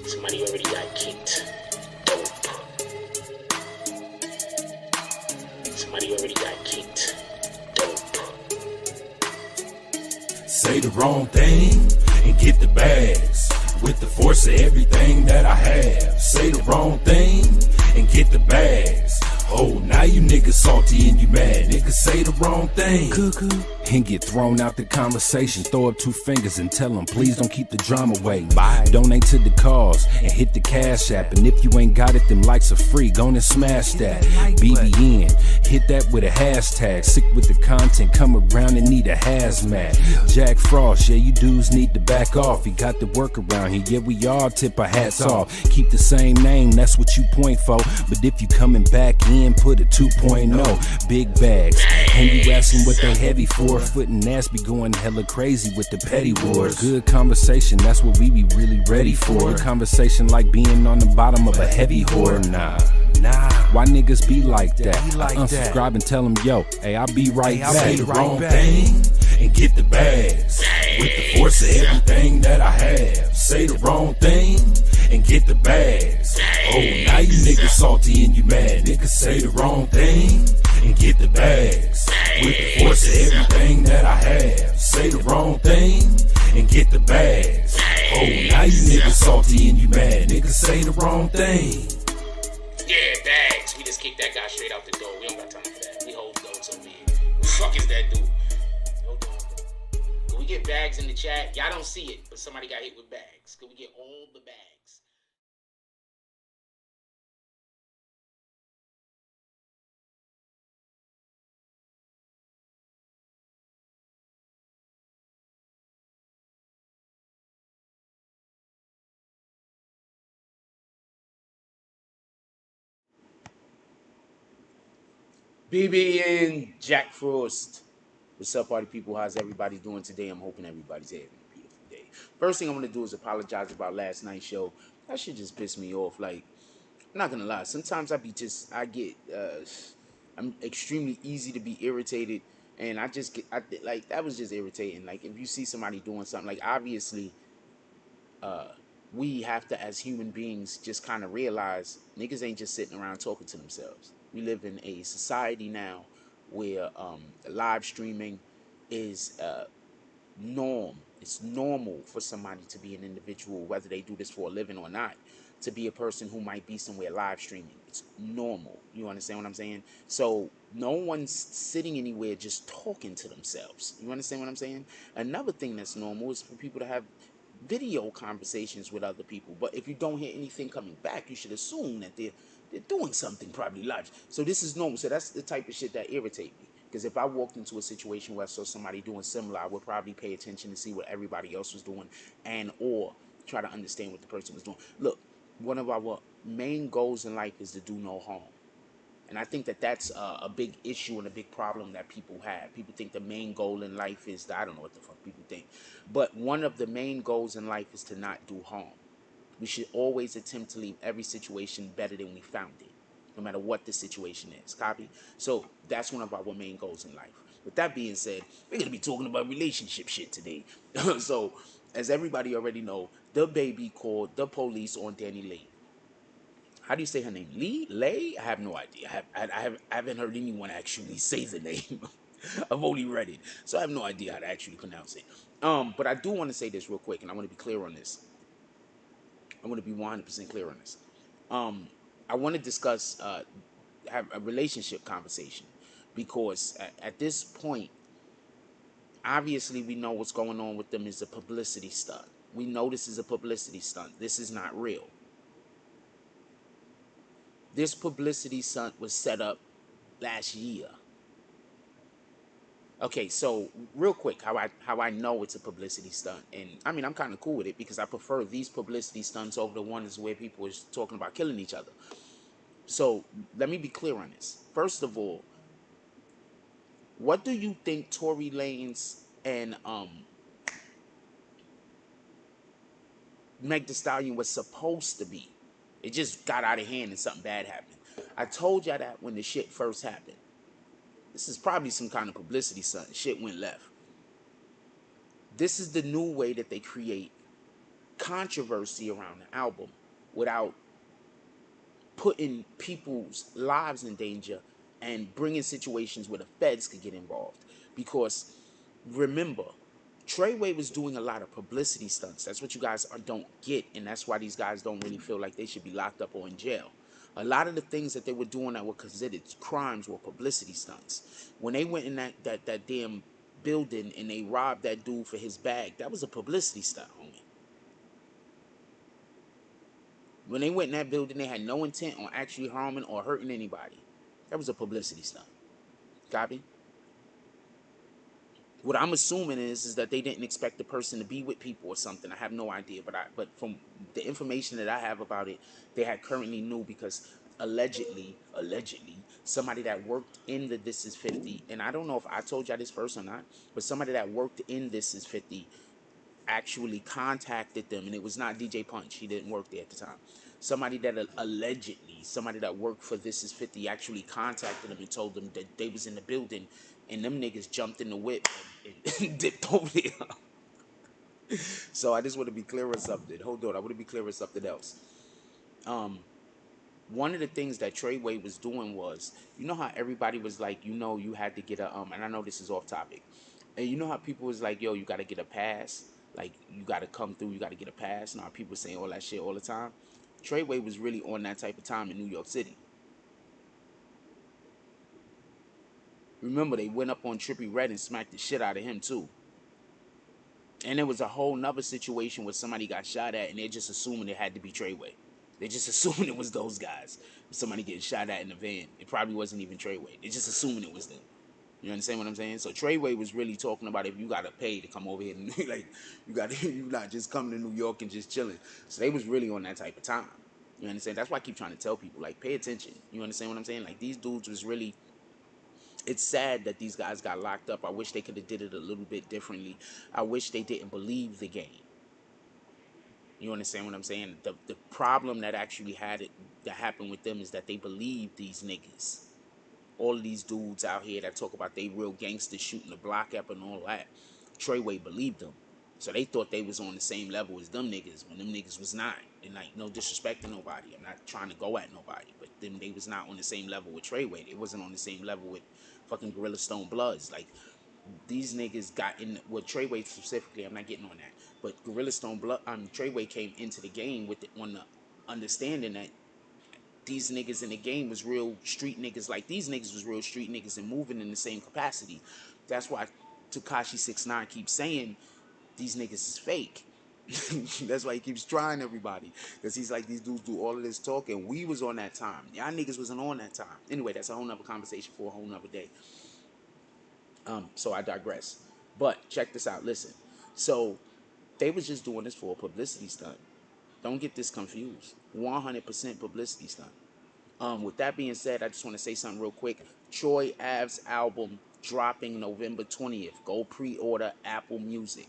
Somebody already got kicked. Dope. Somebody already got kicked. Dope. Say the wrong thing and get the bags. With the force of everything that I have. Say the wrong thing and get the bags. Oh, now you niggas salty and you mad. Niggas say the wrong thing and get thrown out the conversation. Throw up two fingers and tell them, please don't keep the drama away. Bye. Donate to the cause and hit the cash app. And if you ain't got it, them likes are free. Go and smash that. BBN, hit that with a hashtag. Sick with the content, come around and need a hazmat. Jack Frost, yeah, you dudes need to back off. He got the work around here, yeah, we all tip our hats off. Keep the same name, that's what you point for. But if you coming back in, put a 2.0. Big bags, and you asking what they heavy for. Foot and ass be going hella crazy with the petty wars. Good conversation, that's what we be really ready for. Conversation like being on the bottom of a heavy whore. Nah, why niggas be like that? I unsubscribe and tell them, yo, hey, I'll be right back. Say the wrong thing and get the bags. With the force of everything that I have. Say the wrong thing and get the bags. Oh, now you niggas salty and you mad. Niggas say the wrong thing and get the bags. With the force of everything that I have. Say the wrong thing and get the bags. Oh, now you niggas salty and you mad. Niggas say the wrong thing. Yeah, bags. We just kicked that guy straight out the door. We don't got time for that. We hold those over here. Who the fuck is that dude? Hold on. Can we get bags in the chat? Y'all don't see it, but somebody got hit with bags. Can we get all the bags? BBN Jack Frost. What's up, party people? How's everybody doing today? I'm hoping everybody's having a beautiful day. First thing I'm gonna do is apologize about last night's show. That shit just pissed me off. Like, I'm not gonna lie. Sometimes I'm extremely easy to be irritated, and like that was just irritating. Like, if you see somebody doing something, like obviously, we have to, as human beings, just kind of realize niggas ain't just sitting around talking to themselves. We live in a society now where live streaming is norm. It's normal for somebody to be an individual, whether they do this for a living or not, to be a person who might be somewhere live streaming. It's normal. You understand what I'm saying? So no one's sitting anywhere just talking to themselves. You understand what I'm saying? Another thing that's normal is for people to have video conversations with other people. But if you don't hear anything coming back, you should assume that they're doing something probably live. So this is normal. So that's the type of shit that irritate me. Because if I walked into a situation where I saw somebody doing similar, I would probably pay attention to see what everybody else was doing and or try to understand what the person was doing. Look, one of our main goals in life is to do no harm. And I think that that's a big issue and a big problem that people have. People think the main goal in life is, I don't know what the fuck people think. But one of the main goals in life is to not do harm. We should always attempt to leave every situation better than we found it, no matter what the situation is. Copy? So that's one of our main goals in life. With that being said, we're going to be talking about relationship shit today. So, as everybody already know, Dababy called the police on Danileigh. How do you say her name? Lay? I have no idea. I haven't heard anyone actually say the name. I've only read it, so I have no idea how to actually pronounce it. But I do want to say this real quick, and I want to be clear on this. I want to be 100% clear on this. I want to discuss, have a relationship conversation, because at this point, obviously we know what's going on with them is a publicity stunt. We know this is a publicity stunt. This is not real. This publicity stunt was set up last year. Okay, so real quick, how I know it's a publicity stunt, and I mean I'm kind of cool with it because I prefer these publicity stunts over the ones where people are talking about killing each other. So let me be clear on this. First of all, what do you think Tory Lanez and Meg Thee Stallion was supposed to be? It just got out of hand and something bad happened. I told y'all that when the shit first happened. This is probably some kind of publicity stunt. Shit went left. This is the new way that they create controversy around the album without putting people's lives in danger and bringing situations where the feds could get involved. Because remember, Treyway was doing a lot of publicity stunts. That's what you guys don't get, and that's why these guys don't really feel like they should be locked up or in jail. A lot of the things that they were doing that were considered crimes were publicity stunts. When they went in that damn building and they robbed that dude for his bag, that was a publicity stunt, homie. When they went in that building, they had no intent on actually harming or hurting anybody. That was a publicity stunt. Copy? What I'm assuming is that they didn't expect the person to be with people or something. I have no idea, but from the information that I have about it, they had currently knew because allegedly, somebody that worked in the This Is 50, and I don't know if I told y'all this first or not, but somebody that worked in This Is 50 actually contacted them, and it was not DJ Punch. He didn't work there at the time. Somebody that allegedly, somebody that worked for This Is 50 actually contacted them and told them that they was in the building, and them niggas jumped in the whip and dipped over there. So I just want to be clear on something. Hold on, I want to be clear on something else. One of the things that Treyway was doing was, you know how everybody was like, you had to get a and I know this is off topic, and you know how people was like, yo, you got to get a pass, like you got to come through, you got to get a pass. Now people saying all that shit all the time. Treyway was really on that type of time in New York City. Remember, they went up on Trippie Redd and smacked the shit out of him too. And there was a whole nother situation where somebody got shot at, and they're just assuming it had to be Treyway. They just assuming it was those guys. Somebody getting shot at in the van. It probably wasn't even Treyway. They just assuming it was them. You understand what I'm saying? So Treyway was really talking about if you gotta pay to come over here, and like you not just coming to New York and just chilling. So they was really on that type of time. You understand? That's why I keep trying to tell people, like, pay attention. You understand what I'm saying? Like, these dudes was really. It's sad that these guys got locked up. I wish they could have did it a little bit differently. I wish they didn't believe the game. You understand what I'm saying? The problem that actually that happened with them is that they believed these niggas. All of these dudes out here that talk about they real gangsters shooting the block up and all that. Treyway believed them. So they thought they was on the same level as them niggas when them niggas was not. And like, no disrespect to nobody. I'm not trying to go at nobody. But them, they was not on the same level with Treyway. They wasn't on the same level with fucking Gorilla Stone Bloods. Like, these niggas got in with Treyway specifically. I'm not getting on that. But Gorilla Stone Blood, Treyway came into the game with on the understanding that these niggas in the game was real street niggas. Like, these niggas was real street niggas and moving in the same capacity. That's why Tekashi 6ix9ine keeps saying these niggas is fake. That's why he keeps trying everybody, because he's like, these dudes do all of this talking. We was on that time. Y'all niggas wasn't on that time. Anyway, that's a whole nother conversation for a whole nother day. So I digress. But check this out. Listen. So they was just doing this for a publicity stunt. Don't get this confused. 100% publicity stunt. With that being said, I just want to say something real quick. Troy Ave's album dropping November 20th. Go pre-order Apple Music.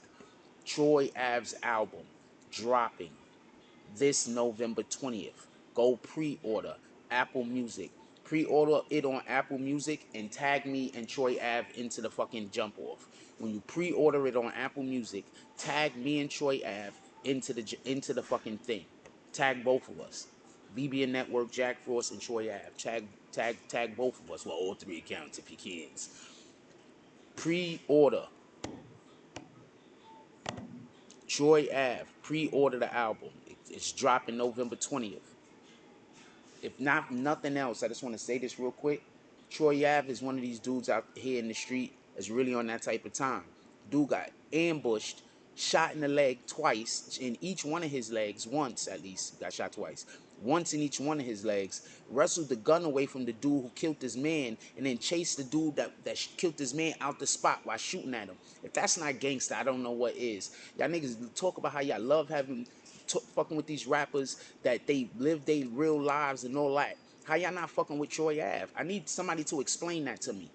Troy Ave's album dropping this November 20th. Go pre-order Apple Music. Pre-order it on Apple Music and tag me and Troy Ave into the fucking jump off. When you pre-order it on Apple Music, tag me and Troy Ave into the fucking thing. Tag both of us. BBN Network, Jack Frost, and Troy Ave. Tag both of us. Well, all three accounts if you can. Pre-order Troy Ave. Pre-order the album. It's dropping November 20th. If not nothing else, I just want to say this real quick. Troy Ave is one of these dudes out here in the street that's really on that type of time. Dude got ambushed, shot in the leg twice, in each one of his legs, once at least, got shot twice. Once in each one of his legs, wrestled the gun away from the dude who killed his man, and then chased the dude that killed his man out the spot while shooting at him. If that's not gangster, I don't know what is. Y'all niggas talk about how y'all love having fucking with these rappers that they live their real lives and all that. How y'all not fucking with Troy Ave? I need somebody to explain that to me.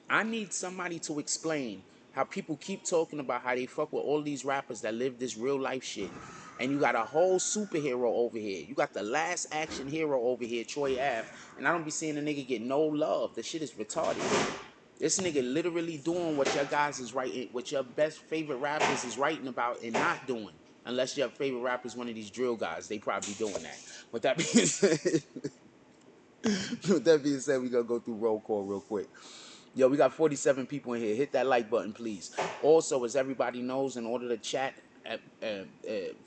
I need somebody to explain how people keep talking about how they fuck with all these rappers that live this real life shit. And you got a whole superhero over here. You got the last action hero over here, Troy Ave. And I don't be seeing a nigga get no love. The shit is retarded. This nigga literally doing what your guys is writing, what your best favorite rappers is writing about and not doing. Unless your favorite rapper is one of these drill guys, they probably doing that. With that being said, with that being said, we gonna go through roll call real quick. Yo, we got 47 people in here. Hit that like button, please. Also, as everybody knows, in order to chat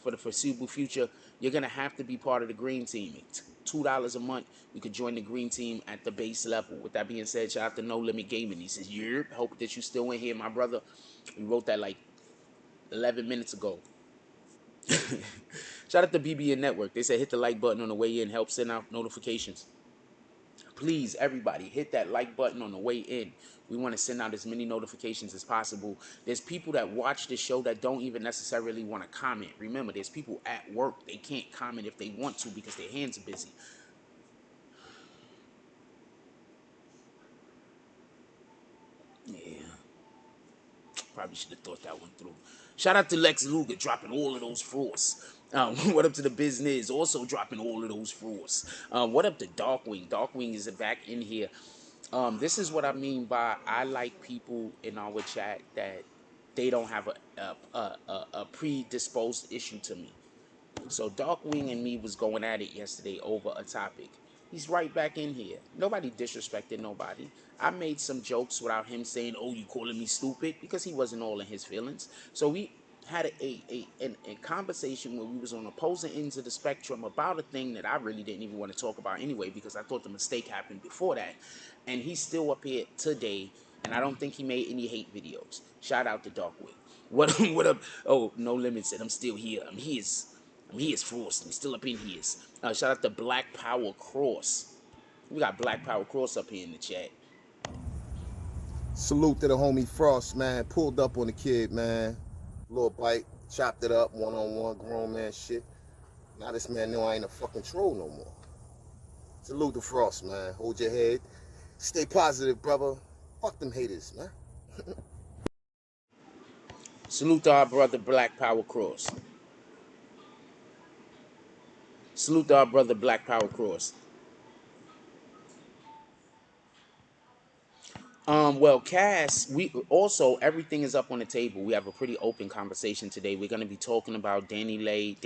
for the foreseeable future, you're gonna have to be part of the green team. It's $2 a month. You could join the green team at the base level. With that being said, shout out to No Limit Gaming. He says, "Yeah, hope that you still in here, my brother." We wrote that like 11 minutes ago. Shout out to BBN Network. They said hit the like button on the way in. Help send out notifications. Please, everybody, hit that like button on the way in. We want to send out as many notifications as possible. There's people that watch the show that don't even necessarily want to comment. Remember, there's people at work. They can't comment if they want to because their hands are busy. Yeah. Probably should have thought that one through. Shout out to Lex Luger dropping all of those frauds. What up to the business? Also dropping all of those frauds. What up to Darkwing? Darkwing is back in here. This is what I mean by I like people in our chat that they don't have a predisposed issue to me. So Darkwing and me was going at it yesterday over a topic. He's right back in here. Nobody disrespected nobody. I made some jokes without him saying, "Oh, you calling me stupid?" because he wasn't all in his feelings. So we had a conversation where we was on opposing ends of the spectrum about a thing that I really didn't even want to talk about anyway because I thought the mistake happened before that. And he's still up here today, and I don't think he made any hate videos. Shout out to Darkwing. What what up? Oh, No Limit said I'm still here. I'm his Frost. I'm still up in his. Shout out to Black Power Cross. We got Black Power Cross up here in the chat. Salute to the homie Frost, man. Pulled up on the kid, man. Little bite, chopped it up, one-on-one, grown man shit. Now this man know I ain't a fucking troll no more. Salute to Frost, man. Hold your head. Stay positive, brother. Fuck them haters, man. Salute to our brother Black Power Cross. Salute to our brother Black Power Cross. Well, Cass, we also everything is up on the table. We have a pretty open conversation today. We're gonna be talking about Danileigh.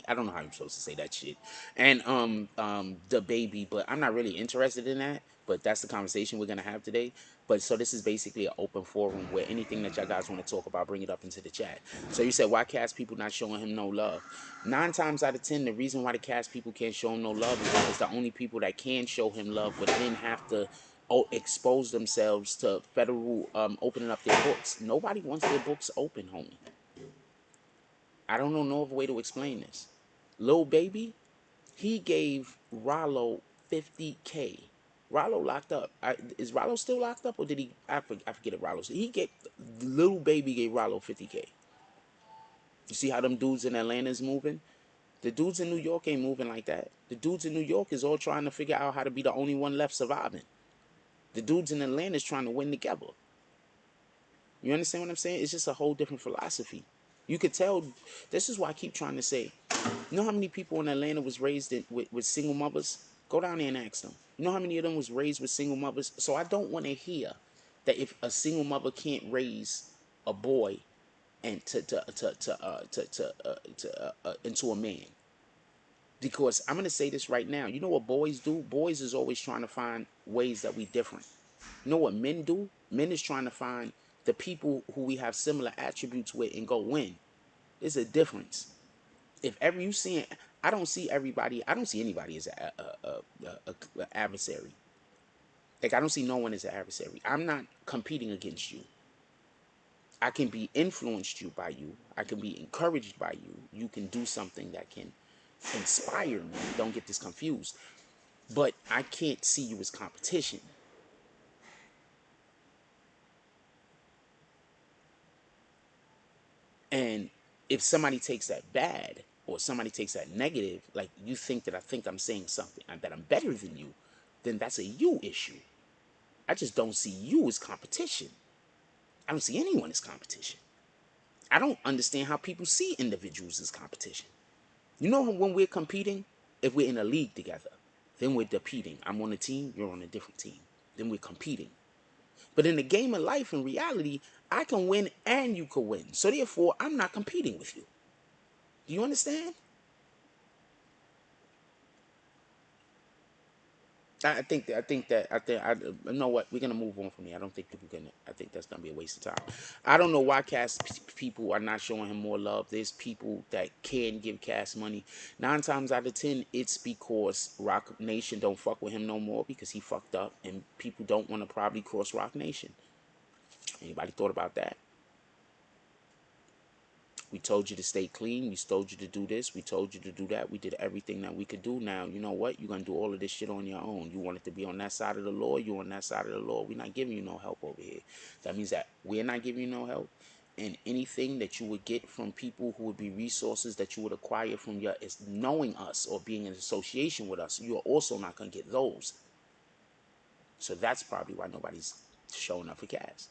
I don't know how I'm supposed to say that shit. And Dababy, but I'm not really interested in that. But that's the conversation we're gonna have today. But so this is basically an open forum where anything that y'all guys want to talk about, bring it up into the chat. So you said why Cass people not showing him no love? 9 times out of 10, the reason why the Cass people can't show him no love is because the only people that can show him love would then have to expose themselves to federal opening up their books. Nobody wants their books open, homie. I don't know no other way to explain this. Lil Baby, he gave Rollo 50K. Rollo locked up. Is Rollo still locked up, or did he? I forget it. Rollo. He gave Little Baby gave Rollo 50K. You see how them dudes in Atlanta is moving? The dudes in New York ain't moving like that. The dudes in New York is all trying to figure out how to be the only one left surviving. The dudes in Atlanta is trying to win together. You understand what I'm saying? It's just a whole different philosophy. You could tell. This is why I keep trying to say. You know how many people in Atlanta was raised with single mothers? Go down there and ask them. You know how many of them was raised with single mothers? So I don't want to hear that if a single mother can't raise a boy and into a man. Because I'm gonna say this right now. You know what boys do? Boys is always trying to find ways that we different. You know what men do? Men is trying to find the people who we have similar attributes with and go win. There's a difference. If ever you see it, I don't see everybody. I don't see anybody as a adversary. Like I don't see no one as an adversary. I'm not competing against you. I can be influenced you by you. I can be encouraged by you. You can do something that can inspire me. Don't get this confused. But I can't see you as competition. And if somebody takes that bad or somebody takes that negative, like you think that I think I'm saying something, that I'm better than you, then that's a you issue. I just don't see you as competition. I don't see anyone as competition. I don't understand how people see individuals as competition. You know when we're competing, if we're in a league together, then we're competing. I'm on a team, you're on a different team. Then we're competing. But in the game of life, in reality, I can win and you can win. So therefore, I'm not competing with you. Do you understand? I know what, we're gonna move on from here. I don't think people gonna. I think that's gonna be a waste of time. I don't know why people are not showing him more love. There's people that can give Cass money. 9 times out of 10, it's because Rock Nation don't fuck with him no more because he fucked up, and people don't want to probably cross Rock Nation. Anybody thought about that? We told you to stay clean. We told you to do this. We told you to do that. We did everything that we could do. Now, you know what? You're going to do all of this shit on your own. You wanted to be on that side of the law. You're on that side of the law. We're not giving you no help over here. That means that we're not giving you no help. And anything that you would get from people who would be resources that you would acquire from your is knowing us or being in association with us, you're also not going to get those. So that's probably why nobody's showing up for Cass.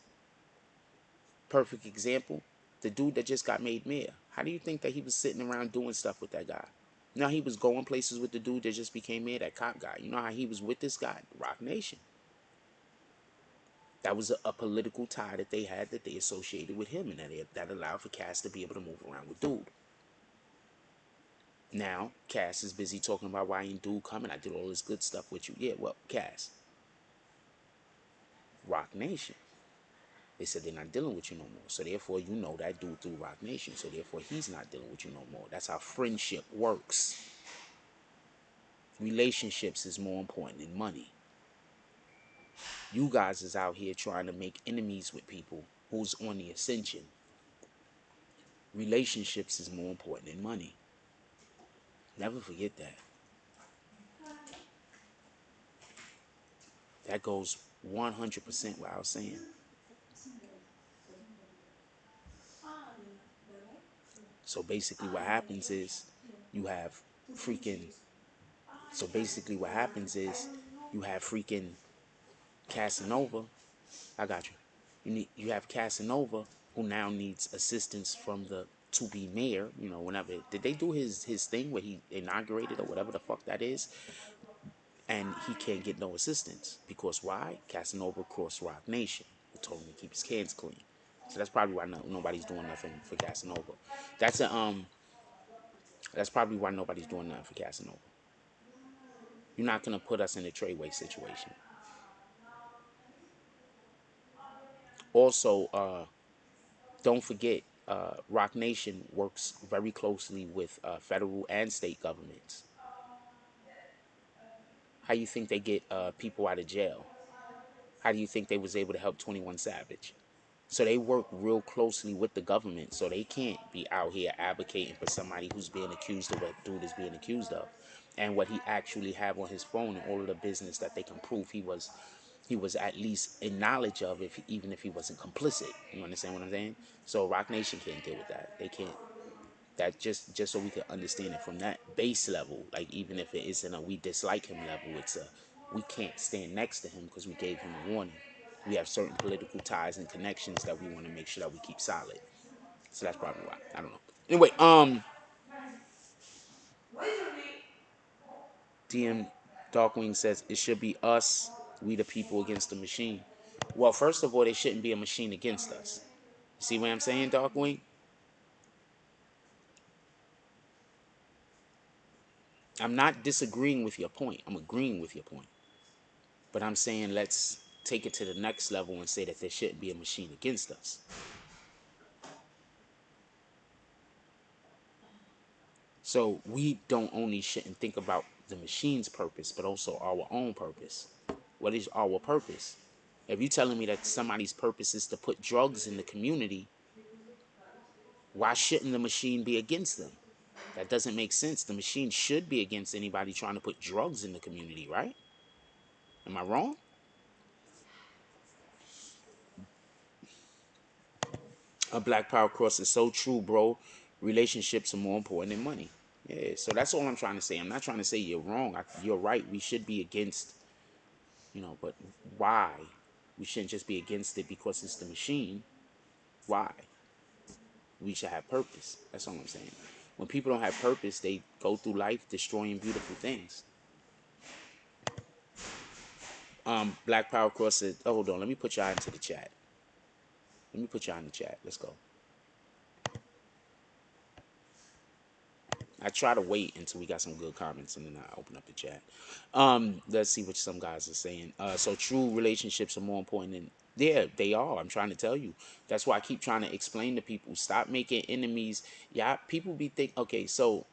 Perfect example, the dude that just got made mayor. How do you think that he was sitting around doing stuff with that guy? Now he was going places with the dude that just became mayor, that cop guy. You know how he was with this guy? Rock Nation. That was a political tie that they had that they associated with him, and that allowed for Cass to be able to move around with dude. Now Cass is busy talking about why ain't dude coming. I did all this good stuff with you. Yeah, well, Cass, Rock Nation. They said they're not dealing with you no more. So therefore, you know that dude through Rock Nation. So therefore, he's not dealing with you no more. That's how friendship works. Relationships is more important than money. You guys is out here trying to make enemies with people who's on the ascension. Relationships is more important than money. Never forget that. That goes 100% what I was saying. So basically what happens is you have freaking so basically what happens is you have freaking Casanova. I got you. You have Casanova who now needs assistance from the to be mayor. You know, whenever did they do his thing where he inaugurated or whatever the fuck that is, and he can't get no assistance because why? Casanova crossed Rock Nation, who told him to keep his hands clean. So that's probably why nobody's doing nothing for Casanova. That's a That's probably why nobody's doing nothing for Casanova. You're not gonna put us in a Treyway situation. Also, don't forget, Rock Nation works very closely with federal and state governments. How you think they get people out of jail? How do you think they was able to help 21 Savage? So they work real closely with the government, so they can't be out here advocating for somebody who's being accused of what dude is being accused of, and what he actually have on his phone, and all of the business that they can prove he was at least in knowledge of, if even if he wasn't complicit. You understand what I'm saying? So Rock Nation can't deal with that. They can't. That just so we can understand it from that base level, like even if it isn't a we dislike him level, it's a we can't stand next to him because we gave him a warning. We have certain political ties and connections that we want to make sure that we keep solid. So that's probably why. I don't know. Anyway, DM Darkwing says it should be us, we the people against the machine. Well, first of all, there shouldn't be a machine against us. You see what I'm saying, Darkwing? I'm not disagreeing with your point. I'm agreeing with your point. But I'm saying let's take it to the next level and say that there shouldn't be a machine against us. So we don't only shouldn't think about the machine's purpose, but also our own purpose. What is our purpose? If you're telling me that somebody's purpose is to put drugs in the community, why shouldn't the machine be against them? That doesn't make sense. The machine should be against anybody trying to put drugs in the community, right? Am I wrong? A Black Power cross is so true, bro. Relationships are more important than money. Yeah, so that's all I'm trying to say. I'm not trying to say you're wrong. You're right. We should be against, but why? We shouldn't just be against it because it's the machine. Why? We should have purpose. That's all I'm saying. When people don't have purpose, they go through life destroying beautiful things. Black Power Cross said, oh, hold on, let me put y'all into the chat. Let me put y'all in the chat. Let's go. I try to wait until we got some good comments and then I open up the chat. Let's see what some guys are saying. So true relationships are more important than, yeah, they are. I'm trying to tell you. That's why I keep trying to explain to people. Stop making enemies. Yeah, people be think. Okay, so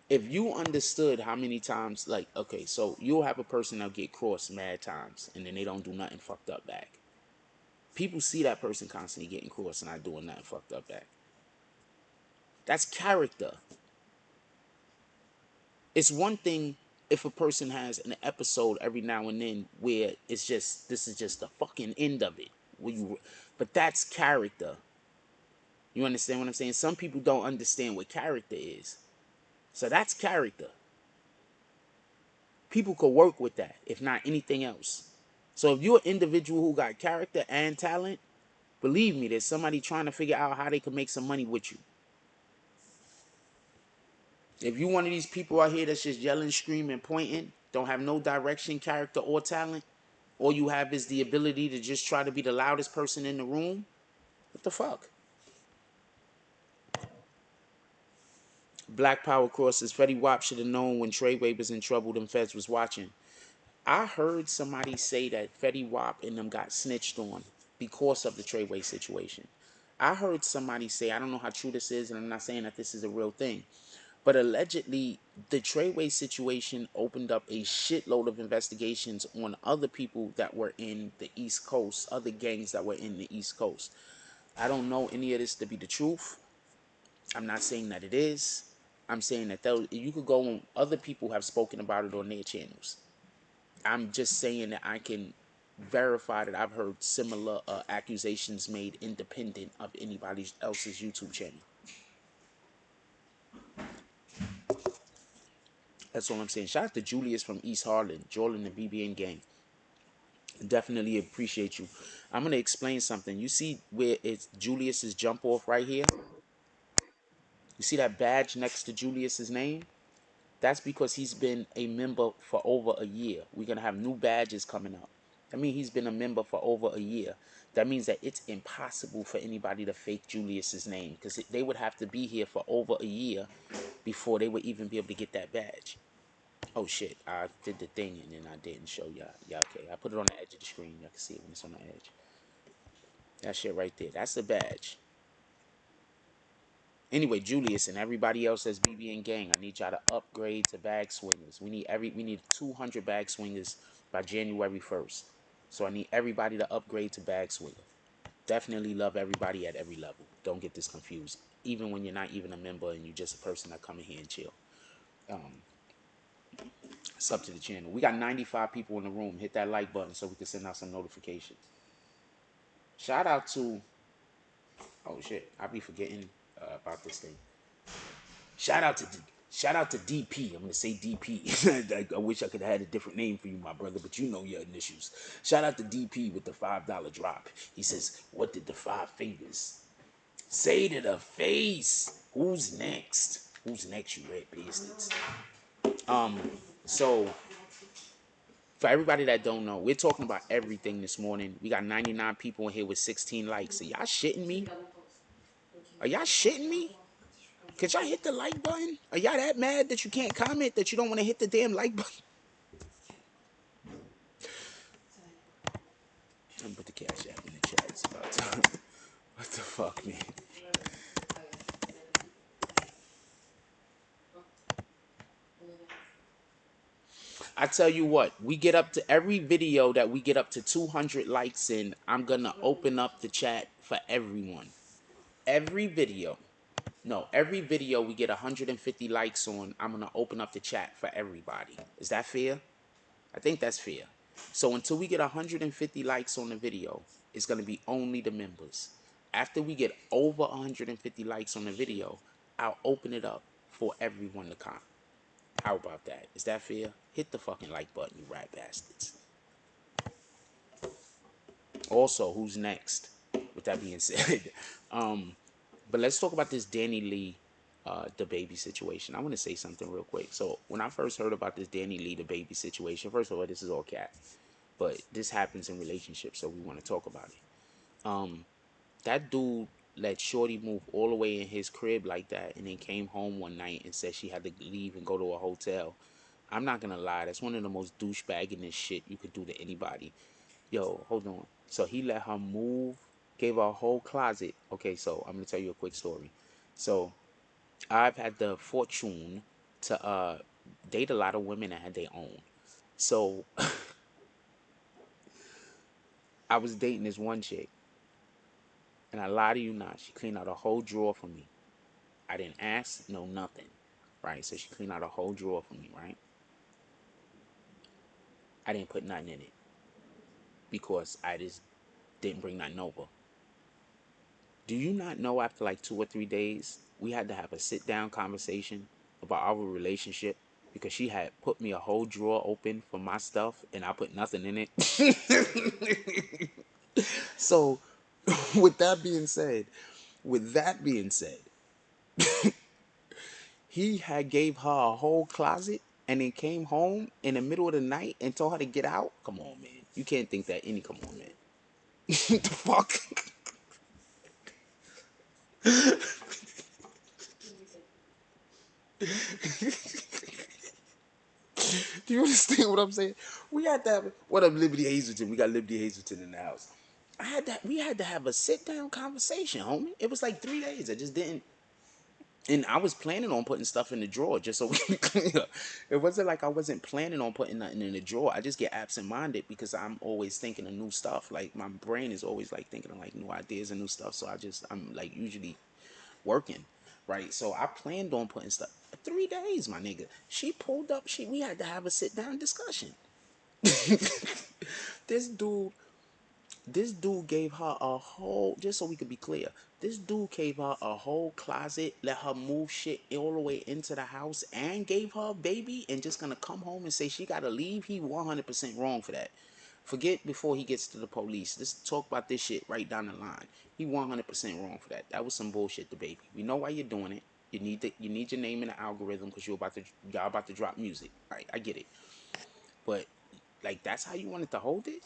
if you understood how many times, like, okay, so you'll have a person that'll get crossed mad times and then they don't do nothing fucked up back. People see that person constantly getting crossed and not doing nothing fucked up back. That's character. It's one thing if a person has an episode every now and then where it's just, this is just the fucking end of it. But that's character. You understand what I'm saying? Some people don't understand what character is. So that's character. People could work with that, if not anything else. So if you're an individual who got character and talent, believe me, there's somebody trying to figure out how they can make some money with you. If you one of these people out here that's just yelling, screaming, pointing, don't have no direction, character, or talent, all you have is the ability to just try to be the loudest person in the room, what the fuck? Black Power crosses. Fetty Wap should have known when Treyway was in trouble, them feds was watching. I heard somebody say that Fetty Wap and them got snitched on because of the Treyway situation. I heard somebody say, I don't know how true this is, and I'm not saying that this is a real thing, but allegedly the Treyway situation opened up a shitload of investigations on other people that were in the East Coast, other gangs that were in the East Coast. I don't know any of this to be the truth. I'm not saying that it is. I'm saying that you could go on, other people have spoken about it on their channels. I'm just saying that I can verify that I've heard similar accusations made independent of anybody else's YouTube channel. That's all I'm saying. Shout out to Julius from East Harlem, Jordan the BBN gang. Definitely appreciate you. I'm gonna explain something. You see where it's Julius's jump off right here? You see that badge next to Julius's name? That's because he's been a member for over a year. We're going to have new badges coming up. I mean, he's been a member for over a year. That means that it's impossible for anybody to fake Julius's name because they would have to be here for over a year before they would even be able to get that badge. Oh shit, I did the thing and then I didn't show y'all. Yeah, okay. I put it on the edge of the screen. Y'all can see it when it's on the edge. That shit right there. That's the badge. Anyway, Julius and everybody else that's BBN gang, I need y'all to upgrade to bag swingers. We need 200 bag swingers by January 1st. So I need everybody to upgrade to bag swinger. Definitely love everybody at every level. Don't get this confused. Even when you're not even a member and you're just a person that come in here and chill. Sub to the channel. We got 95 people in the room. Hit that like button so we can send out some notifications. Shout out to, oh shit, I be forgetting about this thing. Shout out to DP. I'm gonna say DP. I wish I could have had a different name for you, my brother, but you know your initials. Shout out to DP with the $5 drop. He says, "What did the five fingers say to the face? Who's next? Who's next? You red bastards." So for everybody that don't know, we're talking about everything this morning. We got 99 people in here with 16 likes. Are y'all shitting me? Are y'all shitting me? Could y'all hit the like button? Are y'all that mad that you can't comment, that you don't want to hit the damn like button? I'm gonna put the cash app in the chat. It's about time. What the fuck, man? I tell you what, we get up to every video that we get up to 200 likes in, I'm gonna open up the chat for everyone. Every video. No, every video we get 150 likes on, I'm gonna open up the chat for everybody. Is that fair? I think that's fair. So until we get 150 likes on the video, it's going to be only the members. After we get over 150 likes on the video, I'll open it up for everyone to comment. How about that? Is that fair? Hit the fucking like button, you rat bastards. Also, who's next? With that being said, but let's talk about this Danileigh, Dababy situation. I want to say something real quick. So when I first heard about this Danileigh, Dababy situation, first of all, this is all cat. But this happens in relationships, so we want to talk about it. That dude let Shorty move all the way in his crib like that, and then came home one night and said she had to leave and go to a hotel. I'm not gonna lie, that's one of the most douchebaggingest shit you could do to anybody. Yo, hold on. So he let her move, gave her a whole closet. Okay, so I'm gonna tell you a quick story. So I've had the fortune to date a lot of women that had their own. So I was dating this one chick, and I lie to you not, she cleaned out a whole drawer for me. I didn't ask, no nothing. Right? So she cleaned out a whole drawer for me, right? I didn't put nothing in it because I just didn't bring nothing over. Do you not know after like 2 or 3 days, we had to have a sit down conversation about our relationship because she had put me a whole drawer open for my stuff and I put nothing in it. So, with that being said, with that being said, he had gave her a whole closet and then came home in the middle of the night and told her to get out. Come on, man. You can't think that any. Come on, man. What the fuck? Do you understand what I'm saying? We had to have what up, Liberty Hazelton? We got Liberty Hazelton in the house. We had to have a sit down conversation, homie. It was like 3 days. I just didn't. And I was planning on putting stuff in the drawer just so we can clear. It wasn't like I wasn't planning on putting nothing in the drawer. I just get absent minded because I'm always thinking of new stuff. Like my brain is always like thinking of like new ideas and new stuff. So I'm like usually working, right? So I planned on putting stuff. 3 days, my nigga. She pulled up. We had to have a sit down discussion. This dude this dude gave her a whole, just so we could be clear, this dude gave her a whole closet, let her move shit all the way into the house, and gave her a baby, and just gonna come home and say she gotta leave. He 100% wrong for that. Forget before he gets to the police. Let's talk about this shit right down the line. He 100% wrong for that. That was some bullshit, the baby. We know why you're doing it. You need your name in the algorithm because y'all about to drop music. Right, I get it. But like that's how you wanted to hold it?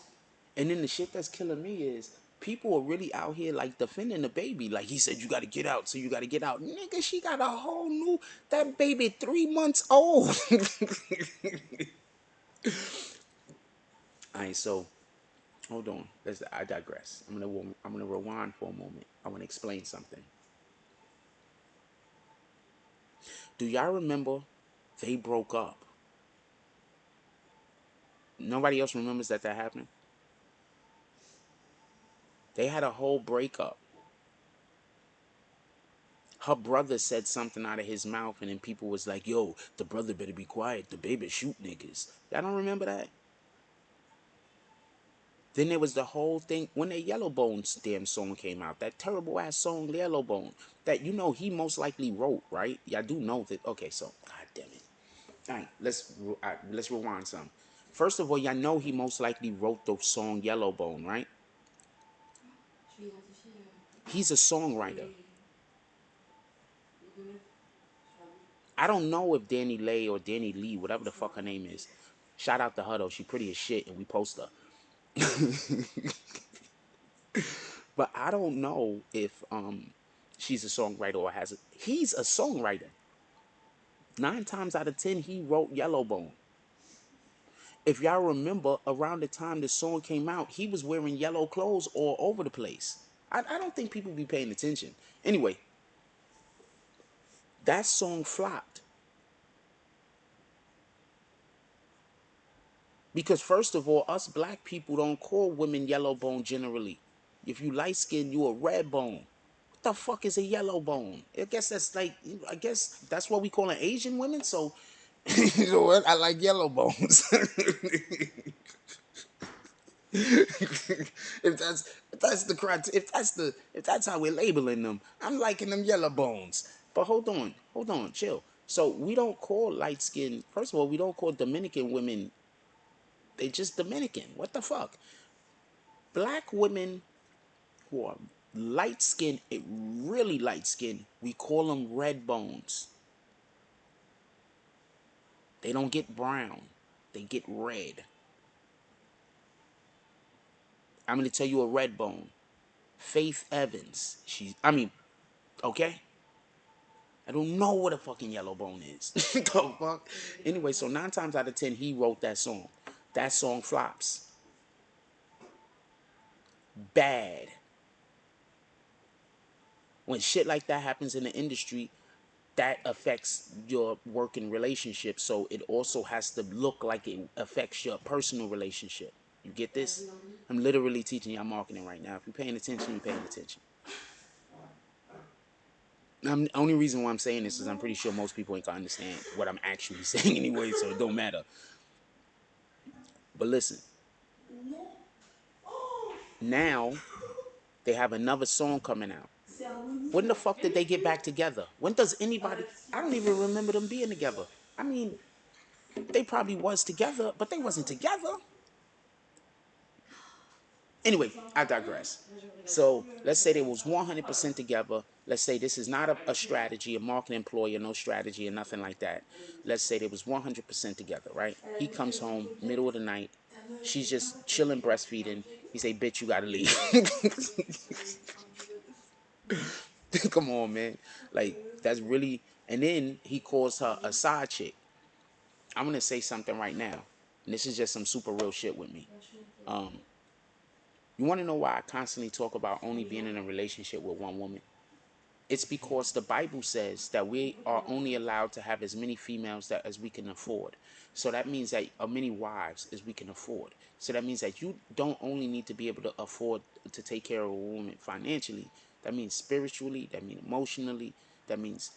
And then the shit that's killing me is people are really out here like defending the baby. Like he said, you got to get out, so you got to get out. Nigga, she got a whole new, that baby 3 months old. All right, so hold on. I digress. I'm gonna rewind for a moment. I want to explain something. Do y'all remember they broke up? Nobody else remembers that happened. They had a whole breakup. Her brother said something out of his mouth, and then people was like, yo, the brother better be quiet, the baby shoot niggas. Y'all don't remember that? Then there was the whole thing when that Yellowbones damn song came out, that terrible ass song Yellowbone, that he most likely wrote, right? Y'all do know that. Okay, so god damn it. All right, let's rewind some. First of all, y'all know he most likely wrote the song Yellowbone, right? He's a songwriter. I don't know if Danileigh or Danileigh, whatever the fuck her name is. Shout out to her though. She pretty as shit, and we post her. But I don't know if she's a songwriter or has it. He's a songwriter. 9 times out of 10, he wrote Yellowbone. If y'all remember, around the time the song came out, he was wearing yellow clothes all over the place. I don't think people be paying attention. Anyway, that song flopped. Because first of all, us black people don't call women yellow bone generally. If you light skinned, you a red bone. What the fuck is a yellow bone? I guess that's like, I guess that's what we call an Asian women. So, you know what? I like yellow bones. If that's the criteria, if that's how we're labeling them, I'm liking them yellow bones. But hold on, chill. So we don't call light skin. First of all, we don't call Dominican women. They just Dominican. What the fuck? Black women who are light skinned, really light skinned, we call them red bones. They don't get brown, they get red. I'm gonna tell you a red bone. Faith Evans. Okay? I don't know what a fucking yellow bone is. The fuck? Anyway, so 9 times out of 10, he wrote that song. That song flops. Bad. When shit like that happens in the industry, that affects your working relationship. So it also has to look like it affects your personal relationship. You get this? I'm literally teaching y'all marketing right now. If you're paying attention, you're paying attention. The only reason why I'm saying this is I'm pretty sure most people ain't gonna understand what I'm actually saying anyway, so it don't matter. But listen, now they have another song coming out. When the fuck did they get back together? When does anybody? I don't even remember them being together. I mean, they probably was together, but they wasn't together. Anyway, I digress. So let's say they was 100% together. Let's say this is not a strategy, a marketing employee, no strategy or nothing like that. Let's say they was 100% together, right? He comes home middle of the night. She's just chilling breastfeeding. He say, bitch, you gotta leave. Come on, man. Like, that's really... And then he calls her a side chick. I'm gonna say something right now. And this is just some super real shit with me. You want to know why I constantly talk about only being in a relationship with one woman? It's because the Bible says that we are only allowed to have as many females as we can afford. So that means that many wives as we can afford. So that means that you don't only need to be able to afford to take care of a woman financially. That means spiritually. That means emotionally. That means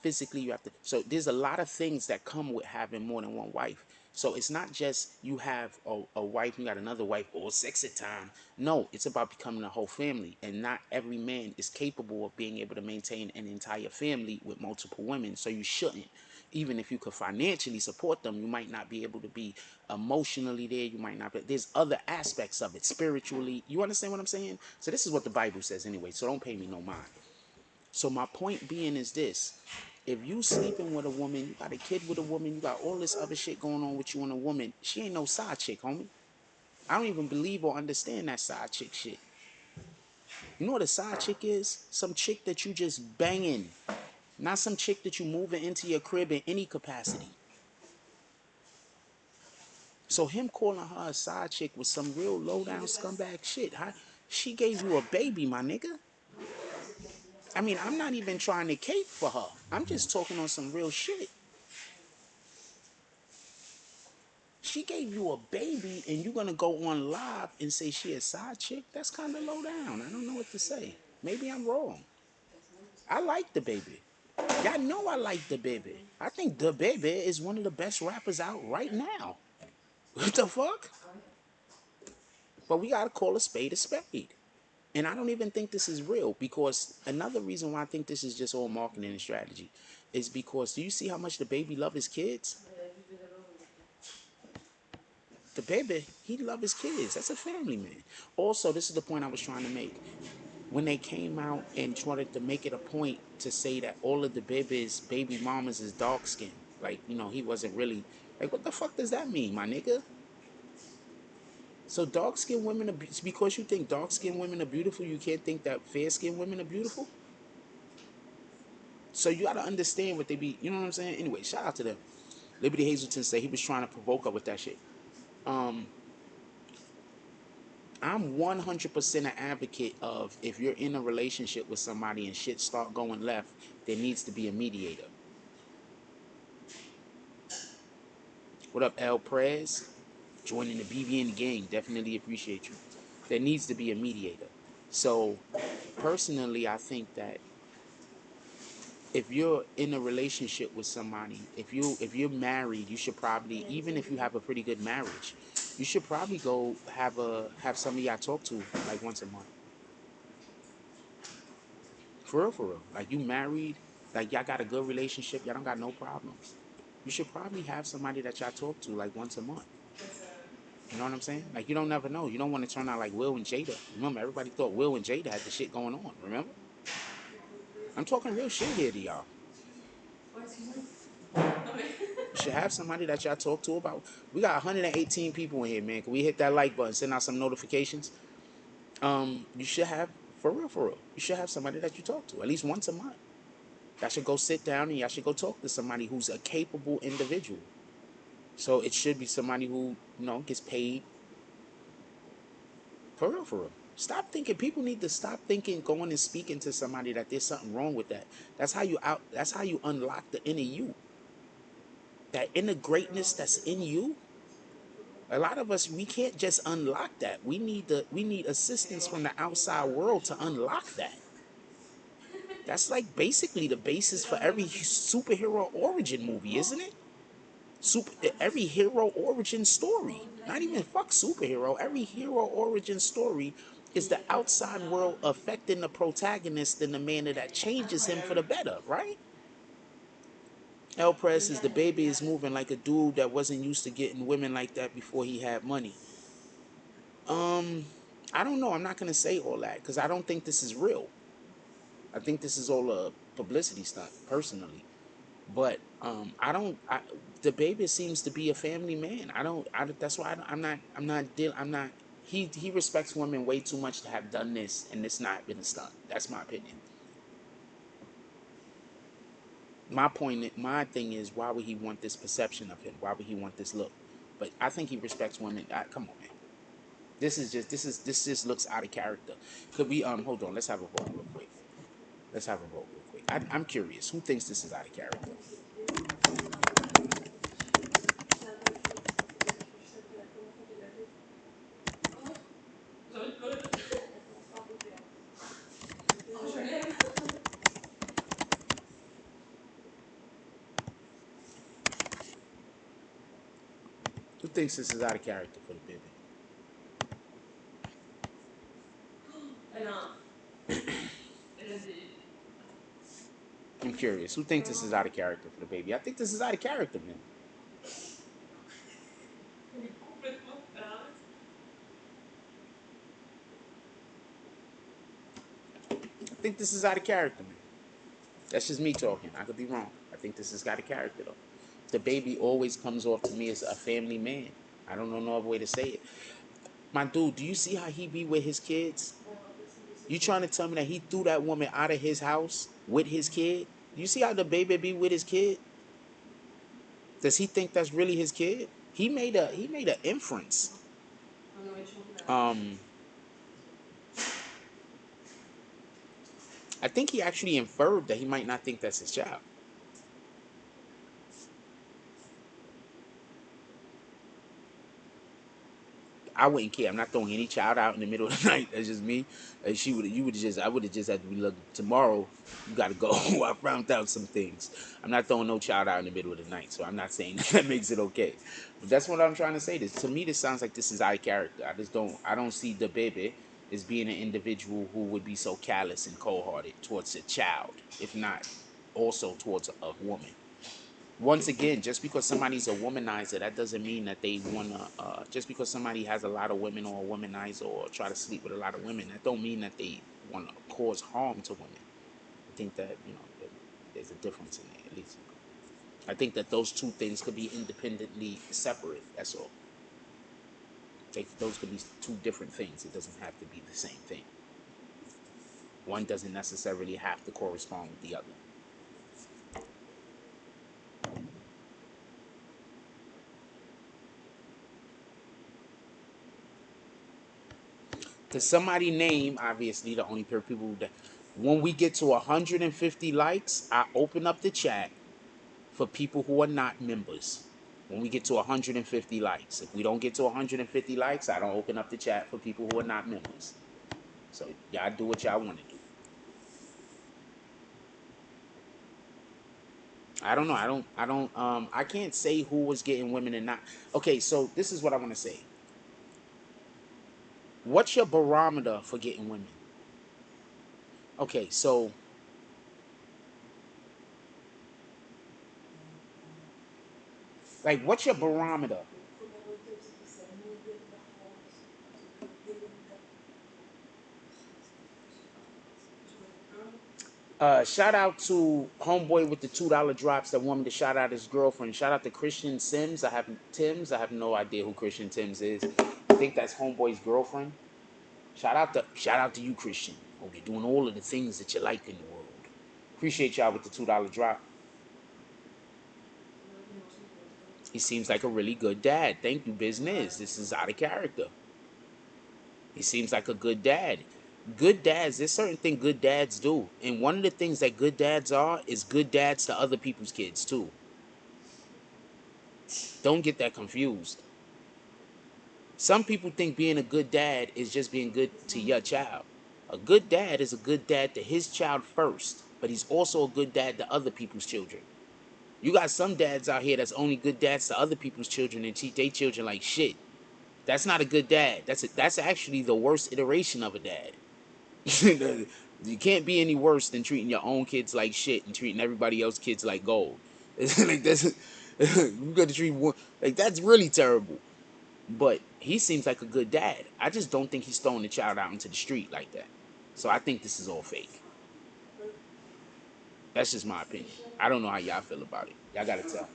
physically. You have to. So there's a lot of things that come with having more than one wife. So it's not just you have a wife, you got another wife, or sexy time. No, it's about becoming a whole family. And not every man is capable of being able to maintain an entire family with multiple women. So you shouldn't. Even if you could financially support them, you might not be able to be emotionally there. You might not be. There's other aspects of it, spiritually. You understand what I'm saying? So this is what the Bible says anyway. So don't pay me no mind. So my point being is this. If you sleeping with a woman, you got a kid with a woman, you got all this other shit going on with you and a woman, she ain't no side chick, homie. I don't even believe or understand that side chick shit. You know what a side chick is? Some chick that you just banging. Not some chick that you moving into your crib in any capacity. So him calling her a side chick was some real low down scumbag shit. She gave you a baby, my nigga. I mean, I'm not even trying to cape for her. I'm just talking on some real shit. She gave you a baby and you're gonna go on live and say she a side chick? That's kind of low down. I don't know what to say. Maybe I'm wrong. I like Dababy. Y'all know I like Dababy. I think Dababy is one of the best rappers out right now. What the fuck? But we gotta call a spade a spade. And I don't even think this is real, because another reason why I think this is just all marketing and strategy is because, do you see how much Dababy love his kids? Dababy, he love his kids. That's a family man. Also, this is the point I was trying to make. When they came out and tried to make it a point to say that all of the baby's baby mamas is dark skinned, like, he wasn't really, like, what the fuck does that mean, my nigga? So dark skinned women because you think dark skinned women are beautiful, you can't think that fair skinned women are beautiful? So you gotta understand what they be, you know what I'm saying? Anyway, shout out to them. Liberty Hazelton said he was trying to provoke her with that shit. I'm 100% an advocate of, if you're in a relationship with somebody and shit start going left, there needs to be a mediator. What up, El Prez? Joining the BBN gang. Definitely appreciate you. There needs to be a mediator. So, personally, I think that if you're in a relationship with somebody, if you're married, you should probably, even if you have a pretty good marriage, you should probably go have somebody I talk to like once a month. For real, for real. Like, you married, like, y'all got a good relationship, y'all don't got no problems. You should probably have somebody that y'all talk to like once a month. You know what I'm saying? Like, you don't never know. You don't want to turn out like Will and Jada. Remember, everybody thought Will and Jada had the shit going on. Remember? I'm talking real shit here to y'all. You should have somebody that y'all talk to about. We got 118 people in here, man. Can we hit that like button? Send out some notifications. You should have For real, for real. You should have somebody that you talk to at least once a month. Y'all should go sit down and y'all should go talk to somebody who's a capable individual. So it should be somebody who, gets paid. For real, for real. Stop thinking. People need to stop thinking, going and speaking to somebody that there's something wrong with that. That's how you unlock the inner you. That inner greatness that's in you. A lot of us, we can't just unlock that. We need assistance from the outside world to unlock that. That's like basically the basis for every superhero origin movie, isn't it? Every hero origin story, not even fuck superhero, every hero origin story is the outside world affecting the protagonist in the manner that changes him for the better, right? El Press is the baby is moving like a dude that wasn't used to getting women like that before he had money. I don't know. I'm not gonna say all that because I don't think this is real. I think this is all a publicity stunt, personally. But I don't. The baby seems to be a family man. I don't. That's why I'm not. I'm not deal. I'm not. He respects women way too much to have done this and it's not been a stunt. That's my opinion. My thing is, why would he want this perception of him? Why would he want this look? But I think he respects women. Come on, man. This just looks out of character. Could we hold on? Let's have a vote real quick. Let's have a vote real quick. I'm curious. Who thinks this is out of character? Who thinks this is out of character for the baby? I'm curious. Who thinks this is out of character for the baby? I think this is out of character, man. I think this is out of character, man. That's just me talking. I could be wrong. I think this has got a character, though. The baby always comes off to me as a family man. I don't know no other way to say it. My dude, do you see how he be with his kids? You trying to tell me that he threw that woman out of his house with his kid? You see how the baby be with his kid? Does he think that's really his kid? He made an inference. Um, I think he actually inferred that he might not think that's his child. I wouldn't care. I'm not throwing any child out in the middle of the night. That's just me. I would have just had to be like, tomorrow, you got to go. I found out some things. I'm not throwing no child out in the middle of the night. So I'm not saying that makes it okay. But that's what I'm trying to say. To me, this sounds like this is out of character. I don't see the baby as being an individual who would be so callous and cold-hearted towards a child, if not also towards a woman. Once again, just because somebody's a womanizer, that doesn't mean that they wanna. Just because somebody has a lot of women or a womanizer or try to sleep with a lot of women, that don't mean that they wanna cause harm to women. I think that there's a difference in there at least. I think that those two things could be independently separate. That's all. Those could be two different things. It doesn't have to be the same thing. One doesn't necessarily have to correspond with the other. To somebody name, obviously, the only people that, when we get to 150 likes, I open up the chat for people who are not members. When we get to 150 likes. If we don't get to 150 likes, I don't open up the chat for people who are not members. So y'all do what y'all want to do. I don't know. I can't say who was getting women and not. Okay, so this is what I want to say. What's your barometer for getting women? Okay, so like, what's your barometer? Shout out to homeboy with the $2 drops that want me to shout out his girlfriend. Shout out to Christian Sims. I have no idea who Christian Sims is. I think that's homeboy's girlfriend. Shout out to you, Christian. Hope you're doing all of the things that you like in the world. Appreciate y'all with the $2 drop. He seems like a really good dad. Thank you, business. This is out of character. He seems like a good dad. Good dads, there's certain things good dads do. And one of the things that good dads are is good dads to other people's kids too. Don't get that confused. Some people think being a good dad is just being good to your child. A good dad is a good dad to his child first, but he's also a good dad to other people's children. You got some dads out here that's only good dads to other people's children and treat their children like shit. That's not a good dad. That's actually the worst iteration of a dad. You can't be any worse than treating your own kids like shit and treating everybody else's kids like gold. It's like that's you got to treat one like that's really terrible. But he seems like a good dad. I just don't think he's throwing the child out into the street like that. So I think this is all fake. That's just my opinion. I don't know how y'all feel about it. Y'all gotta tell me.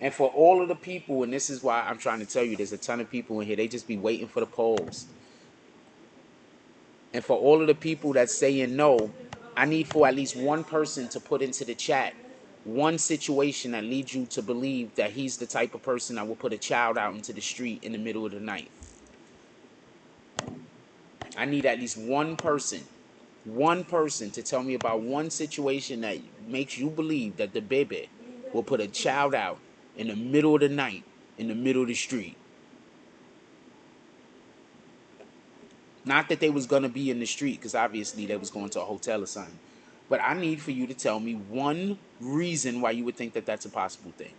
And for all of the people, and this is why I'm trying to tell you, there's a ton of people in here. They just be waiting for the polls. And for all of the people that's saying no, I need for at least one person to put into the chat one situation that leads you to believe that he's the type of person that will put a child out into the street in the middle of the night. I need at least one person to tell me about one situation that makes you believe that the baby will put a child out in the middle of the night in the middle of the street. Not that they was gonna be in the street, because obviously they was going to a hotel or something. But I need for you to tell me one reason why you would think that that's a possible thing.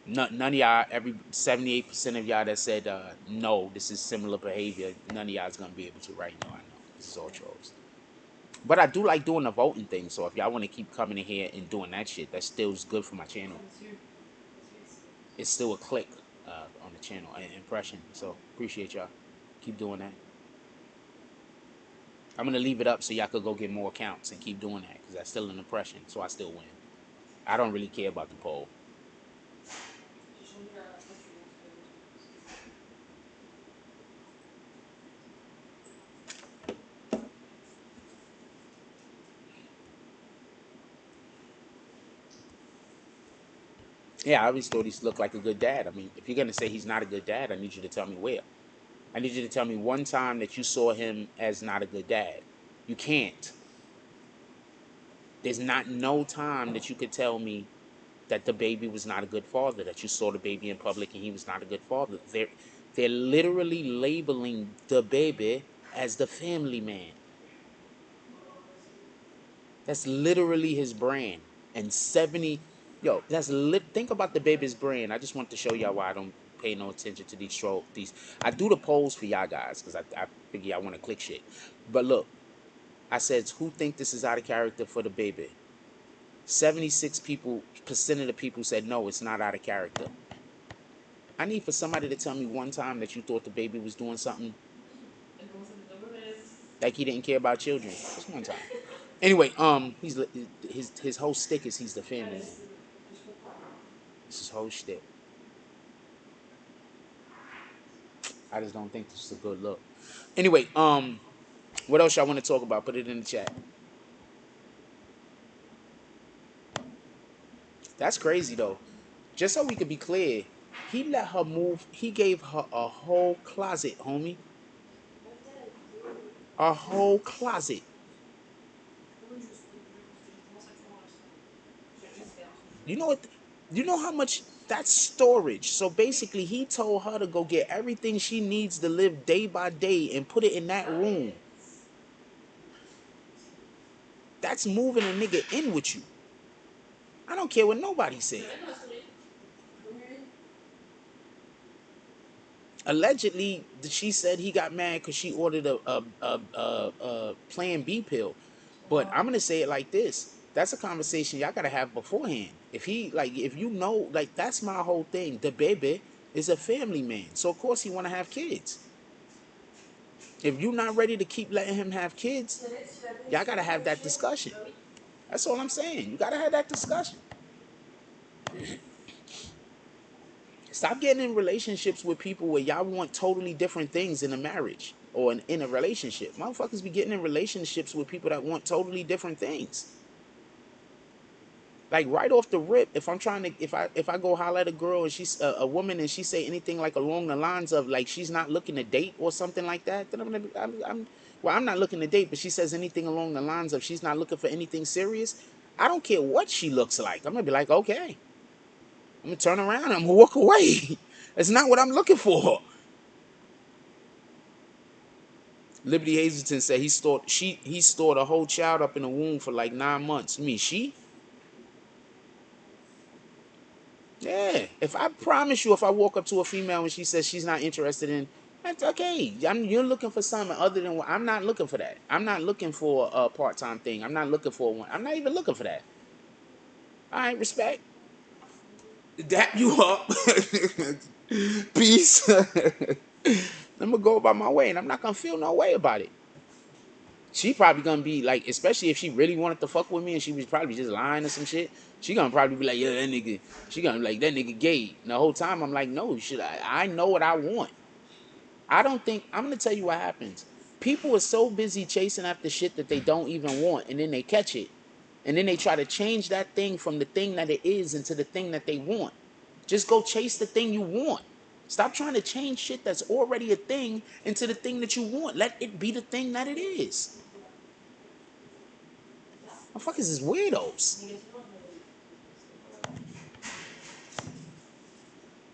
None of y'all, every 78% of y'all that said no, this is similar behavior, none of y'all is gonna be able to right now. I know this is all trolls. But I do like doing the voting thing, so if y'all want to keep coming in here and doing that shit, that still is good for my channel. It's still a click on the channel, an impression. So appreciate y'all. Keep doing that. I'm gonna leave it up so y'all could go get more accounts and keep doing that, because that's still an impression, so I still win. I don't really care about the poll. Yeah, I always thought he looked like a good dad. I mean, if you're gonna say he's not a good dad, I need you to tell me where. I need you to tell me one time that you saw him as not a good dad. You can't. There's not no time that you could tell me that the baby was not a good father, that you saw the baby in public and he was not a good father. They're literally labeling the baby as the family man. That's literally his brand. And 70, yo, think about the baby's brand. I just want to show y'all why I don't pay no attention to these. I do the polls for y'all guys because I figure y'all want to click shit. But look, I said, who think this is out of character for the baby? 76% of the people said no, it's not out of character. I need for somebody to tell me one time that you thought the baby was doing something like he didn't care about children. Just one time. Anyway, he's his whole stick is he's the family man. This is whole shtick. I just don't think this is a good look. Anyway, what else y'all want to talk about? Put it in the chat. That's crazy though. Just so we could be clear, he let her move. He gave her a whole closet, homie. A whole closet. You know what? You know how much that's storage. So basically, he told her to go get everything she needs to live day by day and put it in that room. That's moving a nigga in with you. I don't care what nobody said. Allegedly, she said he got mad because she ordered a Plan B pill. But I'm gonna say it like this: that's a conversation y'all gotta have beforehand. If you know, like that's my whole thing. The baby is a family man, so of course he wanna have kids. If you're not ready to keep letting him have kids, y'all gotta have that discussion. That's all I'm saying. You gotta have that discussion. Stop getting in relationships with people where y'all want totally different things in a marriage or in a relationship. Motherfuckers be getting in relationships with people that want totally different things. Like right off the rip, if I'm trying to, if I go holler at a girl and she's a woman and she say anything like along the lines of like she's not looking to date or something like that, then I'm not looking to date, but she says anything along the lines of she's not looking for anything serious. I don't care what she looks like. I'm gonna be like, okay, I'm gonna turn around and I'm gonna walk away. That's not what I'm looking for. Liberty Hazelton said he stored a whole child up in the womb for like 9 months. You mean she? Yeah. If I promise you, if I walk up to a female and she says she's not interested in, that's okay. You're looking for something other than what I'm not looking for that. I'm not looking for a part-time thing. I'm not looking for one. I'm not even looking for that. All right, respect. Dap you up. Peace. I'm gonna go about my way and I'm not gonna feel no way about it. She probably gonna be like, especially if she really wanted to fuck with me and she was probably just lying or some shit. She gonna probably be like, yeah, that nigga. She gonna be like, that nigga gay. And the whole time I'm like, no, should I know what I want. I don't think I'm gonna tell you what happens. People are so busy chasing after shit that they don't even want, and then they catch it, and then they try to change that thing from the thing that it is into the thing that they want. Just go chase the thing you want. Stop trying to change shit that's already a thing into the thing that you want. Let it be the thing that it is. Motherfuckers is weirdos.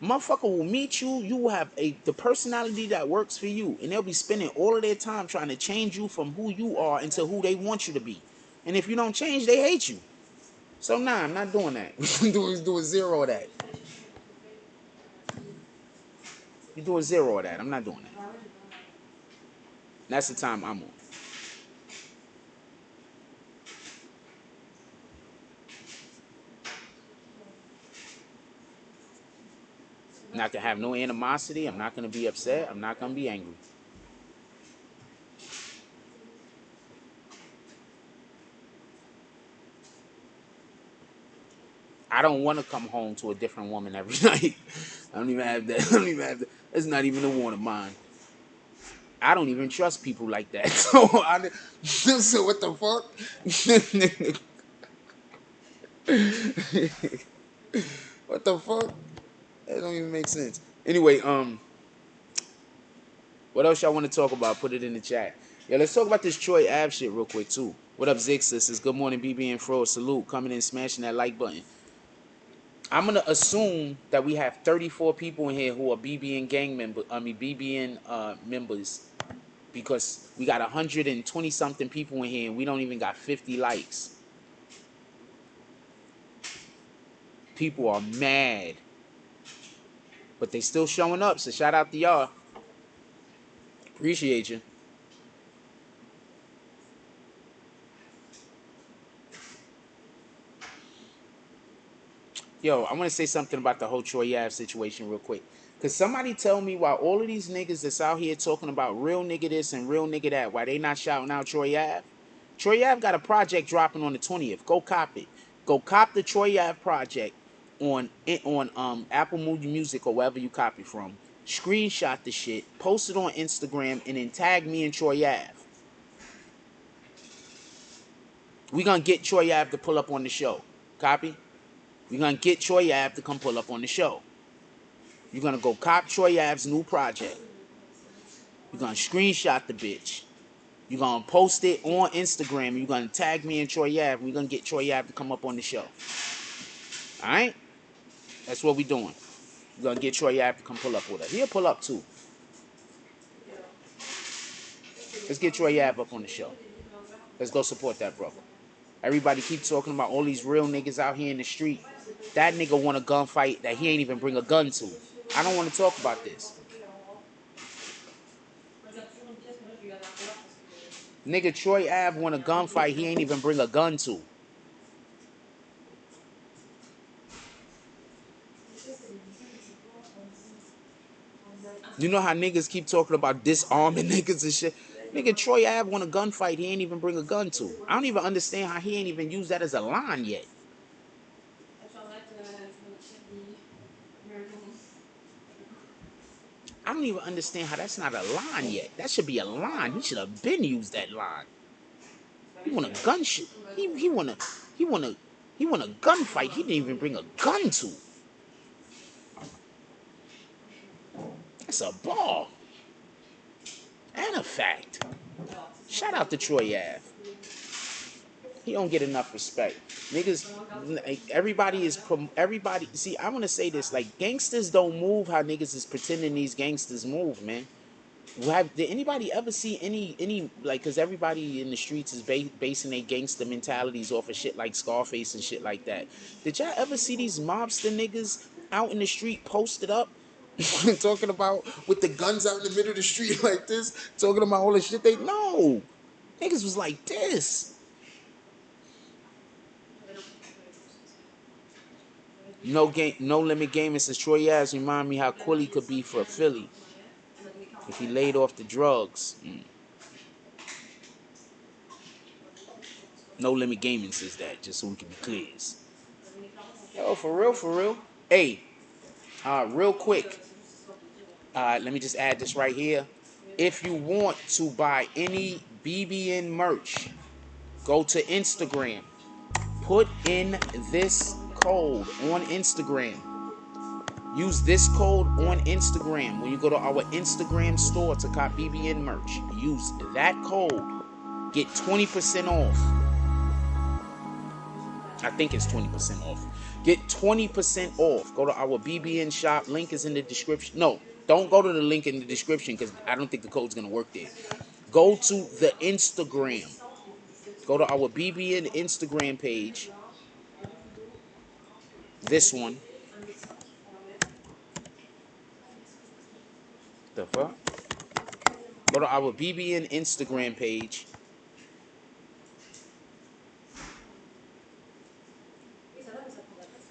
Motherfucker will meet you. You will have the personality that works for you, and they'll be spending all of their time trying to change you from who you are into who they want you to be. And if you don't change, they hate you. So nah, I'm not doing that. We're doing zero of that. You're doing zero of that. I'm not doing that. That's the time I'm on. I'm not gonna have no animosity. I'm not gonna be upset. I'm not gonna be angry. I don't want to come home to a different woman every night. I don't even have that. I don't even have that. It's not even a want of mine. I don't even trust people like that. So what the fuck? What the fuck? That don't even make sense. Anyway, what else y'all want to talk about? Put it in the chat. Yeah, let's talk about this Troy Ave shit real quick too. What up, Zix? This is good morning, BB and Fro. Salute, coming in, smashing that like button. I'm gonna assume that we have 34 people in here who are BBN gang members. I mean BBN members, because we got 120 something people in here and we don't even got 50 likes. People are mad, but they still showing up. So shout out to y'all. Appreciate you. Yo, I want to say something about the whole Troy Ave situation real quick. Cause somebody tell me why all of these niggas that's out here talking about real nigga this and real nigga that, why they not shouting out Troy Ave? Troy Ave got a project dropping on the 20th. Go cop it. Go cop the Troy Ave project on Apple Movie Music or wherever you copy from. Screenshot the shit, post it on Instagram, and then tag me and Troy Ave. We gonna get Troy Ave to pull up on the show. Copy? We gonna get Troy Ave to come pull up on the show. You're gonna go cop Troy Ave's new project. You're gonna screenshot the bitch. You're gonna post it on Instagram. You're gonna tag me and Troy Ave. We're gonna get Troy Ave to come up on the show. Alright? That's what we doing. We're gonna get Troy Ave to come pull up with us. He'll pull up too. Let's get Troy Ave up on the show. Let's go support that brother. Everybody keep talking about all these real niggas out here in the street. That nigga won a gunfight that he ain't even bring a gun to. I don't want to talk about this. Nigga, Troy Ave won a gunfight he ain't even bring a gun to. You know how niggas keep talking about disarming niggas and shit? Nigga, Troy Ave won a gunfight he ain't even bring a gun to. I don't even understand how he ain't even used that as a line yet. I don't even understand how that's not a line yet. That should be a line. He should have been used that line. He won a gun shit. He won a he won a he won a gunfight. He didn't even bring a gun to. That's a ball and a fact. Shout out to Troy Ave. He don't get enough respect. Niggas, like, everybody. See, I want to say this: like, gangsters don't move how niggas is pretending these gangsters move, man. Did anybody ever see any like? Cause everybody in the streets is basing their gangster mentalities off of shit like Scarface and shit like that. Did y'all ever see these mobster niggas out in the street posted up, talking about with the guns out in the middle of the street like this, talking about all the shit they know? Niggas was like this. No limit gaming says Troy Ave remind me how Quilly could be for Philly if he laid off the drugs. No limit gaming says that, just so we can be clear. Yo, for real, for real. Hey, real quick. Let me just add this right here. If you want to buy any BBN merch, go to Instagram. Put in this code on Instagram. Use this code on Instagram. When you go to our Instagram store to cop BBN merch, use that code. Get 20% off. I think it's 20% off. Get 20% off. Go to our BBN shop. Link is in the description. No, don't go to the link in the description because I don't think the code's going to work there. Go to the Instagram. Go to our BBN Instagram page. This one. The fuck? Go to our BBN Instagram page.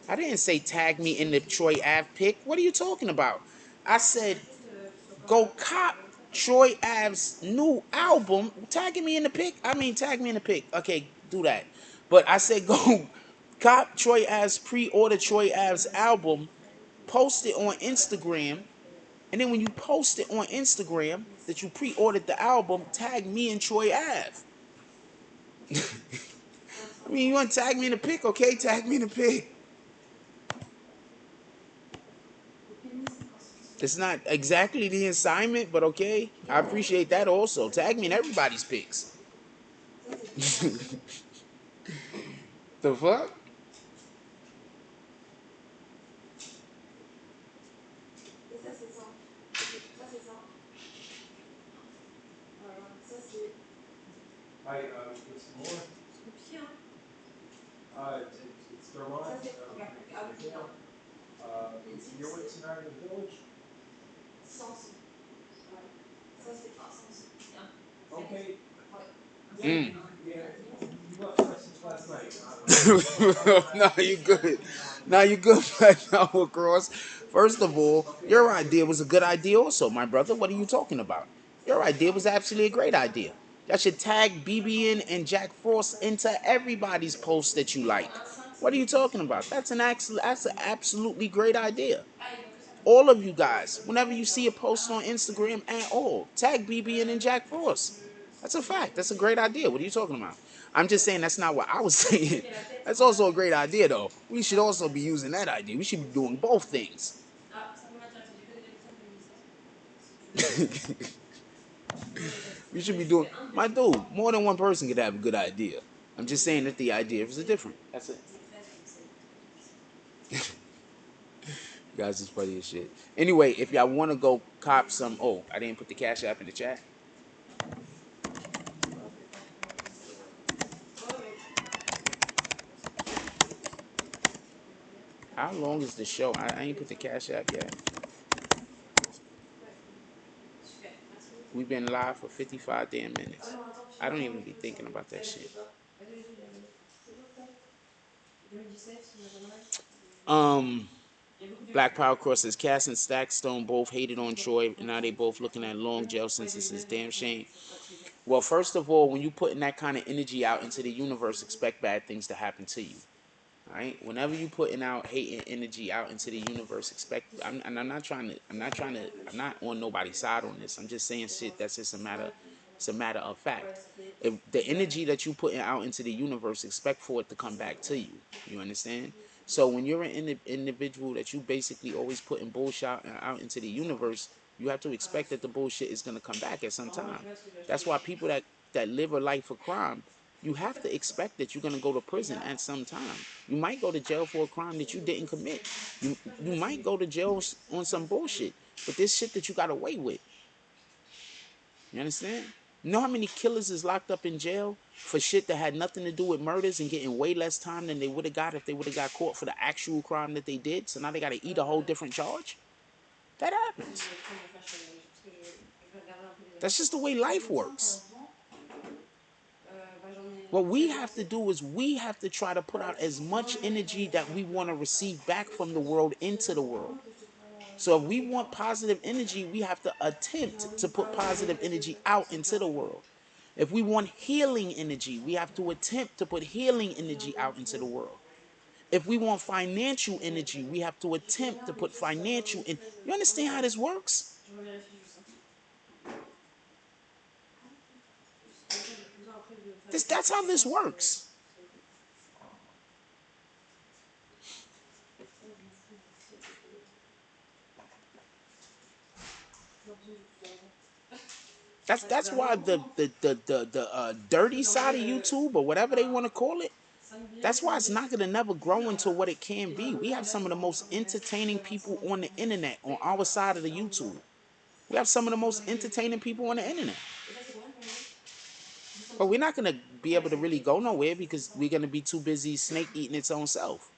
I didn't say tag me in the Troy Ave pic. What are you talking about? I said go cop Troy Ave's new album. Tagging me in the pic? I mean, tag me in the pic. Okay, do that. But I said go cop Troy Ave's pre-order Troy Ave's album. Post it on Instagram. And then when you post it on Instagram that you pre-ordered the album, tag me and Troy Ave. I mean, you want to tag me in the pic? Okay, tag me in the pic. It's not exactly the assignment, but okay. I appreciate that also. Tag me in everybody's pics. The fuck? Mm. No, you good. Now you good, Black Cross. First of all, your idea was a good idea also, my brother. What are you talking about? Your idea was absolutely a great idea. Y'all should tag BBN and Jack Frost into everybody's post that you like. What are you talking about? That's an absolutely great idea. All of you guys, whenever you see a post on Instagram at all, tag BBN and Jack Frost. That's a fact. That's a great idea. What are you talking about? I'm just saying that's not what I was saying. That's also a great idea, though. We should also be using that idea. We should be doing both things. We should be doing, my dude, more than one person could have a good idea. I'm just saying that the idea is different. That's it. You guys is funny as shit. Anyway, if y'all want to go cop some, oh, I didn't put the Cash App in the chat. How long is the show? I ain't put the Cash App yet. We've been live for 55 damn minutes. I don't even be thinking about that shit. Black Power Cross says Cass and Stackstone both hated on Troy, and now they both looking at long jail sentences. Damn shame. Well, first of all, when you putting that kind of energy out into the universe, expect bad things to happen to you. Right? Whenever you putting out hate and energy out into the universe, expect. And I'm not trying to. I'm not trying to. I'm not on nobody's side on this. I'm just saying shit. That's just a matter. It's a matter of fact. If the energy that you putting out into the universe, expect for it to come back to you. You understand? So when you're an individual that you basically always putting bullshit out into the universe, you have to expect that the bullshit is gonna come back at some time. That's why people that live a life of crime, you have to expect that you're going to go to prison at some time. You might go to jail for a crime that you didn't commit. You might go to jail on some bullshit, but this shit that you got away with. You understand? You know how many killers is locked up in jail for shit that had nothing to do with murders and getting way less time than they would have got if they would have got caught for the actual crime that they did? So now they got to eat a whole different charge? That happens. That's just the way life works. What we have to do is we have to try to put out as much energy that we want to receive back from the world into the world. So if we want positive energy, we have to attempt to put positive energy out into the world. If we want healing energy, we have to attempt to put healing energy out into the world. If we want financial energy, we have to attempt to put financial in. You understand how this works? That's how this works. That's why the dirty side of YouTube or whatever they want to call it. That's why it's not gonna never grow into what it can be. We have some of the most entertaining people on the internet on our side of the YouTube. We have some of the most entertaining people on the internet. But we're not gonna be able to really go nowhere because we're gonna be too busy snake eating its own self.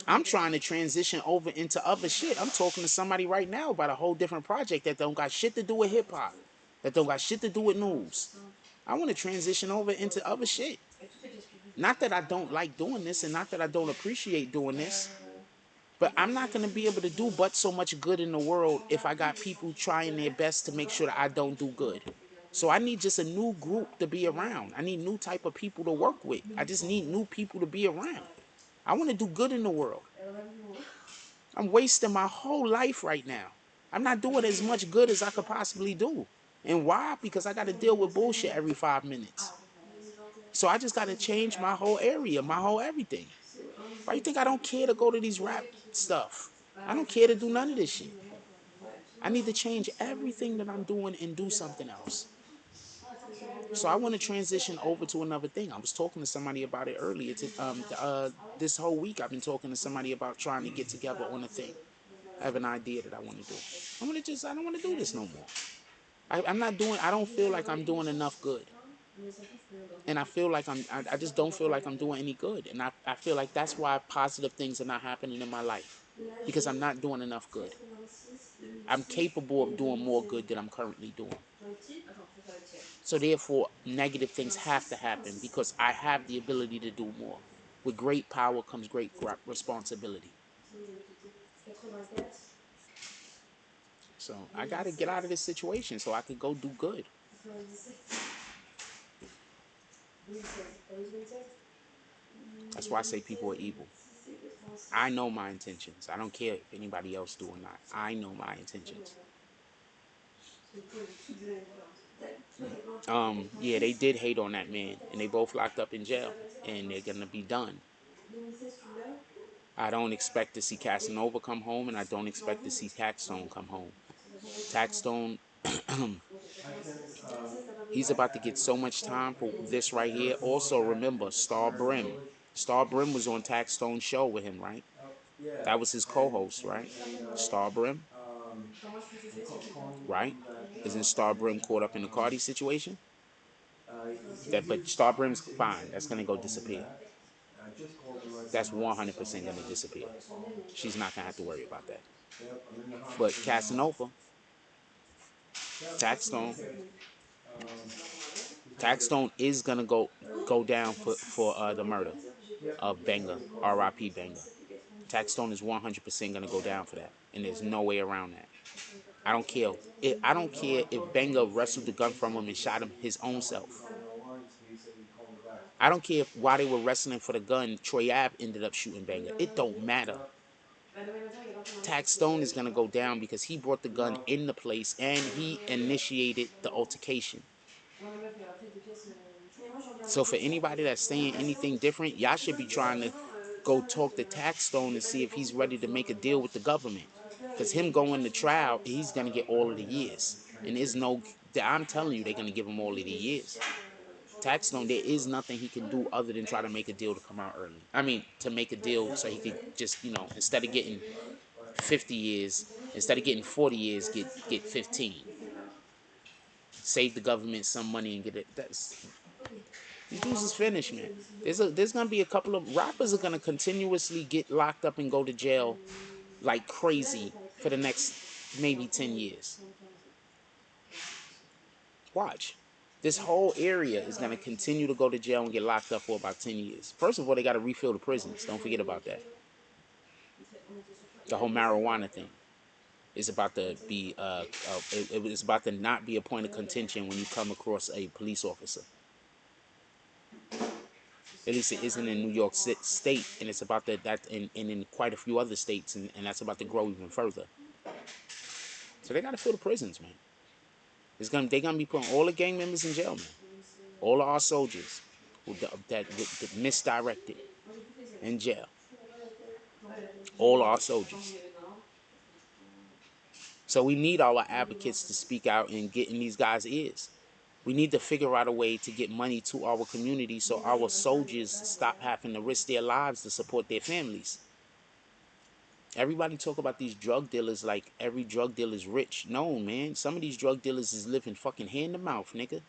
I'm trying to transition over into other shit. I'm talking to somebody right now about a whole different project that don't got shit to do with hip hop, that don't got shit to do with news. I want to transition over into other shit. Not that I don't like doing this and not that I don't appreciate doing this, but I'm not going to be able to do but so much good in the world if I got people trying their best to make sure that I don't do good. So I need just a new group to be around. I need new type of people to work with. I just need new people to be around. I want to do good in the world. I'm wasting my whole life right now. I'm not doing as much good as I could possibly do. And why? Because I got to deal with bullshit every 5 minutes. So I just got to change my whole area, my whole everything. Why you think I don't care to go to these rap stuff? I don't care to do none of this shit. I need to change everything that I'm doing and do something else. So I want to transition over to another thing. I was talking to somebody about it earlier. This whole week I've been talking to somebody about trying to get together on a thing. I have an idea that I want to do. I don't want to do this no more. I don't feel like I'm doing enough good. And I feel like I just don't feel like I'm doing any good. And I feel like that's why positive things are not happening in my life. Because I'm not doing enough good. I'm capable of doing more good than I'm currently doing. So therefore, negative things have to happen because I have the ability to do more. With great power comes great responsibility. So I got to get out of this situation so I could go do good. That's why I say people are evil. I know my intentions. I don't care if anybody else do or not. I know my intentions. Yeah, they did hate on that man, and they both locked up in jail, and they're gonna be done. I don't expect to see Casanova come home, and I don't expect to see Taxstone come home. Taxstone, he's about to get so much time for this right here. Also, remember Star Brim. Star Brim was on Taxstone's show with him, right? That was his co-host, right? Star Brim, right? Isn't Star Brim caught up in the Cardi situation? But Star Brim's fine. That's gonna go disappear. That's 100% gonna disappear. She's not gonna have to worry about that. But Casanova, Taxstone, Taxstone is gonna go down for the murder of Benga, R.I.P. Benga. Taxstone is 100% gonna go down for that, and there's no way around that. I don't care. I don't care if Benga wrestled the gun from him and shot him his own self. I don't care why they were wrestling for the gun. Troy Ave ended up shooting Banger. It don't matter. Tax Stone is gonna go down because he brought the gun in the place and he initiated the altercation. So for anybody that's saying anything different, y'all should be trying to go talk to Tax Stone and see if he's ready to make a deal with the government. Because him going to trial, he's gonna get all of the years. And there's no, I'm telling you, they're gonna give him all of the years. Tax Stone, there is nothing he can do other than try to make a deal to come out early. I mean, to make a deal so he could just, instead of getting 50 years, instead of getting 40 years, get 15. Save the government some money and get it. These dudes is finished, man. There's gonna be a couple of rappers are gonna continuously get locked up and go to jail like crazy for the next maybe 10 years. Watch. This whole area is gonna continue to go to jail and get locked up for about 10 years. First of all, they gotta refill the prisons. Don't forget about that. The whole marijuana thing is about to be it was about to not be a point of contention when you come across a police officer. At least it isn't in New York State, and it's about that and in quite a few other states, and that's about to grow even further. So they gotta fill the prisons, man. They're gonna be putting all the gang members in jail, man. All of our soldiers that misdirected in jail. All our soldiers. So we need our advocates to speak out and get in these guys' ears. We need to figure out a way to get money to our community so our soldiers stop having to risk their lives to support their families. Everybody talk about these drug dealers like every drug dealer is rich. No, man. Some of these drug dealers is living fucking hand to mouth, nigga.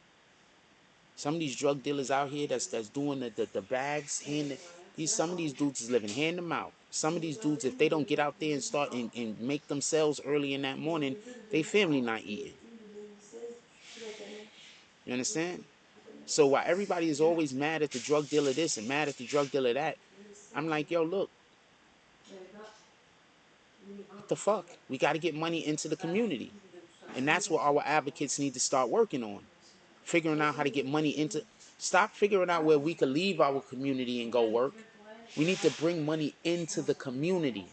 Some of these drug dealers out here that's doing the bags, some of these dudes is living hand to mouth. Some of these dudes, if they don't get out there and start and make themselves early in that morning, they family not eating. You understand? So while everybody is always mad at the drug dealer this and mad at the drug dealer that, I'm like, yo, look, what the fuck? We got to get money into the community. And that's what our advocates need to start working on. Figuring out how to get money into... Stop figuring out where we could leave our community and go work. We need to bring money into the community.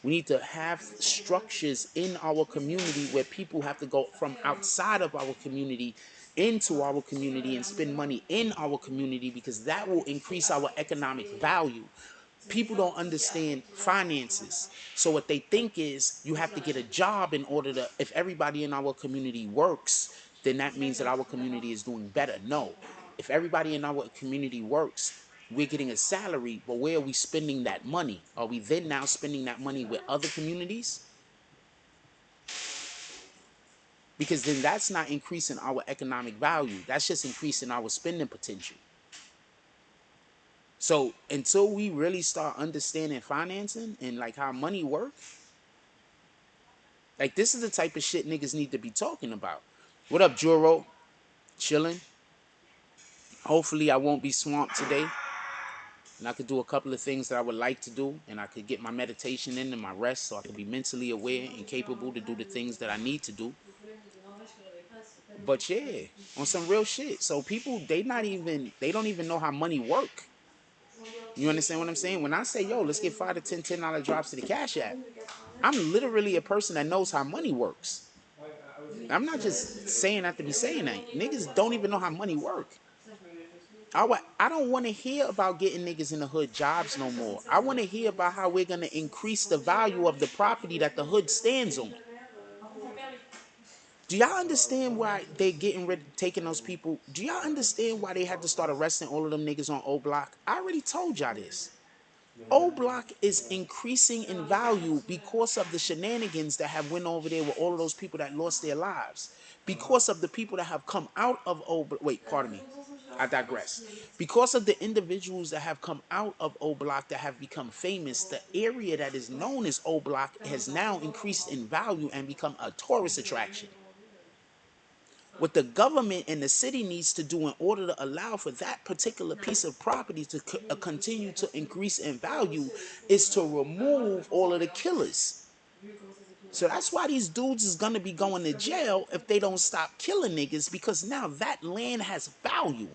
We need to have structures in our community where people have to go from outside of our community into our community and spend money in our community, because that will increase our economic value. People don't understand finances. So what they think is you have to get a job in order to, if everybody in our community works, then that means that our community is doing better. No. If everybody in our community works, we're getting a salary, but where are we spending that money? Are we then now spending that money with other communities? Because then that's not increasing our economic value. That's just increasing our spending potential. So until we really start understanding financing and like how money works, like this is the type of shit niggas need to be talking about. What up, Juro? Chilling. Hopefully I won't be swamped today. And I could do a couple of things that I would like to do. And I could get my meditation in and my rest so I can be mentally aware and capable to do the things that I need to do. But yeah, on some real shit. So people, they don't even know how money work. You understand what I'm saying? When I say, yo, let's get $5 to $10 drops to the Cash App, I'm literally a person that knows how money works. I'm not just saying that to be saying that. Niggas don't even know how money work. I don't want to hear about getting niggas in the hood jobs no more. I want to hear about how we're going to increase the value of the property that the hood stands on. Do y'all understand why they getting rid of taking those people? Do y'all understand why they had to start arresting all of them niggas on O Block? I already told y'all this. O Block is increasing in value because of the shenanigans that have went over there with all of those people that lost their lives. Because of the people that have come out of O Block. Wait, pardon me. I digress. Because of the individuals that have come out of O Block that have become famous, the area that is known as O Block has now increased in value and become a tourist attraction. What the government and the city needs to do in order to allow for that particular piece of property to continue to increase in value is to remove all of the killers. So that's why these dudes is going to be going to jail if they don't stop killing niggas, because now that land has value.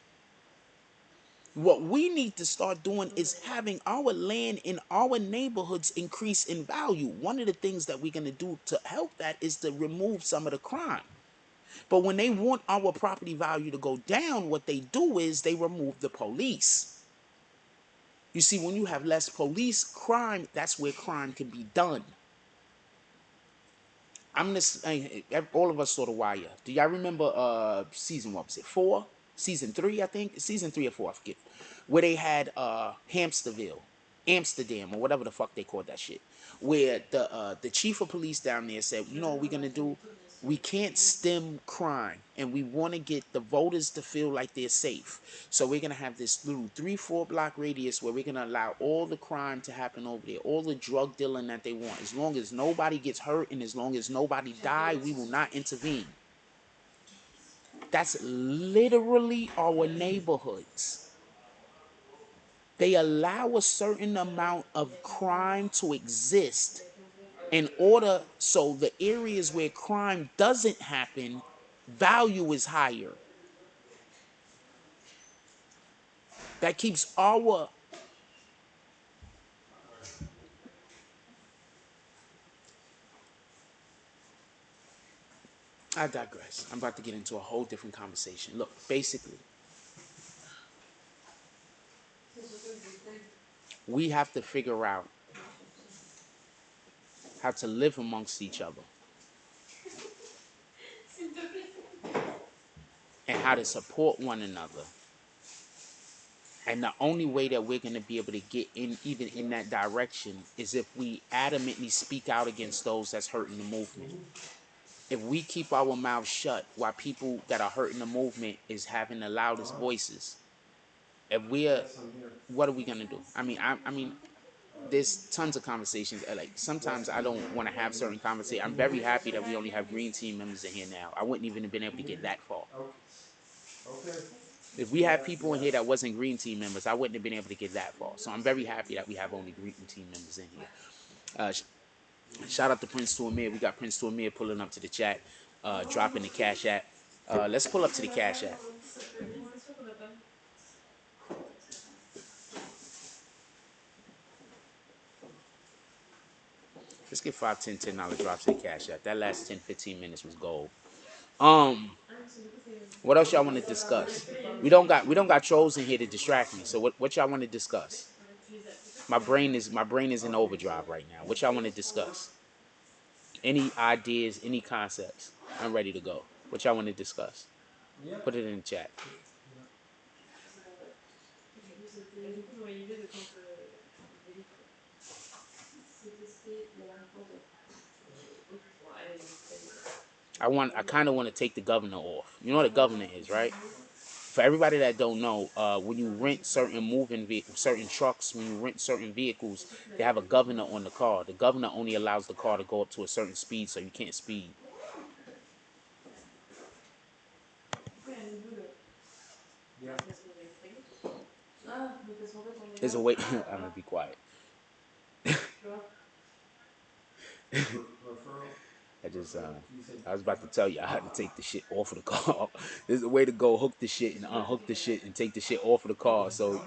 What we need to start doing is having our land in our neighborhoods increase in value. One of the things that we're going to do to help that is to remove some of the crime. But when they want our property value to go down, what they do is they remove the police. You see, when you have less police crime, that's where crime can be done. I'm this. All of us saw The Wire. Do y'all remember season, what was it, 4? Season 3, I think. Season 3 or 4, I forget. Where they had Hamsterville, Amsterdam, or whatever the fuck they called that shit. Where the chief of police down there said, you know what we're gonna do? We can't stem crime, and we want to get the voters to feel like they're safe. So we're gonna have this little 3-4 block radius where we're gonna allow all the crime to happen over there, all the drug dealing that they want. As long as nobody gets hurt and as long as nobody die, we will not intervene. That's literally our neighborhoods. They allow a certain amount of crime to exist in order so the areas where crime doesn't happen, value is higher. That keeps our... I digress. I'm about to get into a whole different conversation. Look, basically, we have to figure out how to live amongst each other and how to support one another. And the only way that we're going to be able to get in, even in that direction, is if we adamantly speak out against those that's hurting the movement. If we keep our mouths shut while people that are hurting the movement is having the loudest voices, if we're, what are we going to do? I mean, there's tons of conversations. Like, sometimes I don't want to have certain conversations. I'm very happy that we only have green team members in here now. I wouldn't even have been able to get that far. If we had people in here that wasn't green team members, I wouldn't have been able to get that far. So I'm very happy that we have only green team members in here. Shout out to Prince to Amir. We got Prince to Amir pulling up to the chat, dropping the Cash App. Let's pull up to the Cash App. Let's get 5, 10, $10 drops in Cash App. That last 10, 15 minutes was gold. What else y'all want to discuss? We don't got trolls in here to distract me. So what y'all want to discuss? My brain is in overdrive right now. What y'all want to discuss? Any ideas, any concepts? I'm ready to go. What y'all want to discuss? Put it in the chat. I kind of want to take the governor off. You know what a governor is, right? For everybody that don't know, when you rent certain trucks, when you rent certain vehicles, they have a governor on the car. The governor only allows the car to go up to a certain speed, so you can't speed. There's a way. I'm gonna be quiet. I was about to tell you how to take the shit off of the car. There's a way to go hook the shit and unhook the shit and take the shit off of the car. So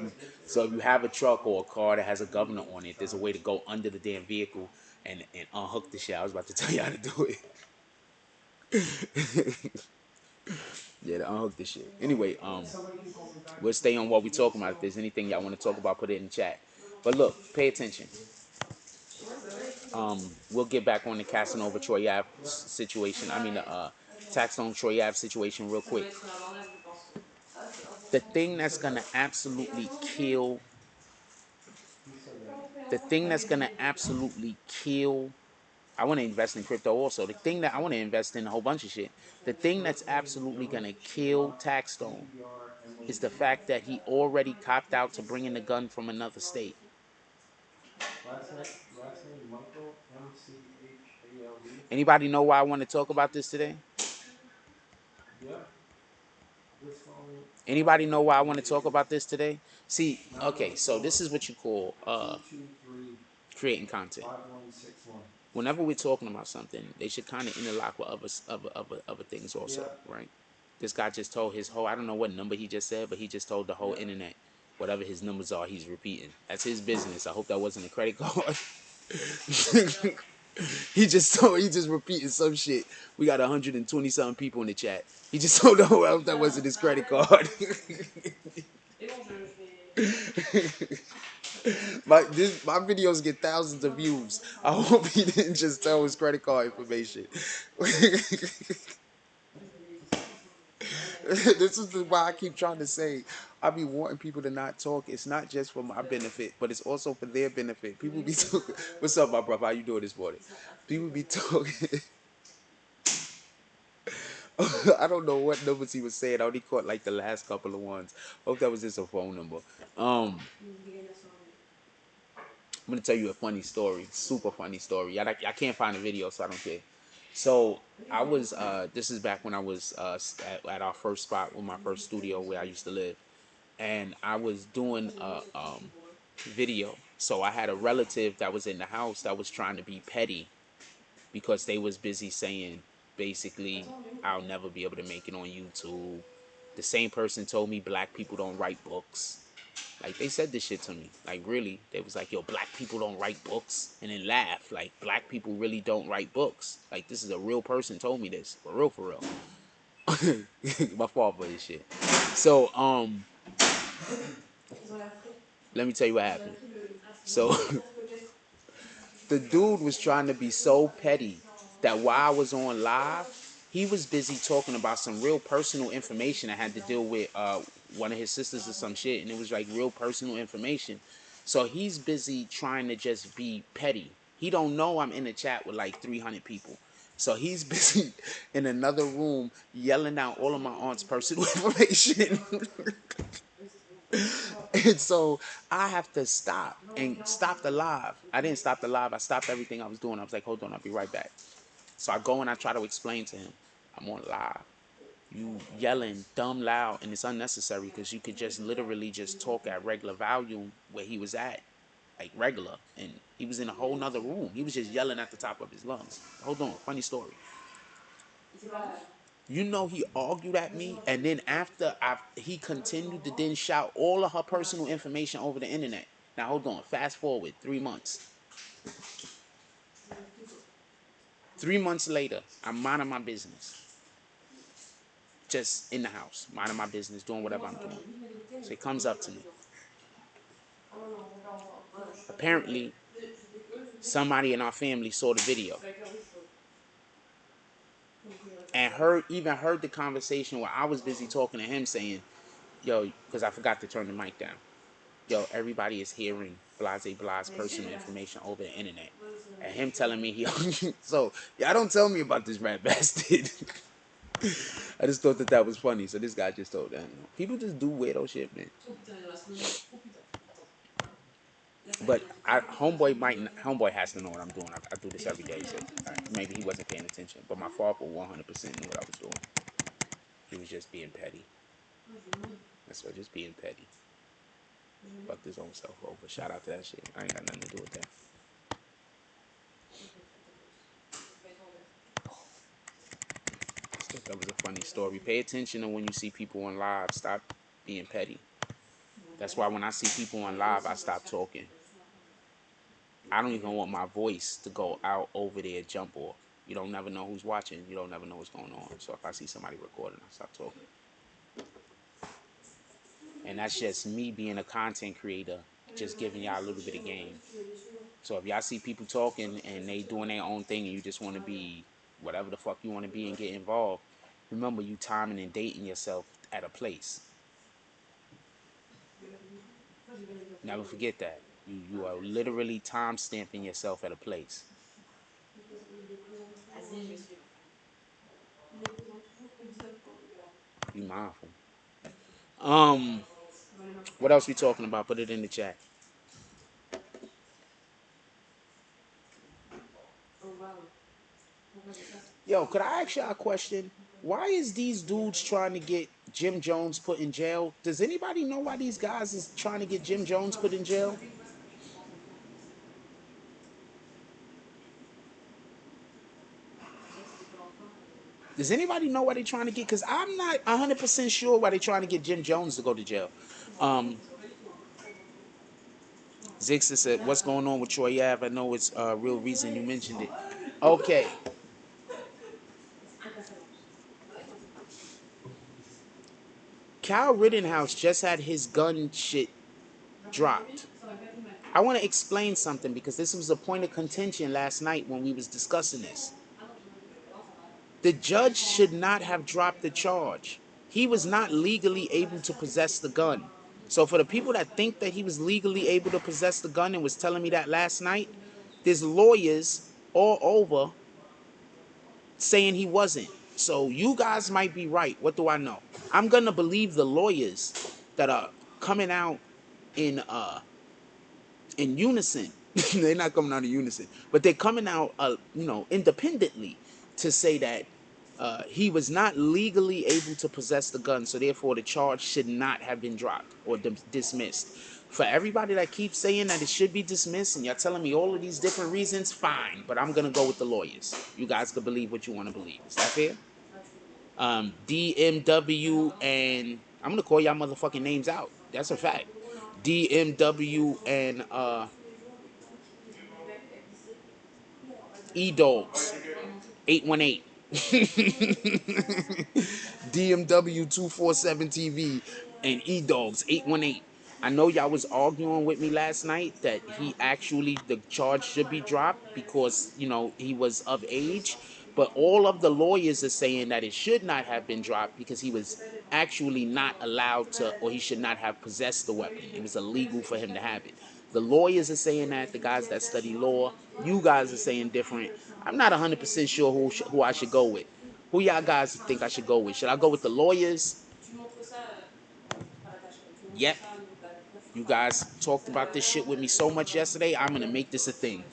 if you have a truck or a car that has a governor on it, there's a way to go under the damn vehicle and unhook the shit. I was about to tell you how to do it. Yeah, to unhook the shit. Anyway, we'll stay on what we're talking about. If there's anything y'all want to talk about, put it in the chat. But look, pay attention. We'll get back on the Casanova Troy Ave situation. Taxstone Troy Ave situation real quick. The thing that's gonna absolutely kill. The thing that's gonna absolutely kill. I want to invest in crypto also. The thing that I want to invest in a whole bunch of shit. The thing that's absolutely gonna kill Taxstone is the fact that he already copped out to bringing the gun from another state. Last name Michael, Mchale. Anybody know why I want to talk about this today? Anybody know why I want to talk about this today? See, okay, so this is what you call creating content. Whenever we're talking about something, they should kind of interlock with other things also, right? This guy just told his whole, I don't know what number he just said, but he just told the whole internet whatever his numbers are, he's repeating. That's his business. I hope that wasn't a credit card. He just repeating some shit. We got 120 something people in the chat. He just told them, I hope that wasn't his credit card. My videos get thousands of views. I hope he didn't just tell his credit card information. This is why I keep trying to say I be wanting people to not talk. It's not just for my benefit, but it's also for their benefit. People be talking. What's up, my brother? How you doing this morning? People be talking. I don't know what numbers he was saying. I only caught like the last couple of ones. Hope that was just a phone number. I'm gonna tell you a funny story, super funny story. I can't find the video, so I don't care. So I was this is back when I was at our first spot with my first studio where I used to live, and I was doing a video. So I had a relative that was in the house that was trying to be petty because they was busy saying basically I'll never be able to make it on YouTube. The same person told me black people don't write books. Like, they said this shit to me. Like, really. They was like, yo, black people don't write books. And then laugh. Like, black people really don't write books. Like, this is a real person told me this. For real, for real. My fault for this shit. So, let me tell you what happened. So, the dude was trying to be so petty that while I was on live, he was busy talking about some real personal information that had to deal with one of his sisters or some shit, and it was like real personal information. So he's busy trying to just be petty. He don't know I'm in the chat with like 300 people. So he's busy in another room yelling out all of my aunt's personal information. And so I have to stop and stop the live. I didn't stop the live. I stopped everything I was doing. I was like, hold on, I'll be right back. So I go and I try to explain to him, I'm on live. You yelling dumb loud, and it's unnecessary because you could just literally just talk at regular volume where he was at, like regular. And he was in a whole nother room. He was just yelling at the top of his lungs. Hold on, funny story. You know, he argued at me, and then after he continued to then shout all of her personal information over the internet. Now hold on, fast forward 3 months. 3 months later, I'm minding my business, just in the house, minding my business, doing whatever I'm doing. So he comes up to me. Apparently, somebody in our family saw the video and heard the conversation where I was busy talking to him, saying, "Yo," because I forgot to turn the mic down. Yo, everybody is hearing Blase Blah's personal information over the internet. And him telling me so, y'all don't tell me about this rat bastard. I just thought that was funny. So this guy just told them. People just do weirdo shit, man. But homeboy has to know what I'm doing. I do this every day, so maybe he wasn't paying attention. But my father 100% knew what I was doing. He was just being petty. That's what, just being petty. Fucked his own self over. Shout out to that shit. I ain't got nothing to do with that. That was a funny story. Pay attention to when you see people on live. Stop being petty. That's why when I see people on live, I stop talking. I don't even want my voice to go out over there, jump off. You don't never know who's watching. You don't never know what's going on. So if I see somebody recording, I stop talking. And that's just me being a content creator, just giving y'all a little bit of game. So if y'all see people talking and they doing their own thing and you just want to be whatever the fuck you want to be and get involved, remember you timing and dating yourself at a place. Never forget that. You are literally time stamping yourself at a place. Be mindful. What else we talking about? Put it in the chat. Yo, could I ask y'all a question? Why is these dudes trying to get Jim Jones put in jail? Does anybody know why these guys is trying to get Jim Jones put in jail? Does anybody know why they're trying to get? Because I'm not 100% sure why they're trying to get Jim Jones to go to jail. Zixta said, "What's going on with Troy Ave? I know it's a real reason you mentioned it." Okay. Kyle Rittenhouse just had his gun shit dropped. I want to explain something because this was a point of contention last night when we was discussing this. The judge should not have dropped the charge. He was not legally able to possess the gun. So for the people that think that he was legally able to possess the gun and was telling me that last night, there's lawyers all over saying he wasn't. So you guys might be right. What do I know? I'm gonna believe the lawyers that are coming out in unison. They're not coming out in unison, but they're coming out, independently to say that he was not legally able to possess the gun, so therefore the charge should not have been dropped or dismissed. For everybody that keeps saying that it should be dismissed, and y'all telling me all of these different reasons, fine, but I'm gonna go with the lawyers. You guys can believe what you want to believe. Is that fair? DMW and I'm gonna call y'all motherfucking names out. That's a fact. DMW and E-Dogs 818. DMW 247 TV and E-Dogs 818. I know y'all was arguing with me last night that the charge should be dropped because, he was of age. But all of the lawyers are saying that it should not have been dropped because he was actually not allowed to, or he should not have possessed the weapon. It was illegal for him to have it. The lawyers are saying that, the guys that study law. You guys are saying different. I'm not 100% sure who I should go with. Who y'all guys think I should go with? Should I go with the lawyers? Yep. You guys talked about this shit with me so much yesterday. I'm going to make this a thing.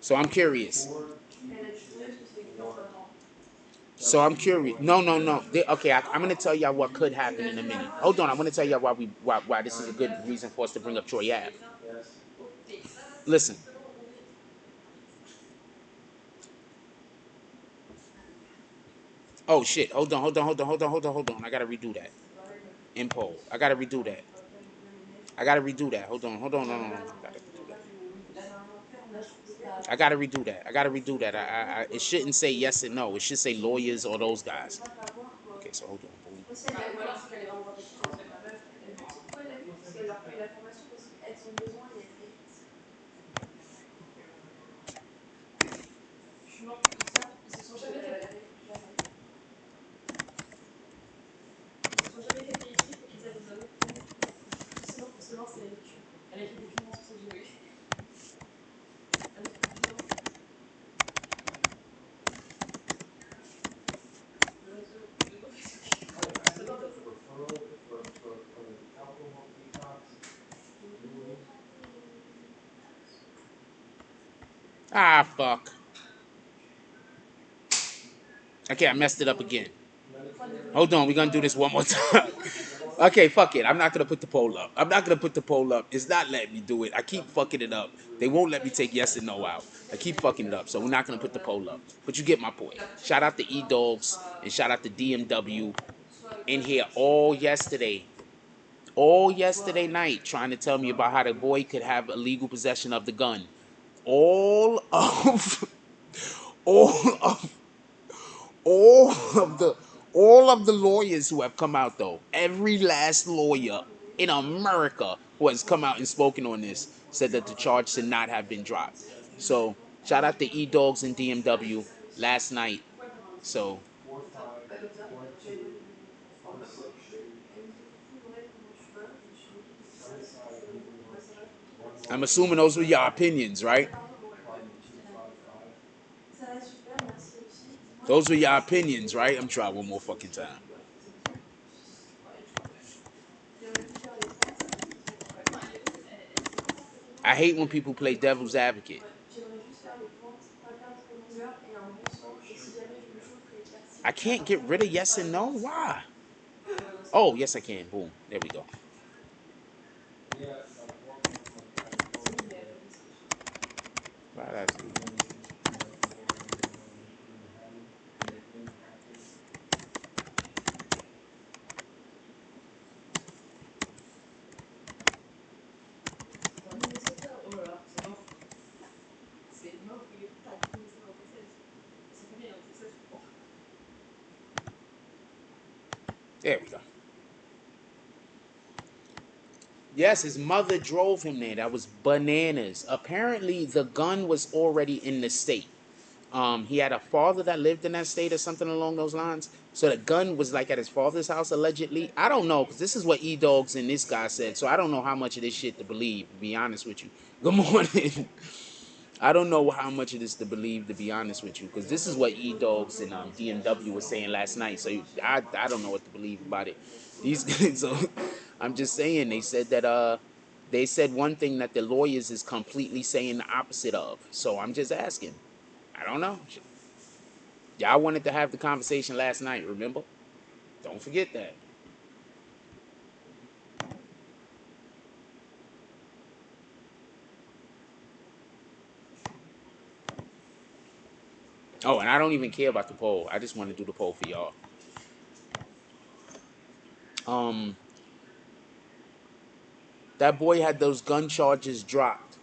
So I'm curious. So I'm curious. No, no, no. Okay, I'm gonna tell y'all what could happen in a minute. Hold on, I'm gonna tell y'all why this is a good reason for us to bring up Troy Ave. Listen. Oh shit. Hold on. I gotta redo that. Impo. I gotta redo that. Hold on. No. I gotta redo that. It shouldn't say yes and no. It should say lawyers or those guys. Okay, so hold on. Boom. Ah, fuck. Okay, I messed it up again. Hold on, we're gonna do this one more time. Okay, fuck it. I'm not gonna put the poll up. It's not letting me do it. I keep fucking it up. They won't let me take yes and no out. I keep fucking it up, so we're not gonna put the poll up. But you get my point. Shout out to E-Dogs and shout out to DMW in here all yesterday night, trying to tell me about how the boy could have illegal possession of the gun. All of all of all of the all of the lawyers who have come out, though, every last lawyer in America who has come out and spoken on this said that the charge should not have been dropped. So shout out to E-Dogs and DMW last night. So I'm assuming those were your opinions, right? Those were your opinions, right? I'm trying one more fucking time. I hate when people play devil's advocate. I can't get rid of yes and no. Why? Oh, yes, I can. Boom. There we go. Why did I do that? There we go. Yes, his mother drove him there. That was bananas. Apparently, the gun was already in the state. He had a father that lived in that state or something along those lines. So the gun was like at his father's house allegedly. I don't know because this is what E-Dogs and this guy said. So I don't know how much of this shit to believe. To be honest with you. Good morning. I don't know how much of this to believe. To be honest with you, because this is what E-Dogs and DMW was saying last night. So I don't know what to believe about it. These guys. So I'm just saying they said that they said one thing that the lawyers is completely saying the opposite of. So I'm just asking. I don't know. Y'all wanted to have the conversation last night, remember? Don't forget that. Oh, and I don't even care about the poll. I just want to do the poll for y'all. Um, that boy had those gun charges dropped.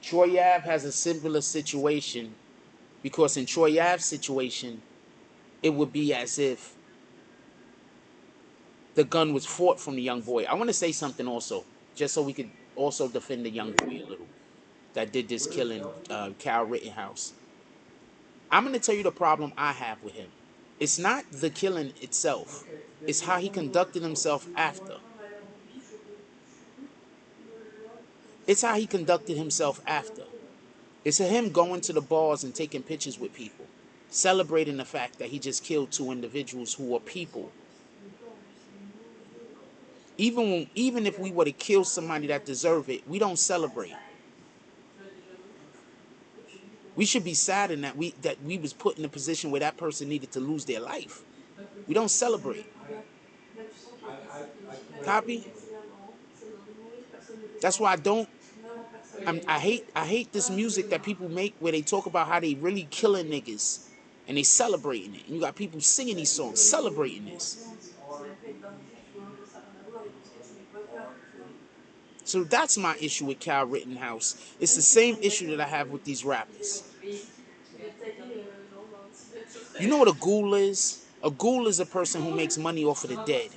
Troy Ave has a similar situation because in Troy Ave's situation, it would be as if the gun was fought from the young boy. I want to say something also, just so we could also defend the young boy a little that did this killing, Cal Rittenhouse. I'm going to tell you the problem I have with him. It's not the killing itself. It's how he conducted himself after. It's how he conducted himself after. It's him going to the bars and taking pictures with people, celebrating the fact that he just killed two individuals who were people. Even if we were to kill somebody that deserve it, we don't celebrate. We should be sad in that we was put in a position where that person needed to lose their life. We don't celebrate. Copy? That's why I hate this music that people make where they talk about how they really killing niggas and they celebrating it. And you got people singing these songs, celebrating this. So that's my issue with Cal Rittenhouse. It's the same issue that I have with these rappers. You know what a ghoul is? A ghoul is a person who makes money off of the dead.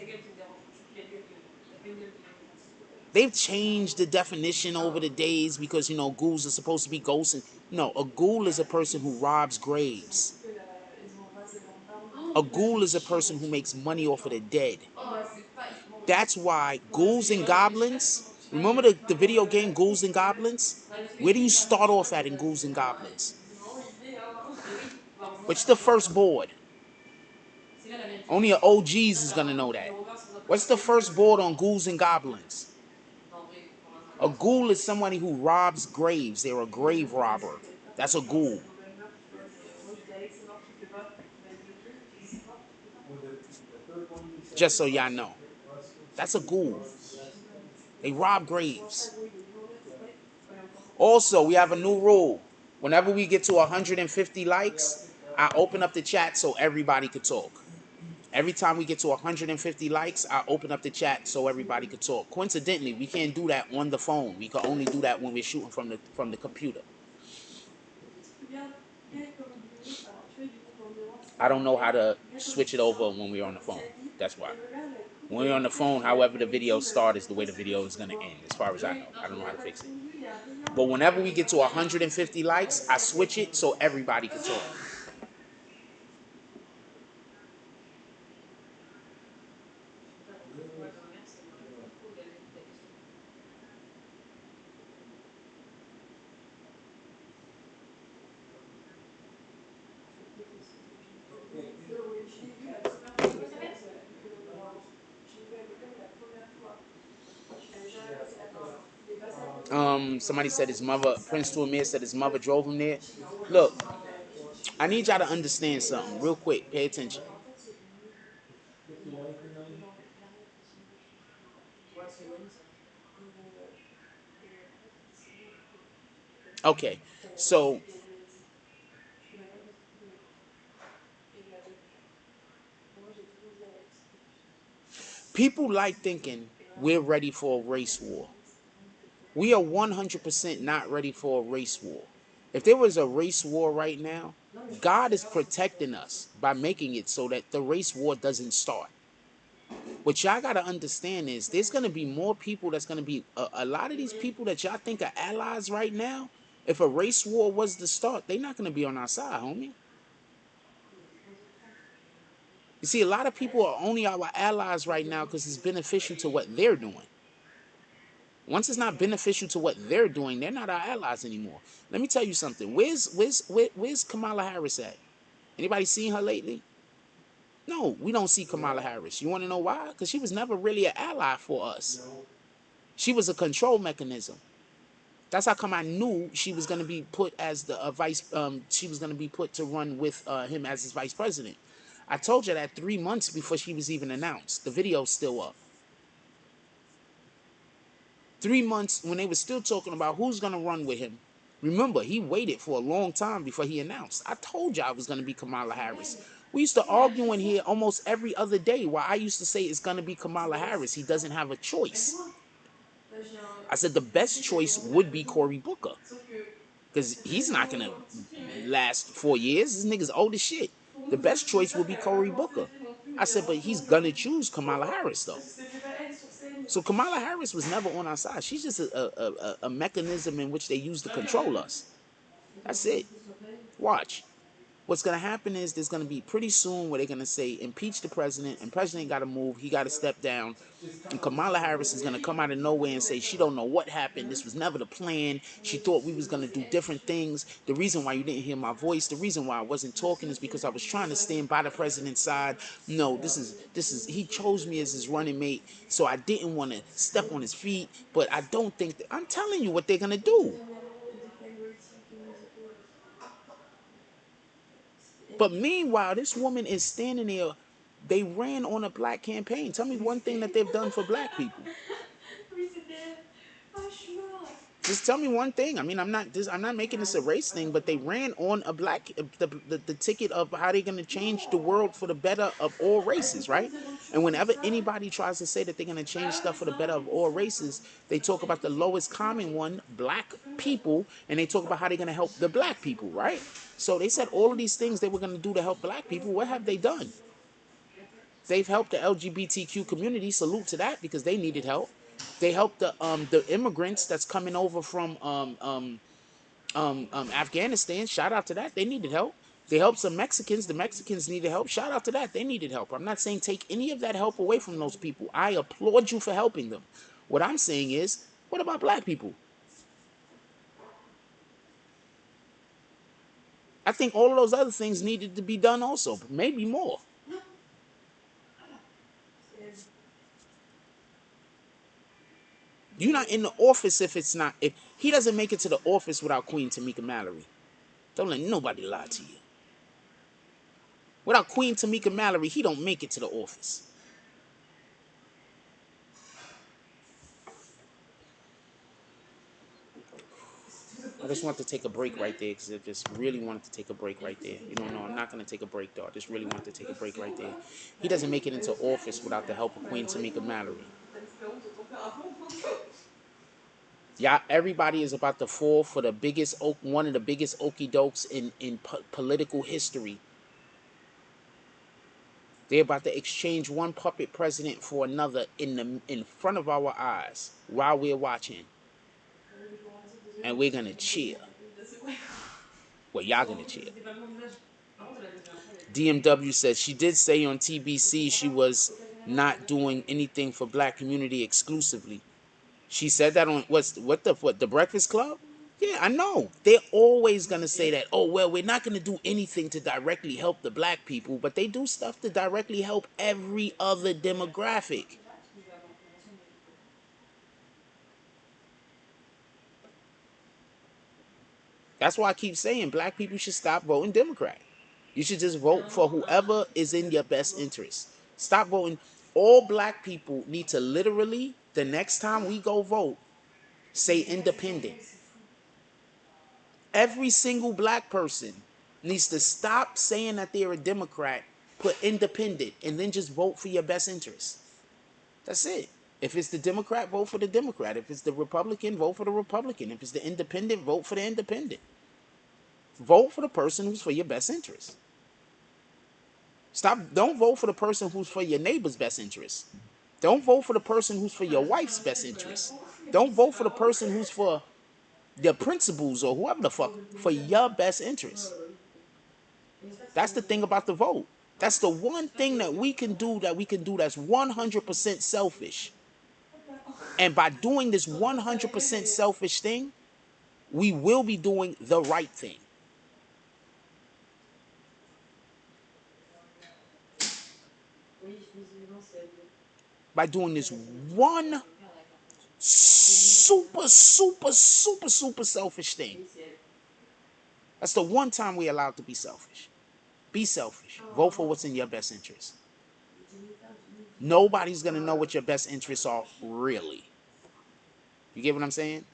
They've changed the definition over the days because ghouls are supposed to be ghosts. No, a ghoul is a person who robs graves. A ghoul is a person who makes money off of the dead. That's why ghouls and goblins. Remember the video game Ghouls and Goblins? Where do you start off at in Ghouls and Goblins? What's the first board? Only an OGs is gonna know that. What's the first board on Ghouls and Goblins? A ghoul is somebody who robs graves. They're a grave robber. That's a ghoul. Just so y'all know. That's a ghoul. They rob graves. Also, we have a new rule. Whenever we get to 150 likes, I open up the chat so everybody could talk. Every time we get to 150 likes, I open up the chat so everybody could talk. Coincidentally, we can't do that on the phone. We can only do that when we're shooting from the computer. I don't know how to switch it over when we're on the phone. That's why. When we're on the phone, however the video starts is the way the video is going to end, as far as I know. I don't know how to fix it. But whenever we get to 150 likes, I switch it so everybody can talk. Somebody said his mother, Prince Tuamir said his mother drove him there. Look, I need y'all to understand something real quick. Pay attention. Okay, so people like thinking we're ready for a race war. We are 100% not ready for a race war. If there was a race war right now, God is protecting us by making it so that the race war doesn't start. What y'all got to understand is there's going to be more people that's going to be a lot of these people that y'all think are allies right now. If a race war was to start, they're not going to be on our side, homie. You see, a lot of people are only our allies right now because it's beneficial to what they're doing. Once it's not beneficial to what they're doing, they're not our allies anymore. Let me tell you something. Where's Kamala Harris at? Anybody seen her lately? No, we don't see Kamala Harris. You want to know why? Because she was never really an ally for us. She was a control mechanism. That's how come I knew she was going to be put as the vice. She was going to be put to run with him as his vice president. I told you that 3 months before she was even announced. The video's still up. 3 months when they were still talking about who's going to run with him. Remember, he waited for a long time before he announced. I told you I was going to be Kamala Harris. We used to argue in here almost every other day while I used to say it's going to be Kamala Harris. He doesn't have a choice. I said the best choice would be Cory Booker. Because he's not going to last 4 years. This nigga's old as shit. The best choice would be Cory Booker. I said, but he's going to choose Kamala Harris, though. So Kamala Harris was never on our side. She's just a mechanism in which they use to control us. That's it. Watch. What's going to happen is there's going to be pretty soon where they're going to say impeach the president, and president got to move. He got to step down. And Kamala Harris is going to come out of nowhere and say she don't know what happened. This was never the plan. She thought we was going to do different things. The reason why you didn't hear my voice, the reason why I wasn't talking is because I was trying to stand by the president's side. No, this is he chose me as his running mate, so I didn't want to step on his feet. But I don't think I'm telling you what they're going to do. But meanwhile, this woman is standing there. They ran on a black campaign. Tell me one thing that they've done for black people. Just tell me one thing. I mean, I'm not making this a race thing, but they ran on a black the ticket of how they're gonna change the world for the better of all races, right? And whenever anybody tries to say that they're gonna change stuff for the better of all races, they talk about the lowest common one, black people, and they talk about how they're gonna help the black people, right? So they said all of these things they were gonna do to help black people. What have they done? They've helped the LGBTQ community. Salute to that because they needed help. They helped the immigrants that's coming over from Afghanistan. Shout out to that. They needed help. They helped some Mexicans. The Mexicans needed help. Shout out to that. They needed help. I'm not saying take any of that help away from those people. I applaud you for helping them. What I'm saying is, what about black people? I think all of those other things needed to be done also, but maybe more. You're not in the office if he doesn't make it to the office without Queen Tamika Mallory. Don't let nobody lie to you. Without Queen Tamika Mallory, he don't make it to the office. I just want to take a break right there because I just really wanted to take a break right there. You don't know, I'm not going to take a break, though. I just really want to take a break right there. He doesn't make it into office without the help of Queen Tamika Mallory. Yeah, everybody is about to fall for the one of the biggest okey dokes in political history. They're about to exchange one puppet president for another in front of our eyes while we're watching. And we're gonna cheer. Well, y'all gonna cheer. DMW says she did say on TBC she was not doing anything for black community exclusively. She said that on what the Breakfast Club? Yeah, I know. They're always going to say that, oh, well, we're not going to do anything to directly help the black people, but they do stuff to directly help every other demographic. That's why I keep saying black people should stop voting Democrat. You should just vote for whoever is in your best interest. Stop voting. All black people need to literally, the next time we go vote, say independent. Every single black person needs to stop saying that they're a Democrat, put independent, and then just vote for your best interest. That's it. If it's the Democrat, vote for the Democrat. If it's the Republican, vote for the Republican. If it's the independent, vote for the independent. Vote for the person who's for your best interest. Stop. Don't vote for the person who's for your neighbor's best interest. Don't vote for the person who's for your wife's best interest. Don't vote for the person who's for their principals or whoever the fuck, for your best interest. That's the thing about the vote. That's the one thing that we can do that's 100% selfish. And by doing this 100% selfish thing, we will be doing the right thing. By doing this one super, super, super, super selfish thing. That's the one time we're allowed to be selfish. Be selfish. Vote for what's in your best interest. Nobody's gonna know what your best interests are really. You get what I'm saying?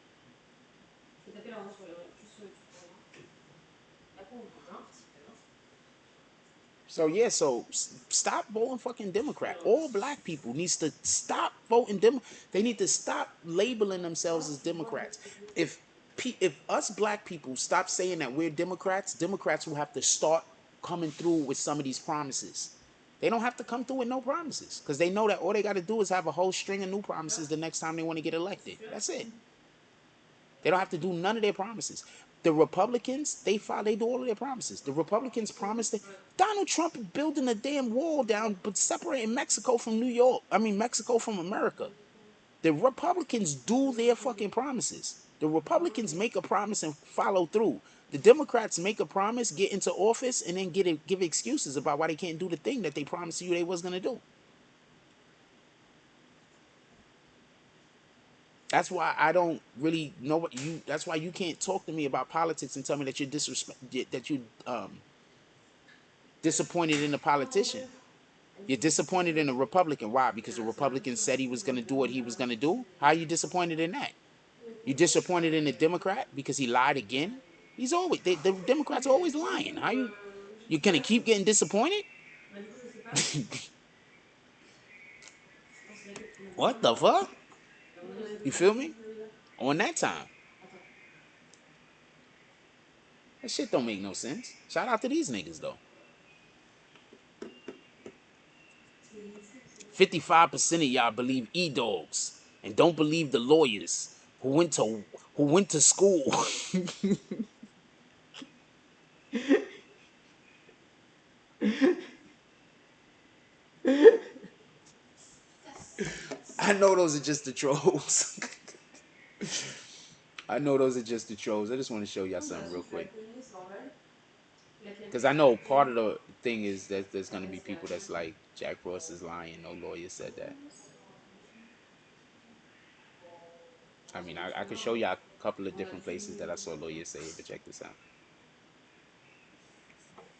So yeah, so stop voting fucking Democrat. All black people needs to stop voting Dem. They need to stop labeling themselves as Democrats. If if us black people stop saying that we're Democrats, Democrats will have to start coming through with some of these promises. They don't have to come through with no promises because they know that all they got to do is have a whole string of new promises the next time they want to get elected. That's it. They don't have to do none of their promises. The Republicans, they do all of their promises. The Republicans promised that Donald Trump building a damn wall down, but separating Mexico from New York. I mean Mexico from America. The Republicans do their fucking promises. The Republicans make a promise and follow through. The Democrats make a promise, get into office, and then give excuses about why they can't do the thing that they promised you they was gonna do. That's why I don't really know what you. That's why you can't talk to me about politics and tell me that you're disappointed in the politician. You're disappointed in the Republican. Why? Because the Republican said he was going to do what he was going to do. How are you disappointed in that? You disappointed in the Democrat because he lied again. He's always the Democrats are always lying. How you gonna keep getting disappointed? What the fuck? You feel me? On that time, that shit don't make no sense. Shout out to these niggas though. 55% of y'all believe e-dogs and don't believe the lawyers who went to school. I know those are just the trolls. I know those are just the trolls. I just want to show y'all something real quick. Because I know part of the thing is that there's going to be people that's like, Jack Frost is lying. No lawyer said that. I mean, I could show y'all a couple of different places that I saw lawyers say it, but check this out.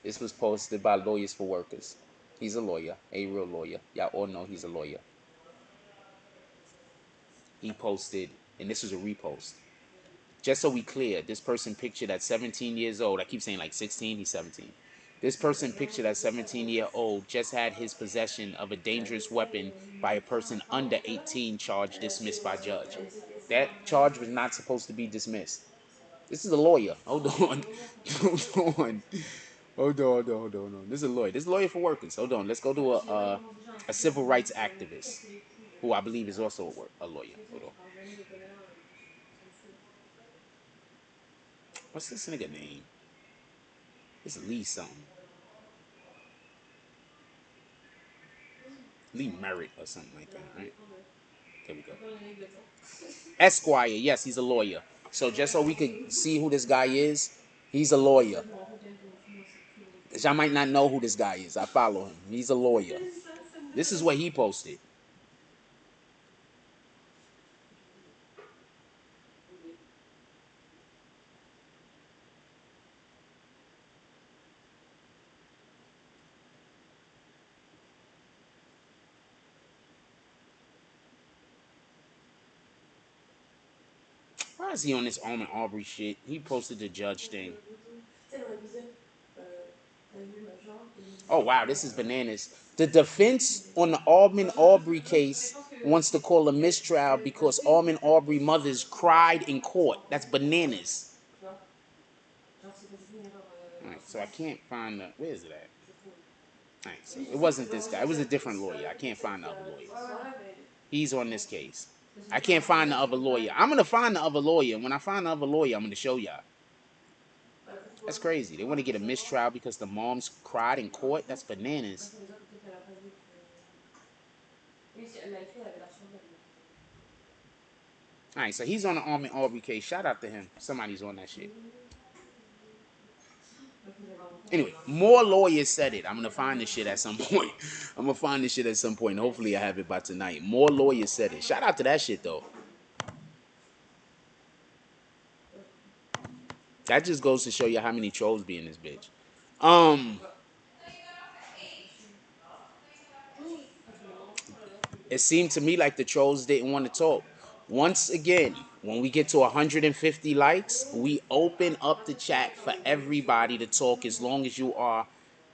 This was posted by Lawyers for Workers. He's a lawyer, a real lawyer. Y'all all know he's a lawyer. He posted, and this was a repost. Just so we clear, this person pictured at 17 years old. I keep saying like 16, he's 17. This person pictured at 17-year-old just had his possession of a dangerous weapon by a person under 18 charge dismissed by judge. That charge was not supposed to be dismissed. This is a lawyer. Hold on. Hold on. Hold on. This is a lawyer. This is a lawyer for workers. Hold on. Let's go to a civil rights activist who I believe is also a lawyer. Hold on. What's this nigga name? It's Lee something. Lee Merritt or something like that, right? There we go. Esquire. Yes, he's a lawyer. So just so we could see who this guy is, he's a lawyer. I might not know who this guy is. I follow him. He's a lawyer. This is what he posted. Why is he on this Almond Aubrey shit? He posted the judge thing. Oh wow, this is bananas. The defense on the Almond Aubrey case wants to call a mistrial because Almond Aubrey mothers cried in court. That's bananas. Alright, so I can't find the, where is it at? Alright, so it wasn't this guy. It was a different lawyer. I can't find the other lawyer. He's on this case. I can't find the other lawyer. I'm gonna find the other lawyer. When I find the other lawyer, I'm gonna show y'all. That's crazy. They want to get a mistrial because the moms cried in court. That's bananas. Alright, so he's on the Almond Aubrey case. Shout out to him. Somebody's on that shit. Anyway, more lawyers said it. I'm gonna find this shit at some point. I'm gonna find this shit at some point. Hopefully I have it by tonight. More lawyers said it. Shout out to that shit though. That just goes to show you how many trolls be in this bitch. It seemed to me like the trolls didn't want to talk. Once again, when we get to 150 likes, we open up the chat for everybody to talk as long as you are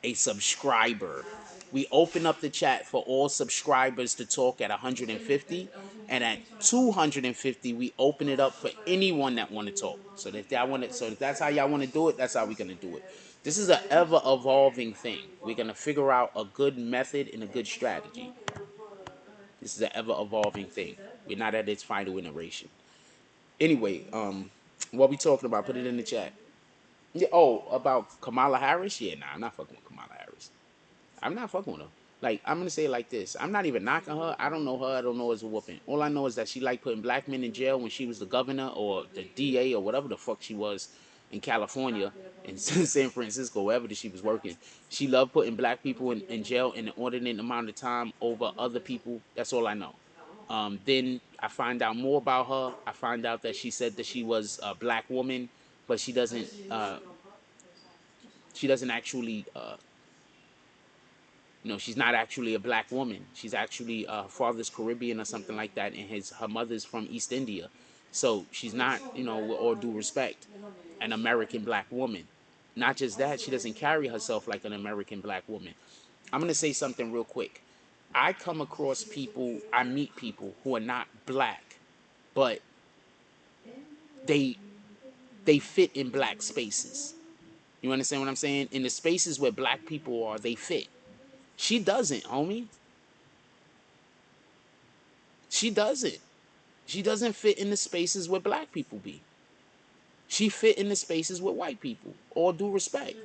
a subscriber. We open up the chat for all subscribers to talk at 150, and at 250 we open it up for anyone that want to talk. So if that's how y'all want to do it, that's how we're gonna do it. This is an ever evolving thing. We're gonna figure out a good method and a good strategy. This is an ever evolving thing. We're not at its final iteration. Anyway, what we talking about? Put it in the chat. Yeah. Oh, about Kamala Harris? Yeah, nah, I'm not fucking with Kamala Harris. I'm not fucking with her. Like, I'm gonna say it like this. I'm not even knocking her. I don't know her. I don't know as a whooping. All I know is that she liked putting black men in jail when she was the governor or the DA or whatever the fuck she was in California, in San Francisco, wherever she was working. She loved putting black people in jail in an inordinate amount of time over other people. That's all I know. Then I find out more about her. I find out that she said that she was a black woman, but she doesn't. She doesn't actually. She's not actually a black woman. She's actually her father's Caribbean or something like that, and her mother's from East India. So she's not, with all due respect, an American black woman. Not just that, she doesn't carry herself like an American black woman. I'm gonna say something real quick. I come across people, I meet people who are not black, but they fit in black spaces. You understand what I'm saying? In the spaces where black people are, they fit. She doesn't, homie. She doesn't. She doesn't fit in the spaces where black people be. She fit in the spaces with white people. All due respect.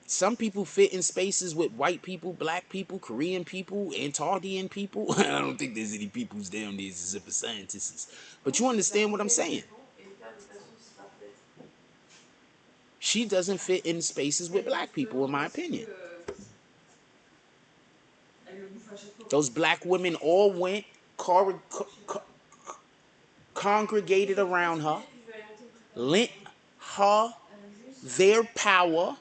Some people fit in spaces with white people, black people, Korean people, Antarctian people. I don't think there's any peoples down there except for scientists. But you understand what I'm saying? She doesn't fit in spaces with black people, in my opinion. Those black women all went, congregated around her, lent her their power.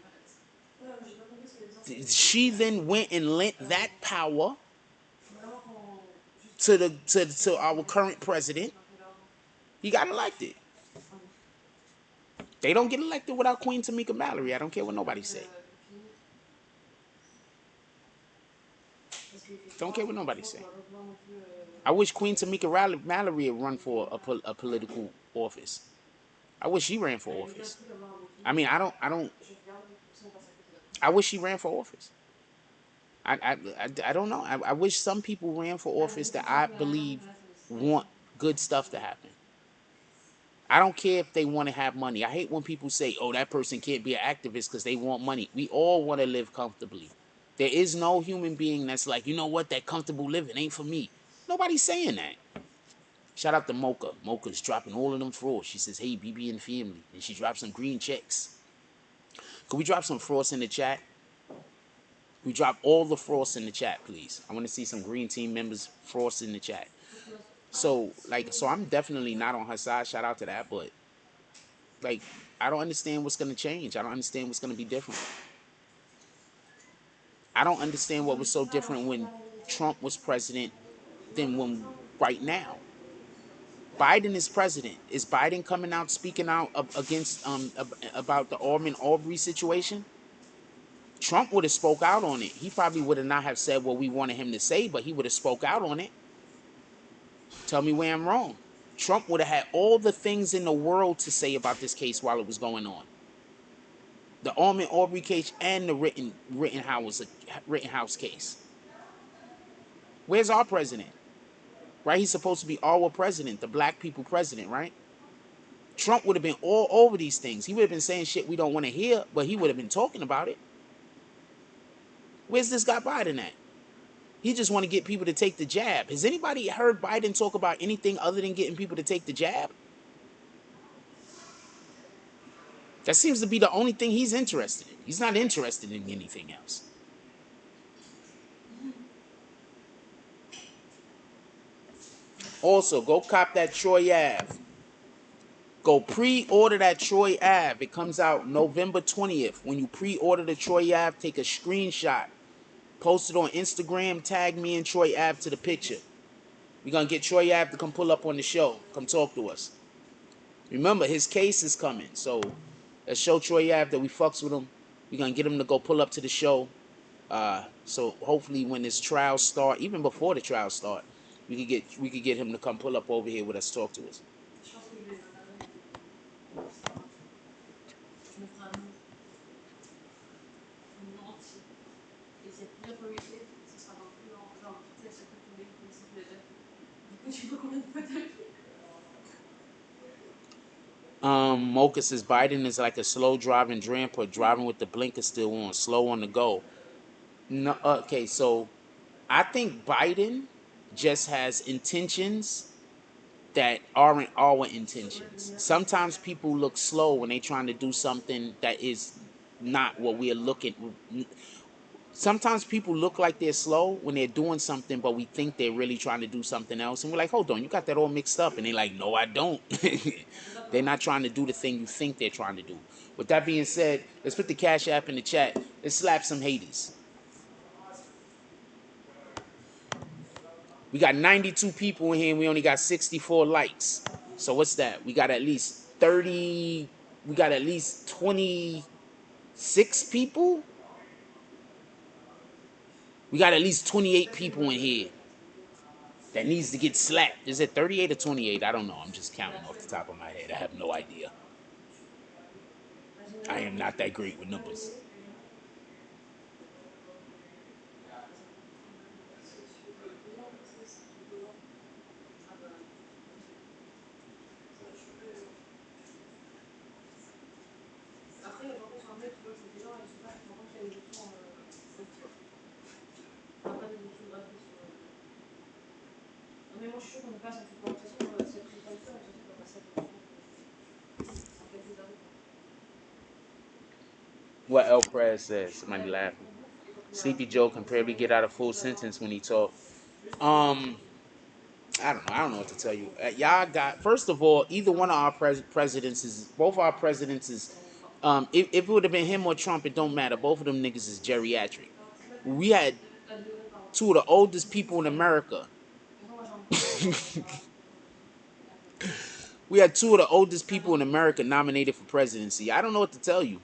She then went and lent that power to our current president. He got elected. They don't get elected without Queen Tamika Mallory. I don't care what nobody say. Don't care what nobody say. I wish Queen Tamika Mallory had run for a political office. I wish she ran for office. I mean, I wish she ran for office. I don't know. I wish some people ran for office that I believe want good stuff to happen. I don't care if they want to have money. I hate when people say, oh, that person can't be an activist because they want money. We all want to live comfortably. There is no human being that's like, you know what, that comfortable living ain't for me. Nobody's saying that. Shout out to Mocha. Mocha's dropping all of them frauds. She says, hey, BB and family. And she dropped some green checks. Can we drop some frauds in the chat? We drop all the frauds in the chat, please. I want to see some green team members frauds in the chat. So, like, so I'm definitely not on her side. Shout out to that. But, like, I don't understand what's going to change. I don't understand what's going to be different. I don't understand what was so different when Trump was president than when right now. Biden is president. Is Biden coming out speaking out against about the Orman Aubrey situation? Trump would have spoke out on it. He probably would have not have said what we wanted him to say, but he would have spoke out on it. Tell me where I'm wrong. Trump would have had all the things in the world to say about this case while it was going on. The Orman Aubrey case and the Rittenhouse case. Where's our president? Right? He's supposed to be our president, the black people president, right? Trump would have been all over these things. He would have been saying shit we don't want to hear, but he would have been talking about it. Where's this guy Biden at? He just want to get people to take the jab. Has anybody heard Biden talk about anything other than getting people to take the jab? That seems to be the only thing he's interested in. He's not interested in anything else. Also, go cop that Troy Ave. Go pre-order that Troy Ave. It comes out November 20th. When you pre-order the Troy Ave, take a screenshot. Post it on Instagram. Tag me and Troy Ave to the picture. We're going to get Troy Ave to come pull up on the show. Come talk to us. Remember, his case is coming. So let's show Troy Ave that we fucks with him. We're going to get him to go pull up to the show. So hopefully when this trial start, even before the trial start, we could get him to come pull up over here with us, talk to us. Mocha says Biden is like a slow driving grandpa driving with the blinker still on, slow on the go. No, okay, so I think Biden just has intentions that aren't our intentions. Sometimes people look slow when they're trying to do something that is not what we're looking. Sometimes people look like they're slow when they're doing something, but we think they're really trying to do something else. And we're like, hold on, you got that all mixed up. And they're like, no, I don't. They're not trying to do the thing you think they're trying to do. With that being said, let's put the Cash App in the chat. Let's slap some haters. We got 92 people in here and we only got 64 likes. So what's that? We got at least 30, we got at least 26 people? We got at least 28 people in here that needs to get slapped. Is it 38 or 28? I don't know. I'm just counting off the top of my head. I have no idea. I am not that great with numbers. What El Prez says. Somebody laughing. Sleepy Joe can barely get out a full sentence when he talk. I don't know. I don't know what to tell you. Y'all got, first of all, either one of our presidents is, both our presidents is, if it would have been him or Trump, it don't matter. Both of them niggas is geriatric. We had two of the oldest people in America. We had two of the oldest people in America nominated for presidency. I don't know what to tell you.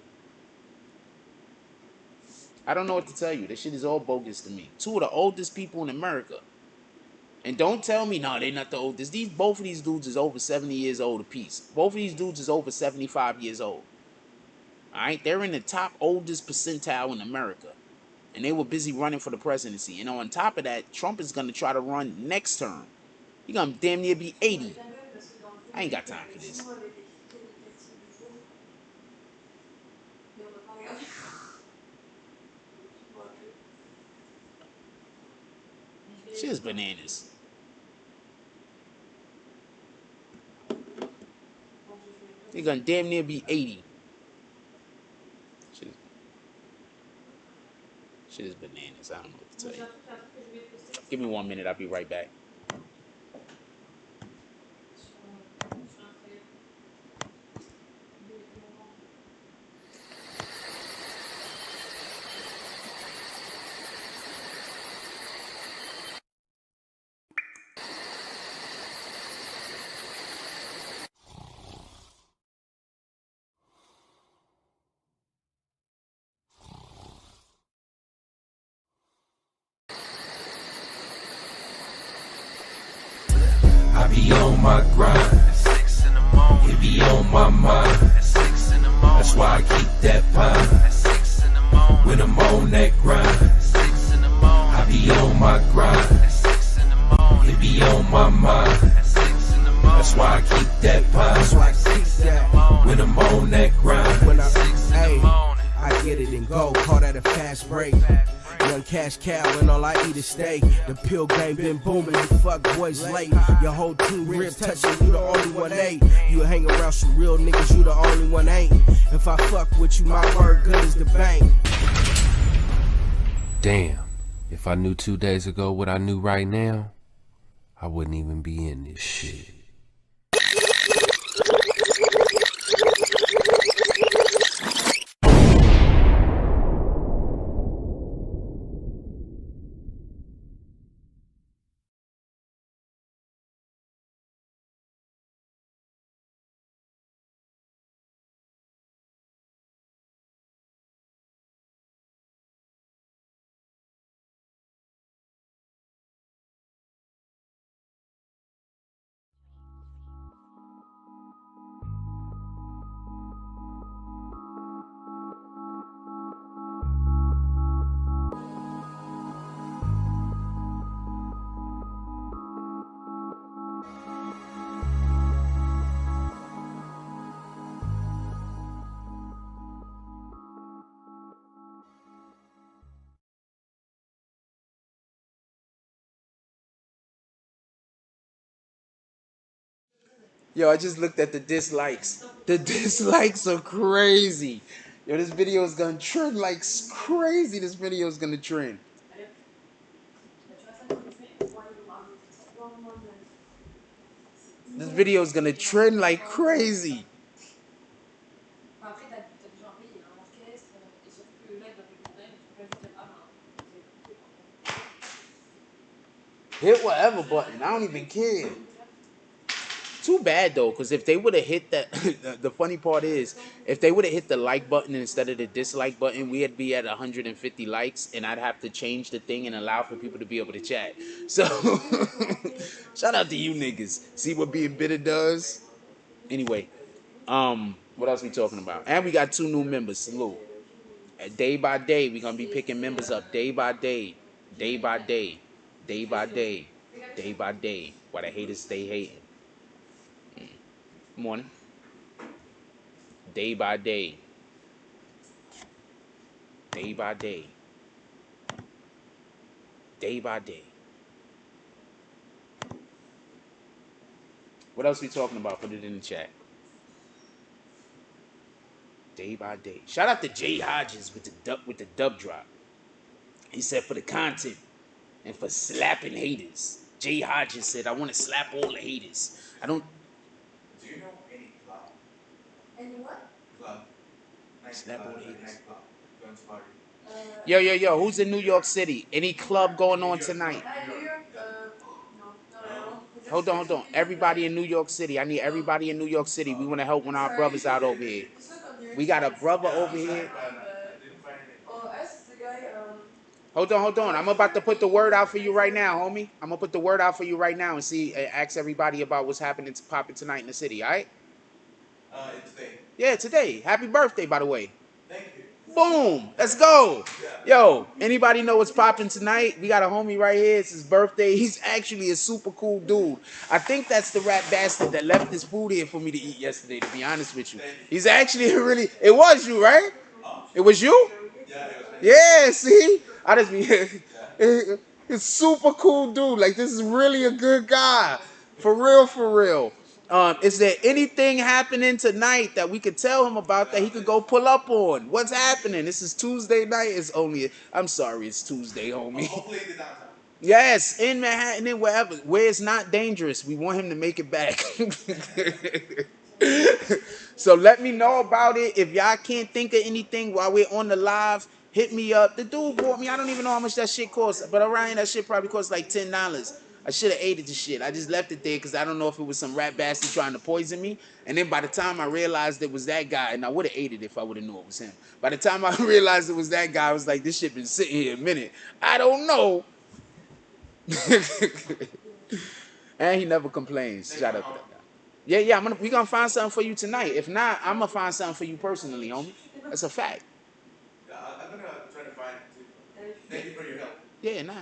I don't know what to tell you. This shit is all bogus to me. Two of the oldest people in America. And don't tell me, no, they're not the oldest. Both of these dudes is over 70 years old apiece. Both of these dudes is over 75 years old. Alright? They're in the top oldest percentile in America. And they were busy running for the presidency. And on top of that, Trump is going to try to run next term. He's going to damn near be 80. I ain't got time for this. Shit is bananas. You're gonna damn near be 80. Shit, shit is bananas. I don't know what to tell you. Give me 1 minute. I'll be right back. I be on my grind. It be on my mind. That's why I keep that pine. When I'm on that grind, I be on my grind. It be on my mind. That's why I keep that pine. When I'm on that grind. I get it and go, call that a fast break. Young cash cow and all I eat is steak. The pill game been booming, you fuck boys late. Your whole team rib touching, you the only one ain't. You hang around some real niggas, you the only one ain't. If I fuck with you, my word good as the bank. Damn, if I knew 2 days ago what I knew right now, I wouldn't even be in this shit. Yo, I just looked at the dislikes. The dislikes are crazy. Yo, this video is gonna trend like crazy. This video is gonna trend. This video is gonna trend like crazy. Hit whatever button. I don't even care. Too bad though, because if they would have hit that, the funny part is, if they would have hit the like button instead of the dislike button, we'd be at 150 likes, and I'd have to change the thing and allow for people to be able to chat. So, shout out to you niggas. See what being bitter does. Anyway, what else we talking about? And we got 2 new members. Salute. Day by day, we're gonna be picking members up day by day, day by day, day by day, day by day. While the haters stay hating. Morning. Day by day. Day by day. Day by day. What else we talking about? Put it in the chat. Day by day. Shout out to Jay Hodges with the dub drop. He said for the content and for slapping haters. Jay Hodges said, I want to slap all the haters. I don't. Do you know any club? Any what? Club. Slap all the haters. Nightclub. Going to party. Yo. Who's in New York City? Any club going on tonight? New York? No. Hold on. Everybody in New York City. I need everybody in New York City. We want to help one of our brothers out over here. We got a brother over here. The guy, Hold on. I'm about to put the word out for you right now, homie. I'm gonna put the word out for you right now and see, ask everybody about what's happening, popping tonight in the city. All right? Today. Yeah, today. Happy birthday, by the way. Thank you. Boom. Let's go. Yo, anybody know what's popping tonight? We got a homie right here. It's his birthday. He's actually a super cool dude. I think that's the rat bastard that left his food here for me to eat yesterday, to be honest with you. He's actually really, it was you, right? It was you? Yeah, it was me. Yeah, see? I just be, it's super cool dude. Like, this is really a good guy. For real. Is there anything happening tonight that we could tell him about that he could go pull up on? What's happening? This is Tuesday night. It's only. I'm sorry, it's Tuesday, homie. Hopefully in the downtown. Yes, in Manhattan and wherever, where it's not dangerous. We want him to make it back. So let me know about it. If y'all can't think of anything while we're on the live, hit me up. The dude bought me. I don't even know how much that shit costs, but Orion, that shit probably costs like $10. I should have ate the shit. I just left it there because I don't know if it was some rat bastard trying to poison me. And then by the time I realized it was that guy, and I would have ate it if I would have knew it was him. By the time I realized it was that guy, I was like, this shit been sitting here a minute. I don't know. And he never complains. Shout out to that guy. Yeah. We gonna find something for you tonight. If not, I'm gonna find something for you personally, homie. That's a fact. Yeah, I'm gonna try to find it too. Thank you for your help. Yeah, nah.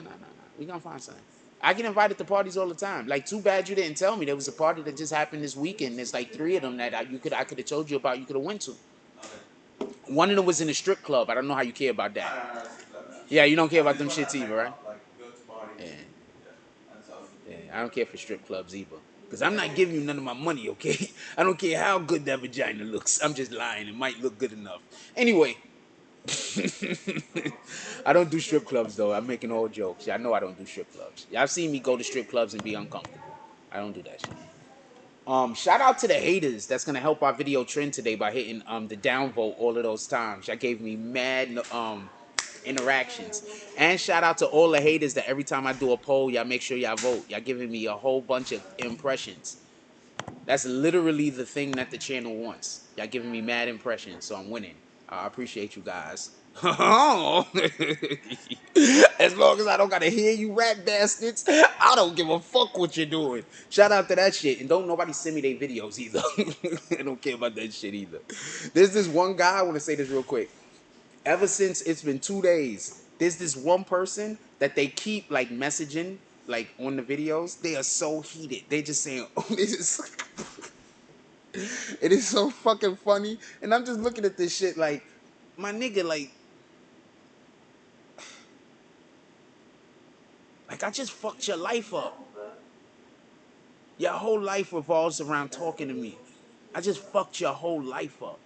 We gonna find something. I get invited to parties all the time. Like, too bad you didn't tell me there was a party that just happened this weekend. There's like 3 of them that I could have told you about. You could have went to. Okay. One of them was in a strip club. I don't know how you care about that. Yeah, you don't care about them shits either, right? Like, go to parties. Yeah. And stuff. Yeah, I don't care for strip clubs either. Because I'm not giving you none of my money, okay? I don't care how good that vagina looks. I'm just lying. It might look good enough. Anyway. I don't do strip clubs, though. I'm making all jokes. Y'all know I don't do strip clubs. Y'all seen me go to strip clubs and be uncomfortable. I don't do that shit. Shout out to the haters that's going to help our video trend today by hitting the downvote all of those times. Y'all gave me mad interactions. And shout out to all the haters that every time I do a poll, y'all make sure y'all vote. Y'all giving me a whole bunch of impressions. That's literally the thing that the channel wants. Y'all giving me mad impressions, so I'm winning. I appreciate you guys. As long as I don't gotta hear you rat bastards, I don't give a fuck what you're doing. Shout out to that shit. And don't nobody send me their videos either. I don't care about that shit either. There's this one guy, I want to say this real quick. Ever since it's been 2 days, there's this one person that they keep like messaging like on the videos. They are so heated. They just saying, oh, this is it is so fucking funny. And I'm just looking at this shit like, my nigga, like I just fucked your life up. Your whole life revolves around talking to me. I just fucked your whole life up.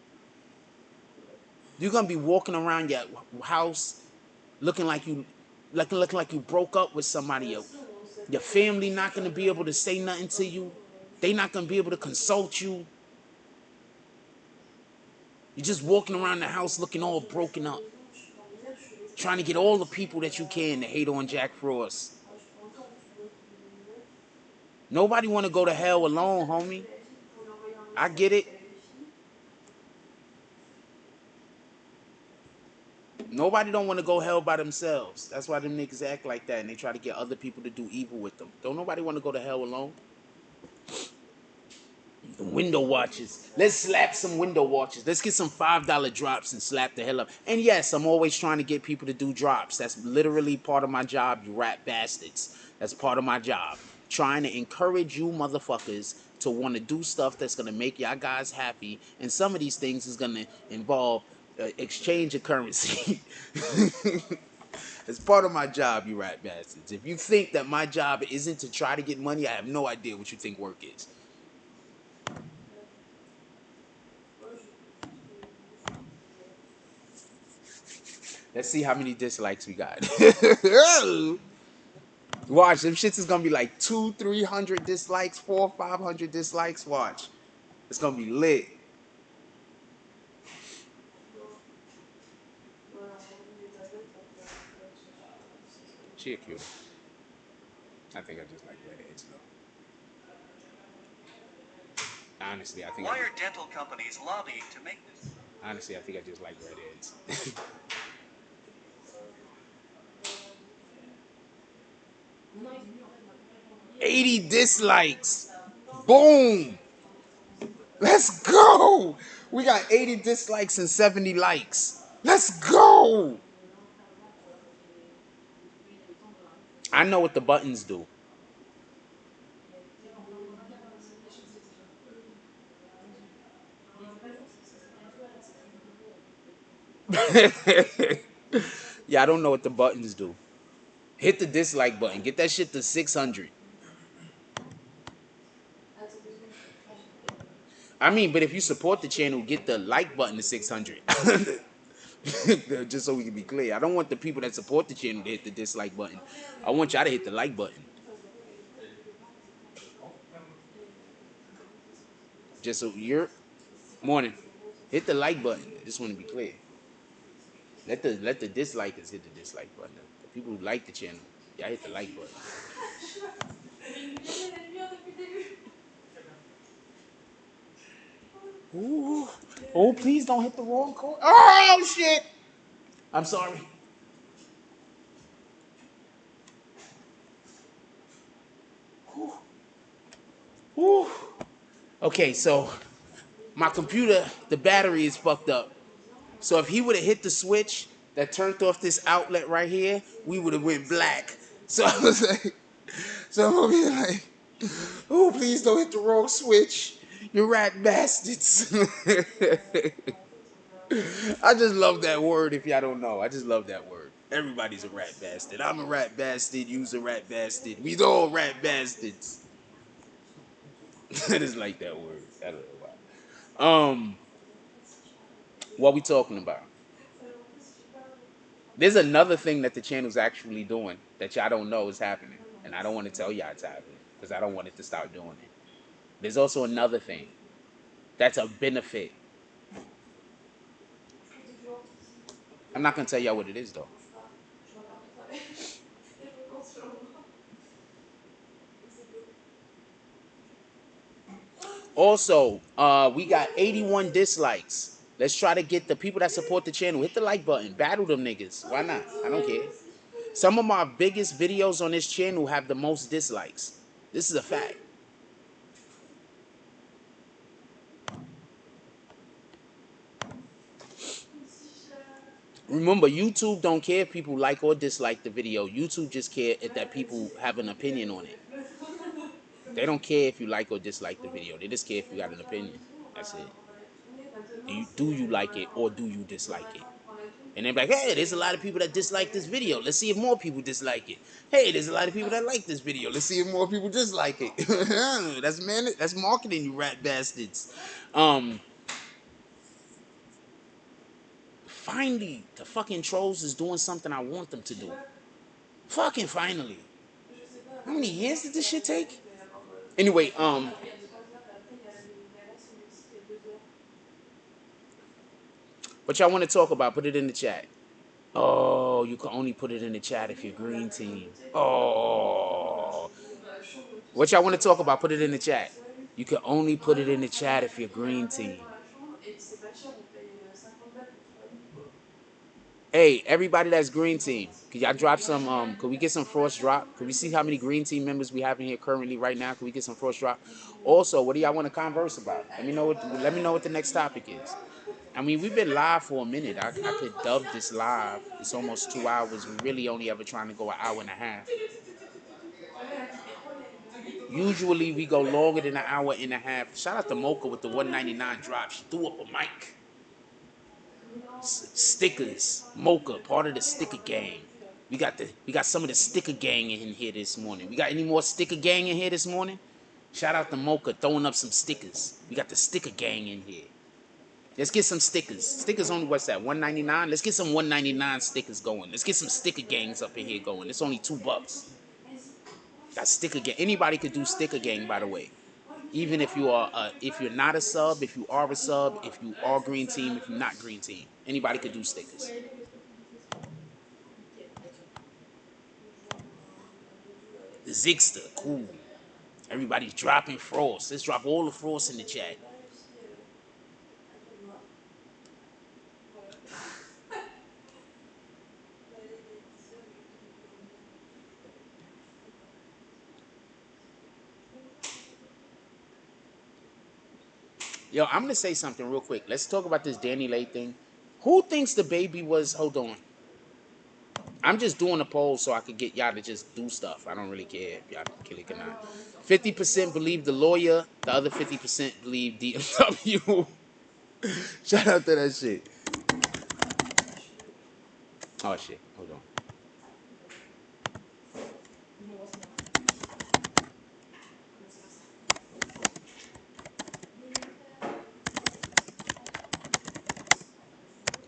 You're gonna be walking around your house looking like you broke up with somebody else. Your family not gonna be able to say nothing to you. They not gonna be able to consult you. You're just walking around the house looking all broken up. Trying to get all the people that you can to hate on Jack Frost. Nobody want to go to hell alone, homie. I get it. Nobody don't want to go hell by themselves. That's why them niggas act like that and they try to get other people to do evil with them. Don't nobody want to go to hell alone. The window watches. Let's slap some window watches. Let's get some $5 drops and slap the hell up. And yes, I'm always trying to get people to do drops. That's literally part of my job, you rat bastards. That's part of my job. Trying to encourage you motherfuckers to want to do stuff that's going to make y'all guys happy. And some of these things is going to involve exchange of currency. It's part of my job, you rat bastards. If you think that my job isn't to try to get money, I have no idea what you think work is. Let's see how many dislikes we got. Watch, them shits is gonna be like 200-300 dislikes, 400-500 dislikes. Watch, it's gonna be lit. She cute. I think I just like redheads though. Honestly, I think. Why are dental companies lobbying to make this? Honestly, I think I just like redheads. 80 dislikes. Boom. Let's go. We got 80 dislikes and 70 likes. Let's go. I know what the buttons do. Yeah, I don't know what the buttons do. Hit the dislike button. Get that shit to 600. I mean, but if you support the channel, get the like button to 600. Just so we can be clear. I don't want the people that support the channel to hit the dislike button. I want y'all to hit the like button. Just so you're morning. Hit the like button. I just want to be clear. Let the dislikers hit the dislike button. The people who like the channel, y'all hit the like button. Ooh. Oh, please don't hit the wrong chord. Oh shit! I'm sorry. Whew. Whew. Okay, so my computer, the battery is fucked up. So if he would have hit the switch that turned off this outlet right here, we would have went black. So I was like, so I'm over here like, oh, please don't hit the wrong switch. You rat bastards. I just love that word if y'all don't know. I just love that word. Everybody's a rat bastard. I'm a rat bastard. You's a rat bastard. We's all rat bastards. I just like that word. I don't know why. What we talking about? There's another thing that the channel's actually doing that y'all don't know is happening. And I don't want to tell y'all it's happening because I don't want it to start doing it. There's also another thing that's a benefit. I'm not going to tell y'all what it is, though. Also, we got 81 dislikes. Let's try to get the people that support the channel. Hit the like button. Battle them niggas. Why not? I don't care. Some of my biggest videos on this channel have the most dislikes. This is a fact. Remember, YouTube don't care if people like or dislike the video. YouTube just care if that people have an opinion on it. They don't care if you like or dislike the video. They just care if you got an opinion. That's it. Do you like it or do you dislike it? And they're like, hey, there's a lot of people that dislike this video. Let's see if more people dislike it. Hey, there's a lot of people that like this video. Let's see if more people dislike it. That's marketing, you rat bastards. Finally, the fucking trolls is doing something I want them to do. Fucking finally. How many years did this shit take? Anyway, what y'all want to talk about? Put it in the chat. Oh, you can only put it in the chat if you're green team. Oh. What y'all want to talk about? Put it in the chat. You can only put it in the chat if you're green team. Hey, everybody that's green team, could y'all drop some, could we get some frost drop? Could we see how many green team members we have in here currently right now? Could we get some frost drop? Also, what do y'all want to converse about? Let me know what the next topic is. I mean, we've been live for a minute. I could dub this live. It's almost 2 hours. We really only ever trying to go an hour and a half. Usually we go longer than an hour and a half. Shout out to Mocha with the 199 drop. She threw up a mic. Stickers. Mocha, part of the sticker gang. We got some of the sticker gang in here this morning. We got any more sticker gang in here this morning? Shout out to Mocha throwing up some stickers. We got the sticker gang in here. Let's get some stickers. Stickers only, what's that, $1.99? Let's get some $1.99 stickers going. Let's get some sticker gangs up in here going. It's only $2. Got sticker gang. Anybody could do sticker gang, by the way. Even if you are, if you're not a sub, if you are a sub, if you are green team, if you're not green team, anybody could do stickers. The Zigster, cool. Everybody's dropping frost. Let's drop all the frost in the chat. Yo, I'm gonna say something real quick. Let's talk about this Danileigh thing. Who thinks the baby was? Hold on. I'm just doing a poll so I could get y'all to just do stuff. I don't really care if y'all kill it or not. 50% believe the lawyer. The other 50% believe DMW. Shout out to that shit. Oh shit. Hold on.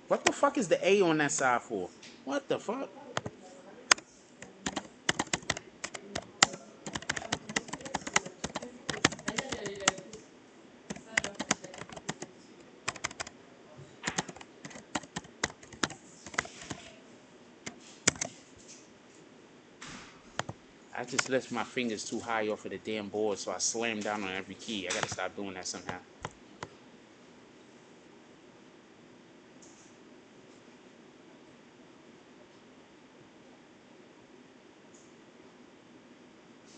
What the fuck is the A on that side for? What the fuck? I just left my fingers too high off of the damn board, so I slammed down on every key. I gotta stop doing that somehow.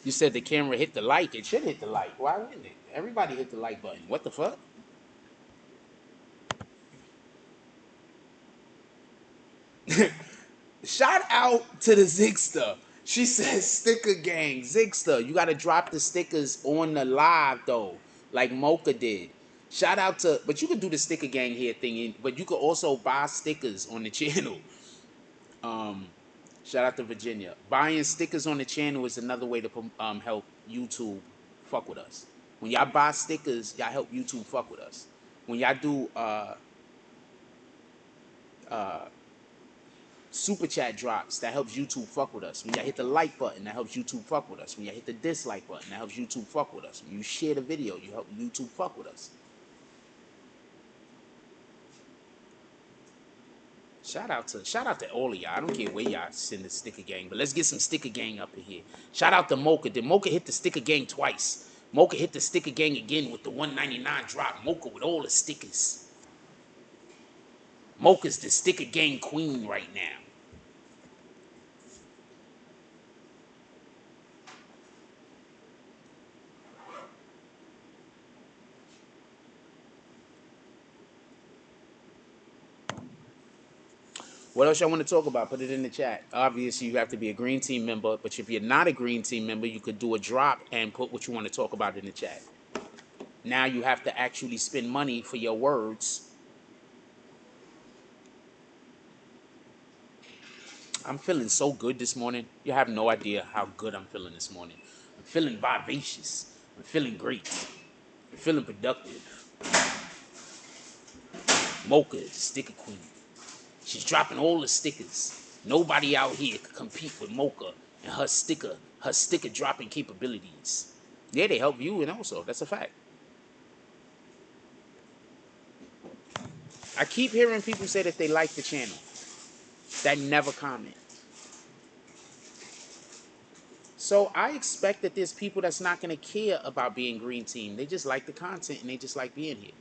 You said the camera hit the like. It should hit the like. Why wouldn't it? Everybody hit the like button. What the fuck? Shout out to the Zigster. She says sticker gang. Zigster, you gotta drop the stickers on the live though, like Mocha did. Shout out to, but you could do the sticker gang here thing, but you could also buy stickers on the channel. Shout out to Virginia. Buying stickers on the channel is another way to help YouTube fuck with us. When y'all buy stickers, y'all help YouTube fuck with us. When y'all do super chat drops, that helps YouTube fuck with us. When y'all hit the like button, that helps YouTube fuck with us. When y'all hit the dislike button, that helps YouTube fuck with us. When you share the video, you help YouTube fuck with us. Shout out to all of y'all. I don't care where y'all send the sticker gang, but let's get some sticker gang up in here. Shout out to Mocha. Did Mocha hit the sticker gang twice? Mocha hit the sticker gang again with the 199 drop. Mocha with all the stickers. Mocha's the sticker gang queen right now. What else y'all want to talk about? Put it in the chat. Obviously, you have to be a Green Team member, but if you're not a Green Team member, you could do a drop and put what you want to talk about in the chat. Now you have to actually spend money for your words. I'm feeling so good this morning. You have no idea how good I'm feeling this morning. I'm feeling vivacious. I'm feeling great. I'm feeling productive. Mocha is the sticker queen. She's dropping all the stickers. Nobody out here can compete with Mocha and her sticker dropping capabilities. Yeah, they help you and also, that's a fact. I keep hearing people say that they like the channel. That never comment. So I expect that there's people that's not going to care about being Green Team. They just like the content and they just like being here.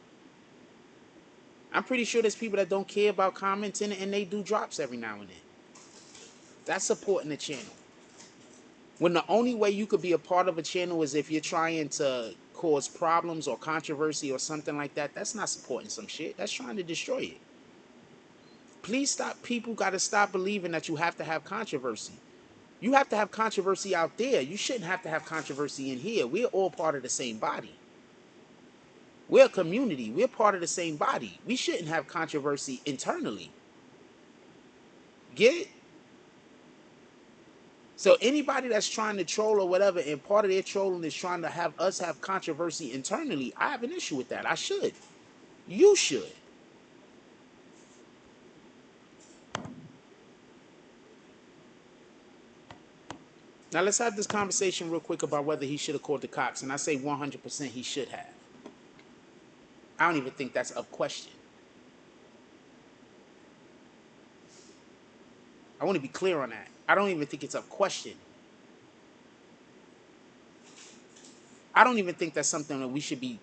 I'm pretty sure there's people that don't care about commenting and they do drops every now and then. That's supporting the channel. When the only way you could be a part of a channel is if you're trying to cause problems or controversy or something like that, that's not supporting some shit. That's trying to destroy it. Please stop. People got to stop believing that you have to have controversy. You have to have controversy out there. You shouldn't have to have controversy in here. We're all part of the same body. We're a community. We're part of the same body. We shouldn't have controversy internally. Get it? So anybody that's trying to troll or whatever, and part of their trolling is trying to have us have controversy internally, I have an issue with that. I should. You should. Now let's have this conversation real quick about whether he should have called the cops. And I say 100% he should have. I don't even think that's up question. I want to be clear on that. I don't even think it's up question. I don't even think that's something that we should be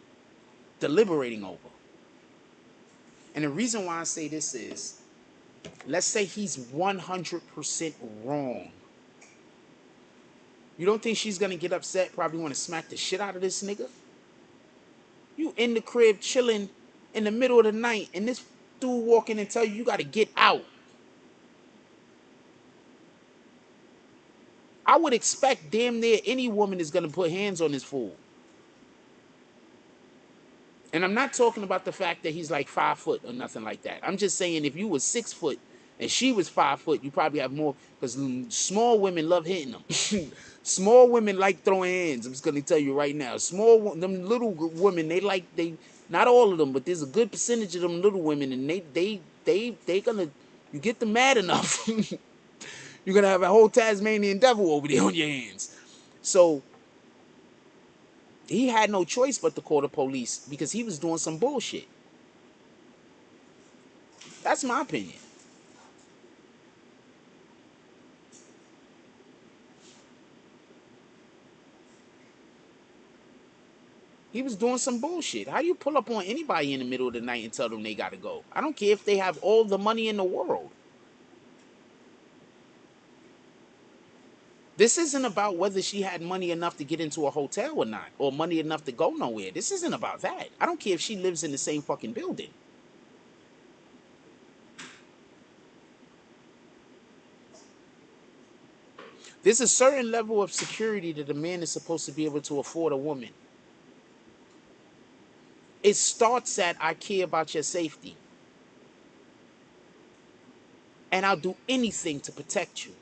deliberating over. And the reason why I say this is, let's say he's 100% wrong. You don't think she's going to get upset, probably want to smack the shit out of this nigga? You in the crib chilling in the middle of the night and this dude walking and tell you you got to get out. I would expect damn near any woman is going to put hands on this fool. And I'm not talking about the fact that he's like 5 foot or nothing like that. I'm just saying if you was 6 foot and she was 5 foot, you probably have more, because small women love hitting them. Small women like throwing hands. I'm just going to tell you right now. Them little women, they not all of them, but there's a good percentage of them little women, and they gonna, you get them mad enough, you're gonna have a whole Tasmanian devil over there on your hands. So he had no choice but to call the police because he was doing some bullshit. That's my opinion. He was doing some bullshit. How do you pull up on anybody in the middle of the night and tell them they gotta go? I don't care if they have all the money in the world. This isn't about whether she had money enough to get into a hotel or not, or money enough to go nowhere. This isn't about that. I don't care if she lives in the same fucking building. There's a certain level of security that a man is supposed to be able to afford a woman. It starts at, I care about your safety, and I'll do anything to protect you.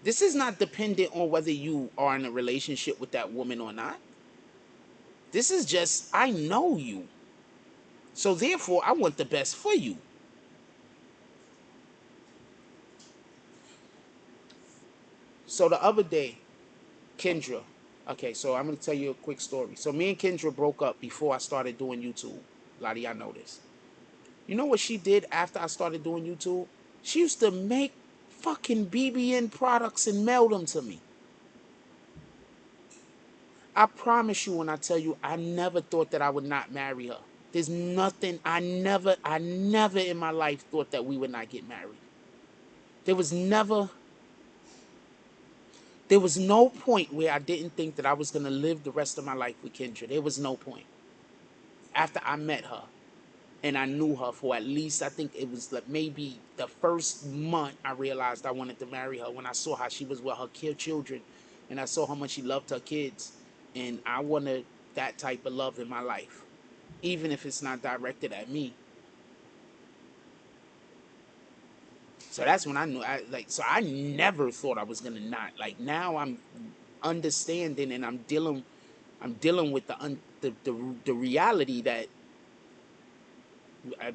This is not dependent on whether you are in a relationship with that woman or not. This is just, I know you. So therefore, I want the best for you. So the other day, Kendra, okay, so I'm going to tell you a quick story. So me and Kendra broke up before I started doing YouTube. A lot of y'all know this. You know what she did after I started doing YouTube? She used to make fucking BBN products and mail them to me. I promise you when I tell you, I never thought that I would not marry her. There's nothing, I never in my life thought that we would not get married. There was never, there was no point where I didn't think that I was going to live the rest of my life with Kendra. There was no point. After I met her and I knew her for at least, I think it was like maybe the first month, I realized I wanted to marry her when I saw how she was with her children and I saw how much she loved her kids. And I wanted that type of love in my life, even if it's not directed at me. So that's when I knew, so I never thought I was gonna not. Like now I'm understanding and I'm dealing with the reality that I,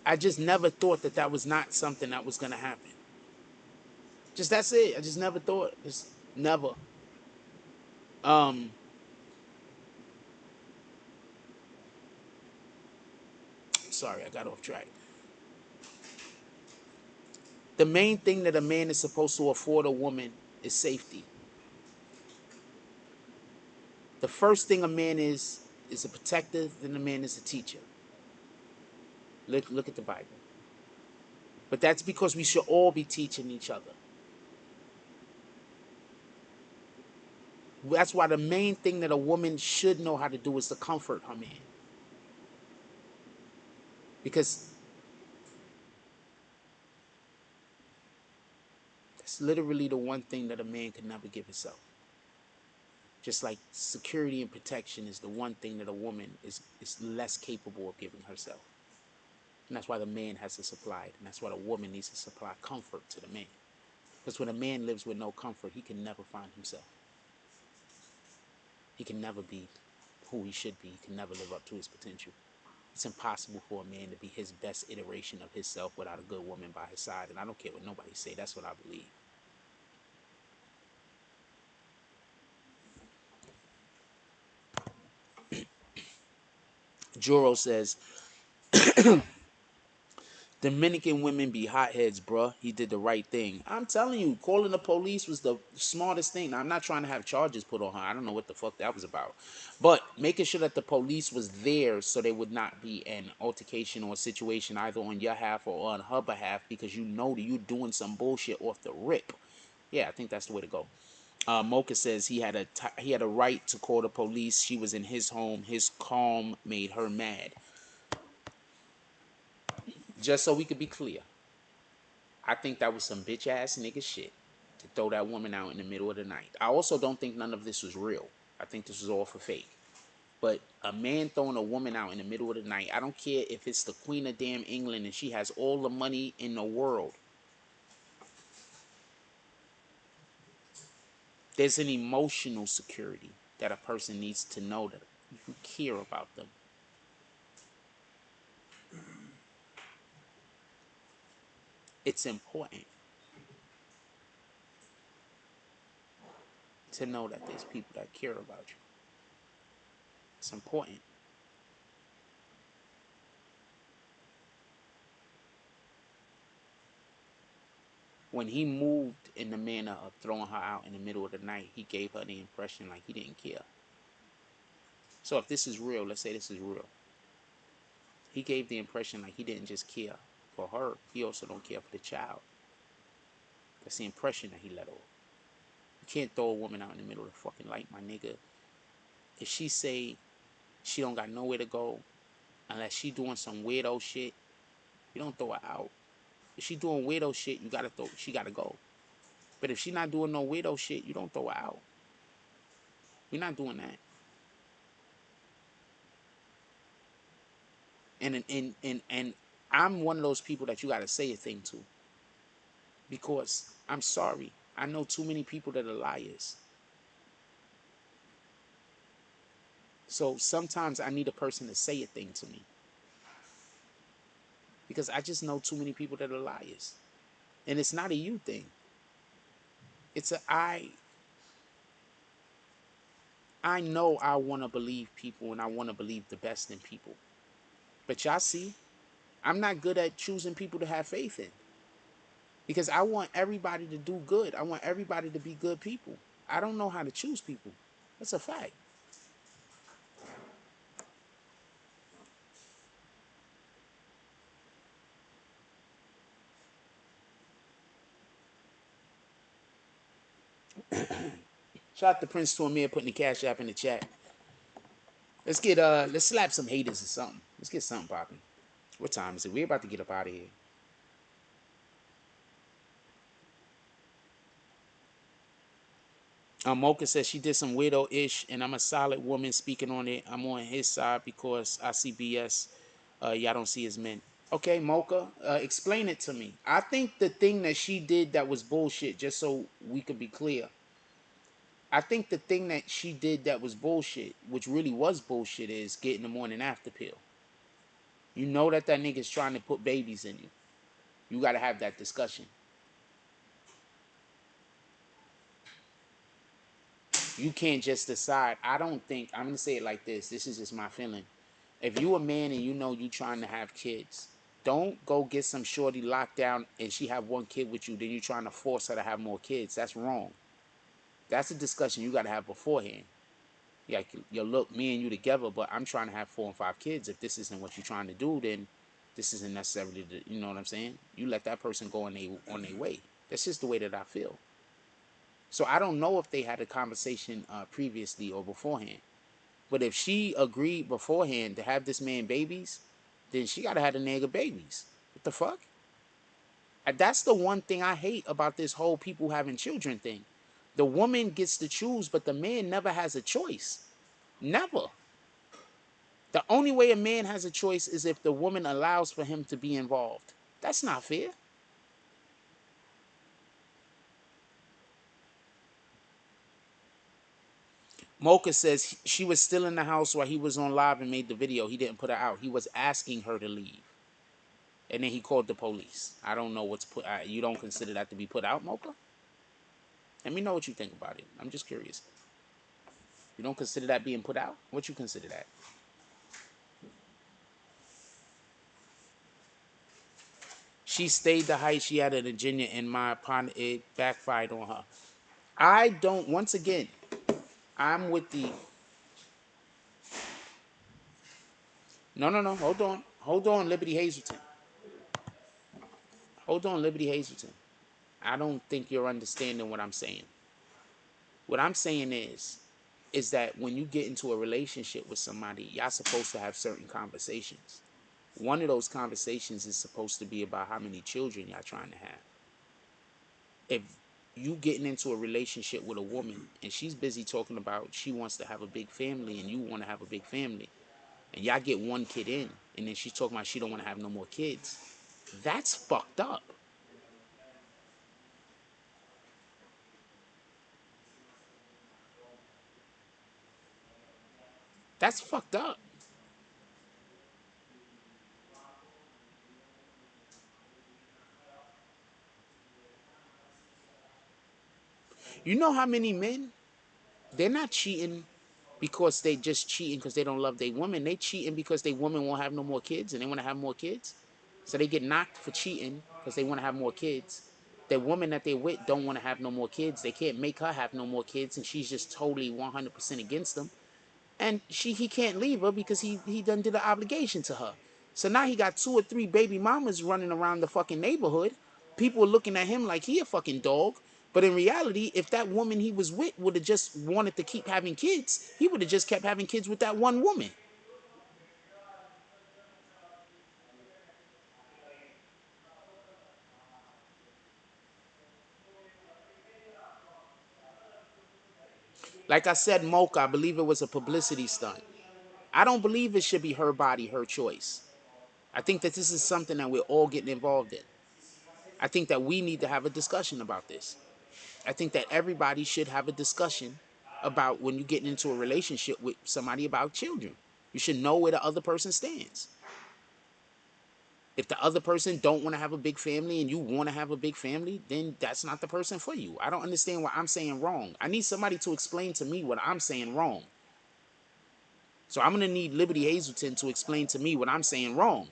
I just never thought that that was not something that was gonna happen. Just that's it. I just never thought. Just never. Um, sorry, I got off track. The main thing that a man is supposed to afford a woman is safety. The first thing a man is a protector, then a man is a teacher. Look at the Bible. But that's because we should all be teaching each other. That's why the main thing that a woman should know how to do is to comfort her man. Because that's literally the one thing that a man can never give himself. Just like security and protection is the one thing that a woman is less capable of giving herself. And that's why the man has to supply it. And that's why the woman needs to supply comfort to the man. Because when a man lives with no comfort, he can never find himself. He can never be who he should be. He can never live up to his potential. It's impossible for a man to be his best iteration of himself without a good woman by his side. And I don't care what nobody say. That's what I believe. Joro says, Dominican women be hotheads, bruh. He did the right thing. I'm telling you, calling the police was the smartest thing. Now, I'm not trying to have charges put on her. I don't know what the fuck that was about. But making sure that the police was there so there would not be an altercation or a situation either on your half or on her behalf because you know that you're doing some bullshit off the rip. Yeah, I think that's the way to go. Mocha says he had a right to call the police. She was in his home. His calm made her mad. Just so we could be clear, I think that was some bitch ass nigga shit to throw that woman out in the middle of the night. I also don't think none of this was real. I think this was all for fake. But a man throwing a woman out in the middle of the night, I don't care if it's the Queen of damn England and she has all the money in the world. There's an emotional security that a person needs to know that you care about them. It's important to know that there's people that care about you. It's important. When he moved in the manner of throwing her out in the middle of the night, he gave her the impression like he didn't care. So if this is real, let's say this is real. He gave the impression like he didn't just care for her, he also don't care for the child. That's the impression that he let off. You can't throw a woman out in the middle of the fucking light, my nigga. If she say she don't got nowhere to go, unless she doing some weirdo shit, you don't throw her out. If she doing weirdo shit, she gotta go. But if she not doing no weirdo shit, you don't throw her out. We're not doing that. And I'm one of those people that you gotta say a thing to. Because I'm sorry, I know too many people that are liars. So sometimes I need a person to say a thing to me. Because I just know too many people that are liars. And it's not a you thing. It's I know I want to believe people and I want to believe the best in people. But y'all see, I'm not good at choosing people to have faith in. Because I want everybody to do good. I want everybody to be good people. I don't know how to choose people. That's a fact. Shout out to Prince to Amir putting the cash app in the chat. Let's slap some haters or something. Let's get something popping. What time is it? We're about to get up out of here. Mocha says she did some widow-ish, and I'm a solid woman speaking on it. I'm on his side because I see BS. Y'all don't see his men. Okay, Mocha, explain it to me. I think the thing that she did that was bullshit, just so we could be clear. I think the thing that she did that was bullshit, which really was bullshit, is getting the morning after pill. You know that nigga's trying to put babies in you. You got to have that discussion. You can't just decide. I don't think, I'm going to say it like this. This is just my feeling. If you a man and you know you trying to have kids, don't go get some shorty locked down and she have one kid with you, then you trying to force her to have more kids. That's wrong. That's a discussion you got to have beforehand. Like, yo, look, me and you together, but I'm trying to have 4 and 5 kids. If this isn't what you're trying to do, then this isn't necessarily, you know what I'm saying? You let that person go on their way. That's just the way that I feel. So I don't know if they had a conversation previously or beforehand. But if she agreed beforehand to have this man babies, then she got to have the nigga babies. What the fuck? And that's the one thing I hate about this whole people having children thing. The woman gets to choose, but the man never has a choice. Never. The only way a man has a choice is if the woman allows for him to be involved. That's not fair. Mocha says she was still in the house while he was on live and made the video. He didn't put her out. He was asking her to leave. And then he called the police. I don't know what's put out. You don't consider that to be put out, Mocha? Let me know what you think about it. I'm just curious. You don't consider that being put out? What you consider that? She stayed the height she had in Virginia, and my upon it backfired on her. I don't, once again, I'm with the, no, hold on, Liberty Hazelton. Hold on, Liberty Hazelton. I don't think you're understanding what I'm saying. What I'm saying is that when you get into a relationship with somebody, y'all supposed to have certain conversations. One of those conversations is supposed to be about how many children y'all trying to have. If you getting into a relationship with a woman and she's busy talking about she wants to have a big family and you want to have a big family, and y'all get one kid in, and then she's talking about she don't want to have no more kids, that's fucked up. That's fucked up. You know how many men, they're not cheating because they just cheating because they don't love their woman. They cheating because they woman won't have no more kids and they want to have more kids. So they get knocked for cheating because they want to have more kids. The woman that they're with don't want to have no more kids. They can't make her have no more kids, and she's just totally 100% against them. And he can't leave her because he done did an obligation to her. So now he got 2 or 3 baby mamas running around the fucking neighborhood. People are looking at him like he a fucking dog. But in reality, if that woman he was with would have just wanted to keep having kids, he would have just kept having kids with that one woman. Like I said, Mocha, I believe it was a publicity stunt. I don't believe it should be her body, her choice. I think that this is something that we're all getting involved in. I think that we need to have a discussion about this. I think that everybody should have a discussion about when you get into a relationship with somebody about children. You should know where the other person stands. If the other person don't want to have a big family and you want to have a big family, then that's not the person for you. I don't understand what I'm saying wrong. I need somebody to explain to me what I'm saying wrong. So I'm going to need Liberty Hazelton to explain to me what I'm saying wrong.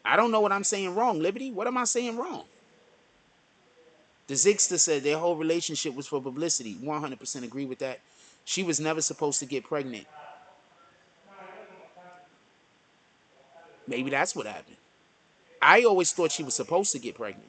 I don't know what I'm saying wrong, Liberty. What am I saying wrong? The Zigster said their whole relationship was for publicity. 100% agree with that. She was never supposed to get pregnant. Maybe that's what happened. I always thought she was supposed to get pregnant.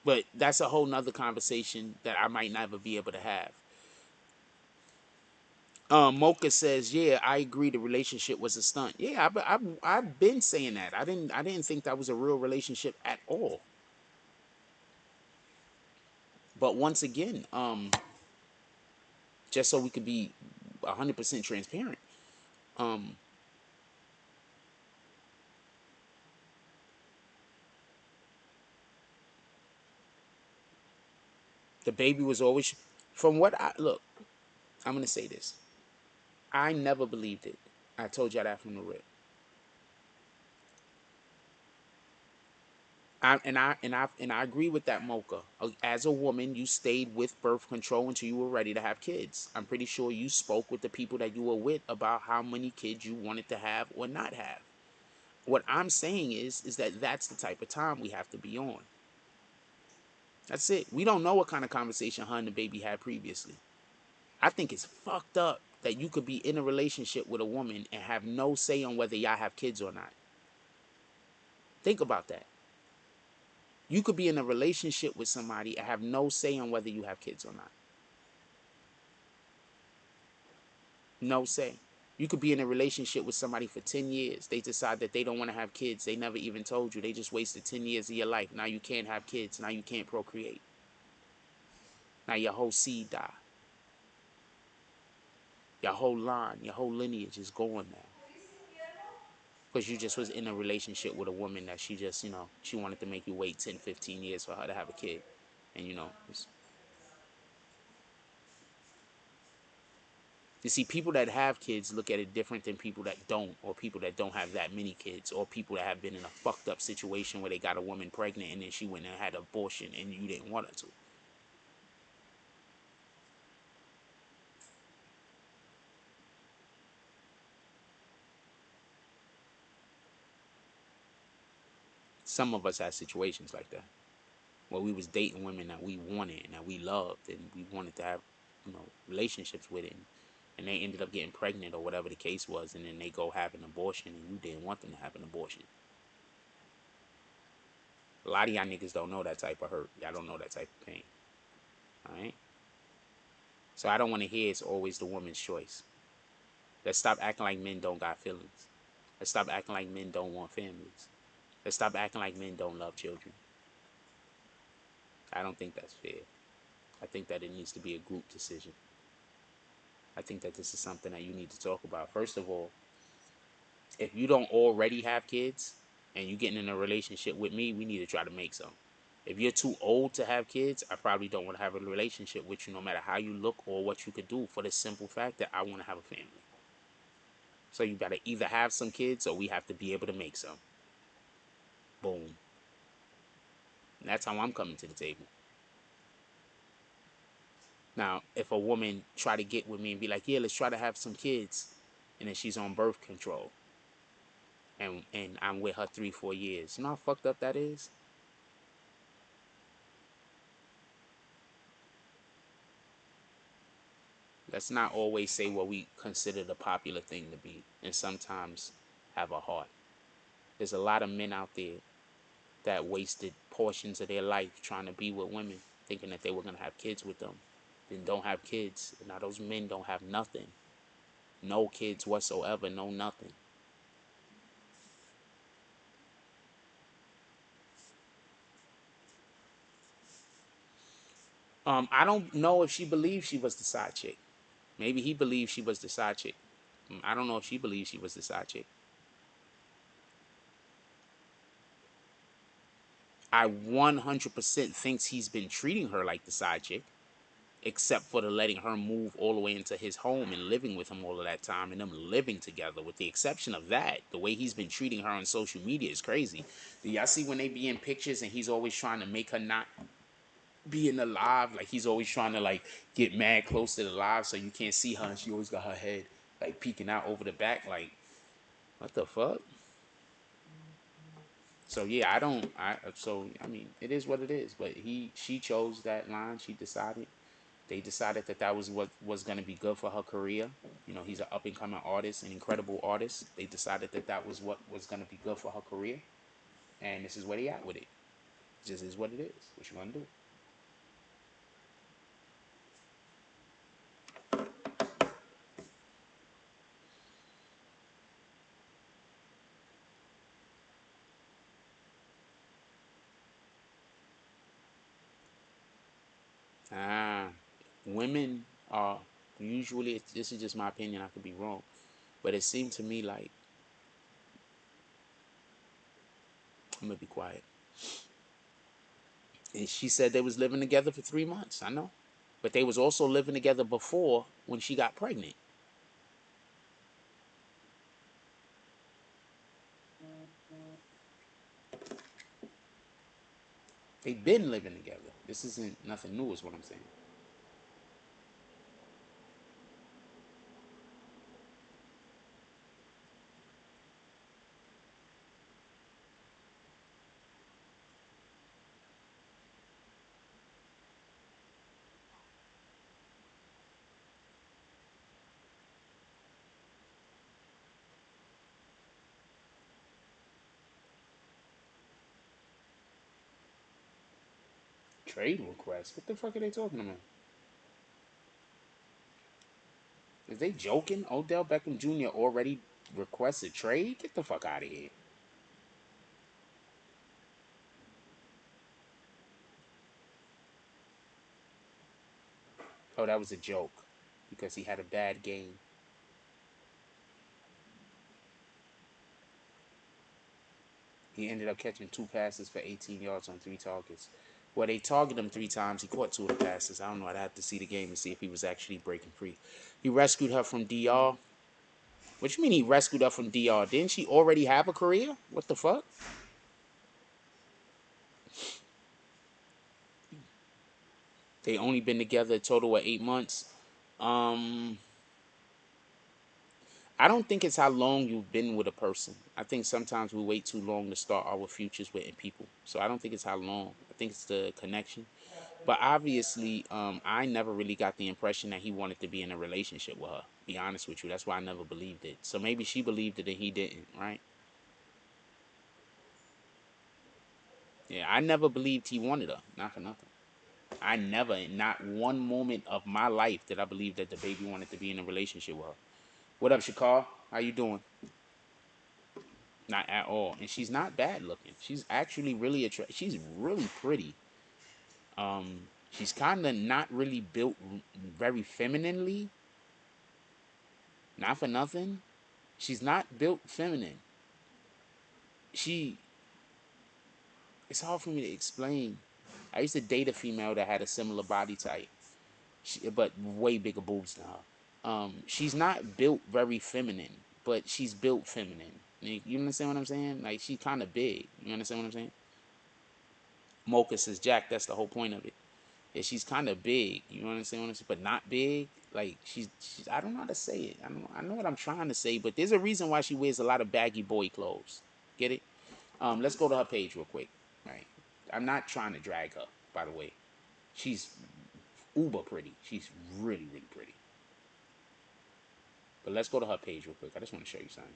But that's a whole nother conversation that I might never be able to have. Mocha says, "Yeah, I agree. The relationship was a stunt. Yeah, I've been saying that. I didn't think that was a real relationship at all. But once again, just so we could be 100% transparent, um, the baby was always, from what I look. I'm gonna say this. I never believed it. I told y'all that from the rip. I agree with that, Mocha. As a woman, you stayed with birth control until you were ready to have kids. I'm pretty sure you spoke with the people that you were with about how many kids you wanted to have or not have. What I'm saying is that that's the type of time we have to be on. That's it. We don't know what kind of conversation her and the baby had previously. I think it's fucked up that you could be in a relationship with a woman and have no say on whether y'all have kids or not. Think about that. You could be in a relationship with somebody and have no say on whether you have kids or not. No say. You could be in a relationship with somebody for 10 years. They decide that they don't want to have kids. They never even told you. They just wasted 10 years of your life. Now you can't have kids. Now you can't procreate. Now your whole seed die. Your whole line, your whole lineage is gone now. Because you just was in a relationship with a woman that she just, she wanted to make you wait 10, 15 years for her to have a kid. And, you see, people that have kids look at it different than people that don't, or people that don't have that many kids, or people that have been in a fucked up situation where they got a woman pregnant and then she went and had an abortion and you didn't want her to. Some of us had situations like that, where we was dating women that we wanted and that we loved and we wanted to have, relationships with it. And they ended up getting pregnant or whatever the case was, and then they go have an abortion and you didn't want them to have an abortion. A lot of y'all niggas don't know that type of hurt. Y'all don't know that type of pain. Alright? So I don't want to hear it's always the woman's choice. Let's stop acting like men don't got feelings. Let's stop acting like men don't want families. Let's stop acting like men don't love children. I don't think that's fair. I think that it needs to be a group decision. I think that this is something that you need to talk about. First of all, if you don't already have kids and you getting in a relationship with me, we need to try to make some. If you're too old to have kids, I probably don't want to have a relationship with you no matter how you look or what you could do, for the simple fact that I want to have a family. So you gotta either have some kids or we have to be able to make some. Boom. And that's how I'm coming to the table. Now, if a woman try to get with me and be like, yeah, let's try to have some kids, and then she's on birth control, and I'm with her 3-4 years, you know how fucked up that is? Let's not always say what we consider the popular thing to be, and sometimes have a heart. There's a lot of men out there that wasted portions of their life trying to be with women, thinking that they were going to have kids with them, then don't have kids. And now those men don't have nothing. No kids whatsoever, no nothing. I don't know if she believes she was the side chick. Maybe he believes she was the side chick. I don't know if she believes she was the side chick. I 100% thinks he's been treating her like the side chick, except for the letting her move all the way into his home and living with him all of that time and them living together. With the exception of that, the way he's been treating her on social media is crazy. Do y'all see when they be in pictures and he's always trying to make her not be in the live? Like he's always trying to like get mad close to the live so you can't see her, and she always got her head like peeking out over the back. Like, what the fuck? So yeah, I mean, it is what it is. But she chose that line. She decided. They decided that that was what was going to be good for her career. You know, he's an up and coming artist, an incredible artist. They decided that that was what was going to be good for her career, and this is where they at with it. It just is what it is. What you gonna do? Ah, women are usually. This is just my opinion. I could be wrong, but it seemed to me like I'm gonna be quiet. And she said they was living together for 3 months. I know, but they was also living together before when she got pregnant. They been living together. This isn't nothing new, is what I'm saying. Trade request? What the fuck are they talking about? Is they joking? Odell Beckham Jr. already requested trade? Get the fuck out of here. Oh, that was a joke because he had a bad game. He ended up catching 2 passes for 18 yards on 3 targets. Well, they targeted him 3 times. He caught 2 of the passes. I don't know. I'd have to see the game and see if he was actually breaking free. He rescued her from DR. What you mean he rescued her from DR? Didn't she already have a career? What the fuck? They only been together a total of 8 months. Um, I don't think it's how long you've been with a person. I think sometimes we wait too long to start our futures with people. So I don't think it's how long. I think it's the connection. But obviously, I never really got the impression that he wanted to be in a relationship with her. Be honest with you, that's why I never believed it. So maybe she believed it and he didn't, right? Yeah, I never believed he wanted her. Not for nothing. I never, not one moment of my life, did I believe that the baby wanted to be in a relationship with her. What up, Shakar? How you doing? Not at all. And she's not bad looking. She's actually really attractive. She's really pretty. She's kind of not really built very femininely, Not for nothing. She's not built feminine. She, it's hard for me to explain. I used to date a female that had a similar body type, but way bigger boobs than her. She's not built very feminine, but she's built feminine. You understand what I'm saying? Like, she's kind of big. You understand what I'm saying? Mocha says, Jack, that's the whole point of it. Yeah, she's kind of big. You understand what I'm saying? But not big. Like, she's I don't know how to say it. I know what I'm trying to say, but there's a reason why she wears a lot of baggy boy clothes. Get it? Let's go to her page real quick. Right. I'm not trying to drag her, by the way. She's uber pretty. She's really, really pretty. But let's go to her page real quick. I just want to show you something.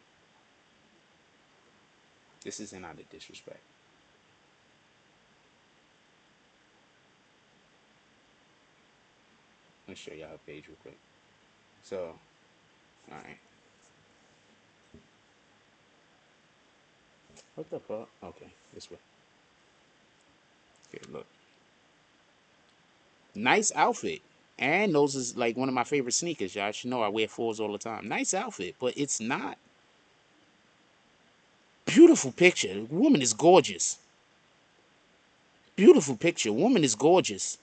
This isn't out of disrespect. Let me show you her page real quick. So, alright. What the fuck? Okay, this way. Okay, look. Nice outfit. And those is like one of my favorite sneakers, y'all. You know I wear 4s all the time. Nice outfit, but it's not. Beautiful picture. Woman is gorgeous. Beautiful picture. Woman is gorgeous.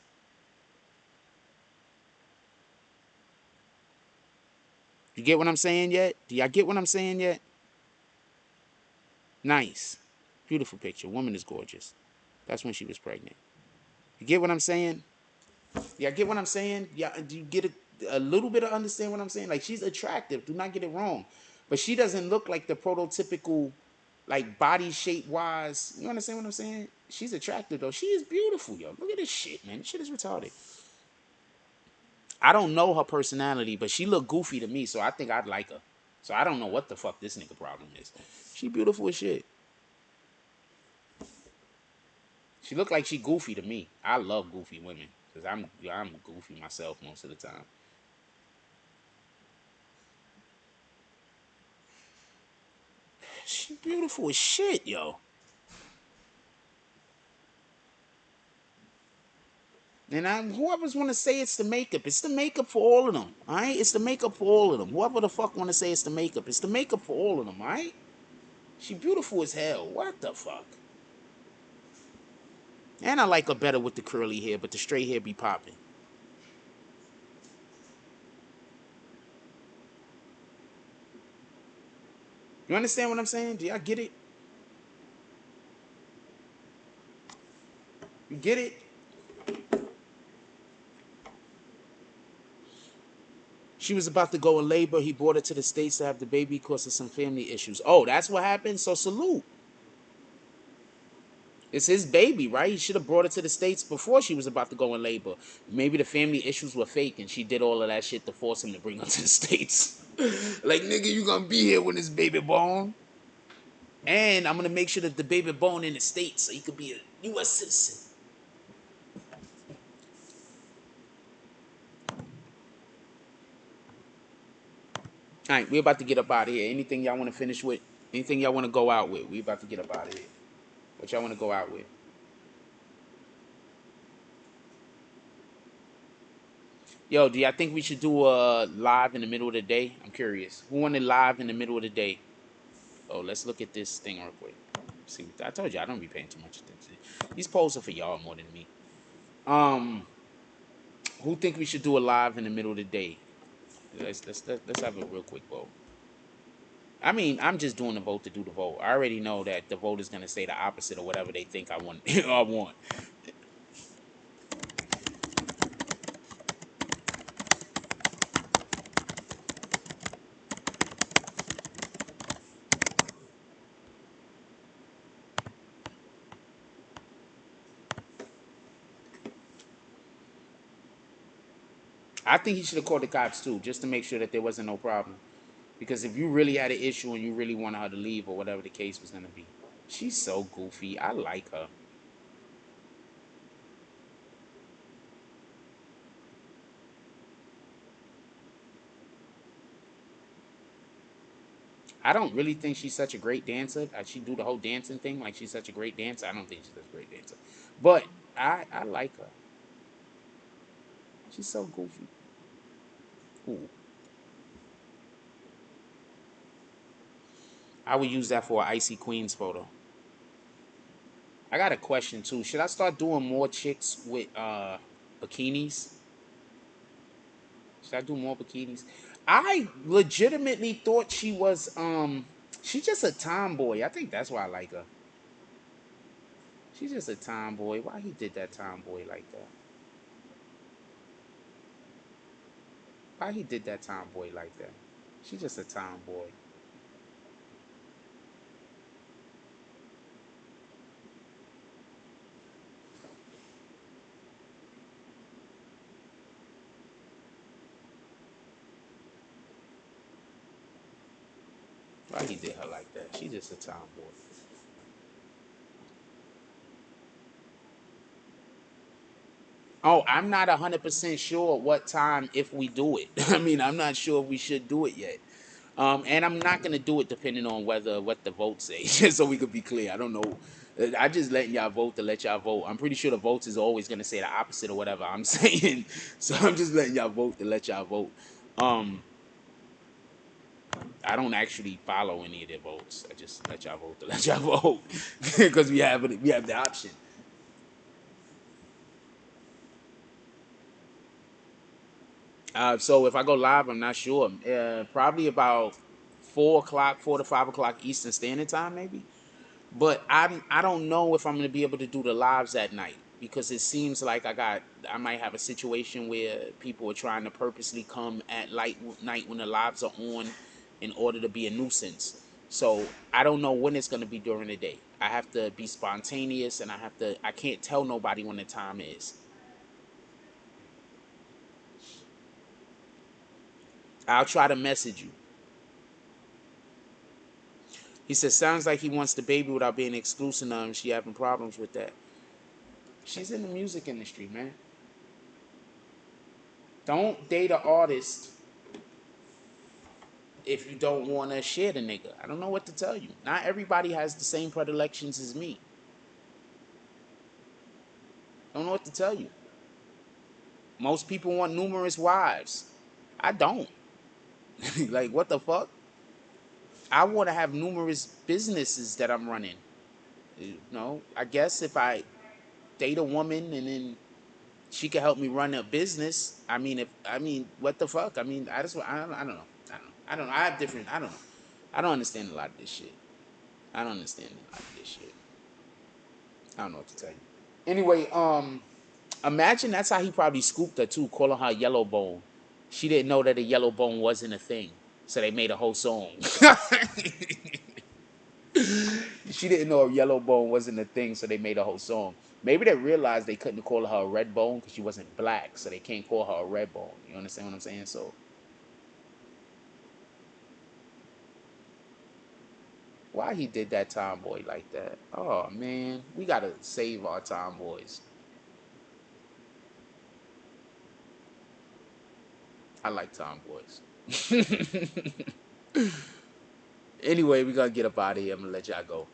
You get what I'm saying yet? Do y'all get what I'm saying yet? Nice. Beautiful picture. Woman is gorgeous. That's when she was pregnant. You get what I'm saying? Yeah, get what I'm saying? Yeah, do you get a little bit of understand what I'm saying? Like, she's attractive. Do not get it wrong. But she doesn't look like the prototypical, like, body shape wise. You understand what I'm saying? She's attractive, though. She is beautiful, yo. Look at this shit, man. This shit is retarded. I don't know her personality, but she look goofy to me, so I think I'd like her. So I don't know what the fuck this nigga problem is. She beautiful as shit. She look like she goofy to me. I love goofy women because I'm goofy myself most of the time. She beautiful as shit, yo. And whoever's want to say it's the makeup, it's the makeup for all of them. All right, it's the makeup for all of them. Whoever the fuck want to say it's the makeup for all of them. All right. She beautiful as hell. What the fuck? And I like her better with the curly hair, but the straight hair be popping. You understand what I'm saying? Do y'all get it? You get it? She was about to go in labor. He brought her to the States to have the baby because of some family issues. Oh, that's what happened? So salute. It's his baby, right? He should have brought her to the States before she was about to go in labor. Maybe the family issues were fake and she did all of that shit to force him to bring her to the States. Like, nigga, you gonna be here when this baby born. And I'm gonna make sure that the baby born in the States so he could be a U.S. citizen. All right, we're about to get up out of here. Anything y'all want to finish with? Anything y'all want to go out with? We about to get up out of here. What y'all want to go out with? Yo, do y'all think we should do a live in the middle of the day? I'm curious. Who wanted live in the middle of the day? Oh, let's look at this thing real quick. See, I told you I don't be paying too much attention. These polls are for y'all more than me. Who think we should do a live in the middle of the day? Let's have a real quick vote. I mean, I'm just doing the vote to do the vote. I already know that the vote is gonna say the opposite of whatever they think I want. I want. I think he should have called the cops too, just to make sure that there wasn't no problem. Because if you really had an issue and you really wanted her to leave or whatever the case was gonna be, she's so goofy. I like her. I don't really think she's such a great dancer. She do the whole dancing thing like she's such a great dancer. I don't think she's such a great dancer, but I like her. She's so goofy. Ooh. I would use that for an Icy Queens photo. I got a question too. Should I start doing more chicks with bikinis? Should I do more bikinis? I legitimately thought she was she's just a tomboy. I think that's why I like her. She's just a tomboy. Why he did that tomboy like that? Why he did that tomboy like that? She's just a tomboy. Why he did her like that? She's just a tomboy. Oh, I'm not 100% sure what time if we do it. I mean, I'm not sure if we should do it yet. And I'm not gonna do it depending on whether what the votes say, just so we could be clear. I don't know. I just letting y'all vote to let y'all vote. I'm pretty sure the votes is always gonna say the opposite of whatever I'm saying. So I'm just letting y'all vote to let y'all vote. Um, I don't actually follow any of their votes. I just let y'all vote to let y'all vote because we have the option. So if I go live, I'm not sure. Probably about 4 o'clock, 4 to 5 o'clock Eastern Standard Time, maybe. But I don't know if I'm gonna be able to do the lives at night because it seems like I might have a situation where people are trying to purposely come at light night when the lives are on in order to be a nuisance. So I don't know when it's gonna be during the day. I have to be spontaneous and I can't tell nobody when the time is. I'll try to message you. He says, sounds like he wants the baby without being exclusive and she having problems with that. She's in the music industry, man. Don't date an artist if you don't want to share the nigga. I don't know what to tell you. Not everybody has the same predilections as me. I don't know what to tell you. Most people want numerous wives. I don't. Like, what the fuck? I want to have numerous businesses that I'm running. You know, I guess if I date a woman and then she can help me run a business. What the fuck? I don't know. I have different. I don't know. I don't understand a lot of this shit. I don't understand a lot of this shit. I don't know what to tell you. Anyway, imagine that's how he probably scooped her too, calling her yellow bone. She didn't know that a yellow bone wasn't a thing, so they made a whole song. She didn't know a yellow bone wasn't a thing, so they made a whole song. Maybe they realized they couldn't call her a red bone because she wasn't black, so they can't call her a red bone. You understand what I'm saying? So why he did that tomboy like that? Oh man, we gotta save our tomboys. I like tomboys. Anyway, we gonna get up out of here. I'm gonna let y'all go.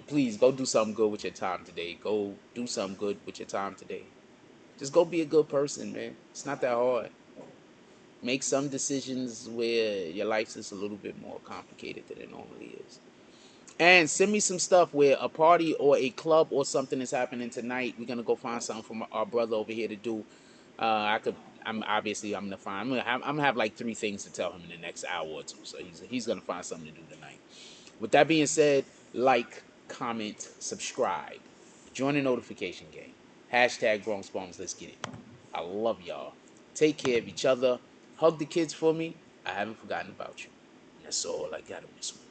Please go do something good with your time today. Go do something good with your time today. Just go be a good person, man. It's not that hard. Make some decisions where your life is a little bit more complicated than it normally is. And send me some stuff where a party or a club or something is happening tonight. We're gonna go find something from our brother over here to do. I could. I'm gonna find. I'm gonna have like 3 things to tell him in the next hour or two. So he's gonna find something to do tonight. With that being said, like, comment, subscribe, join the notification gang. Hashtag Grown Spoms. Let's get it. I love y'all. Take care of each other. Hug the kids for me. I haven't forgotten about you. That's all I got on this one.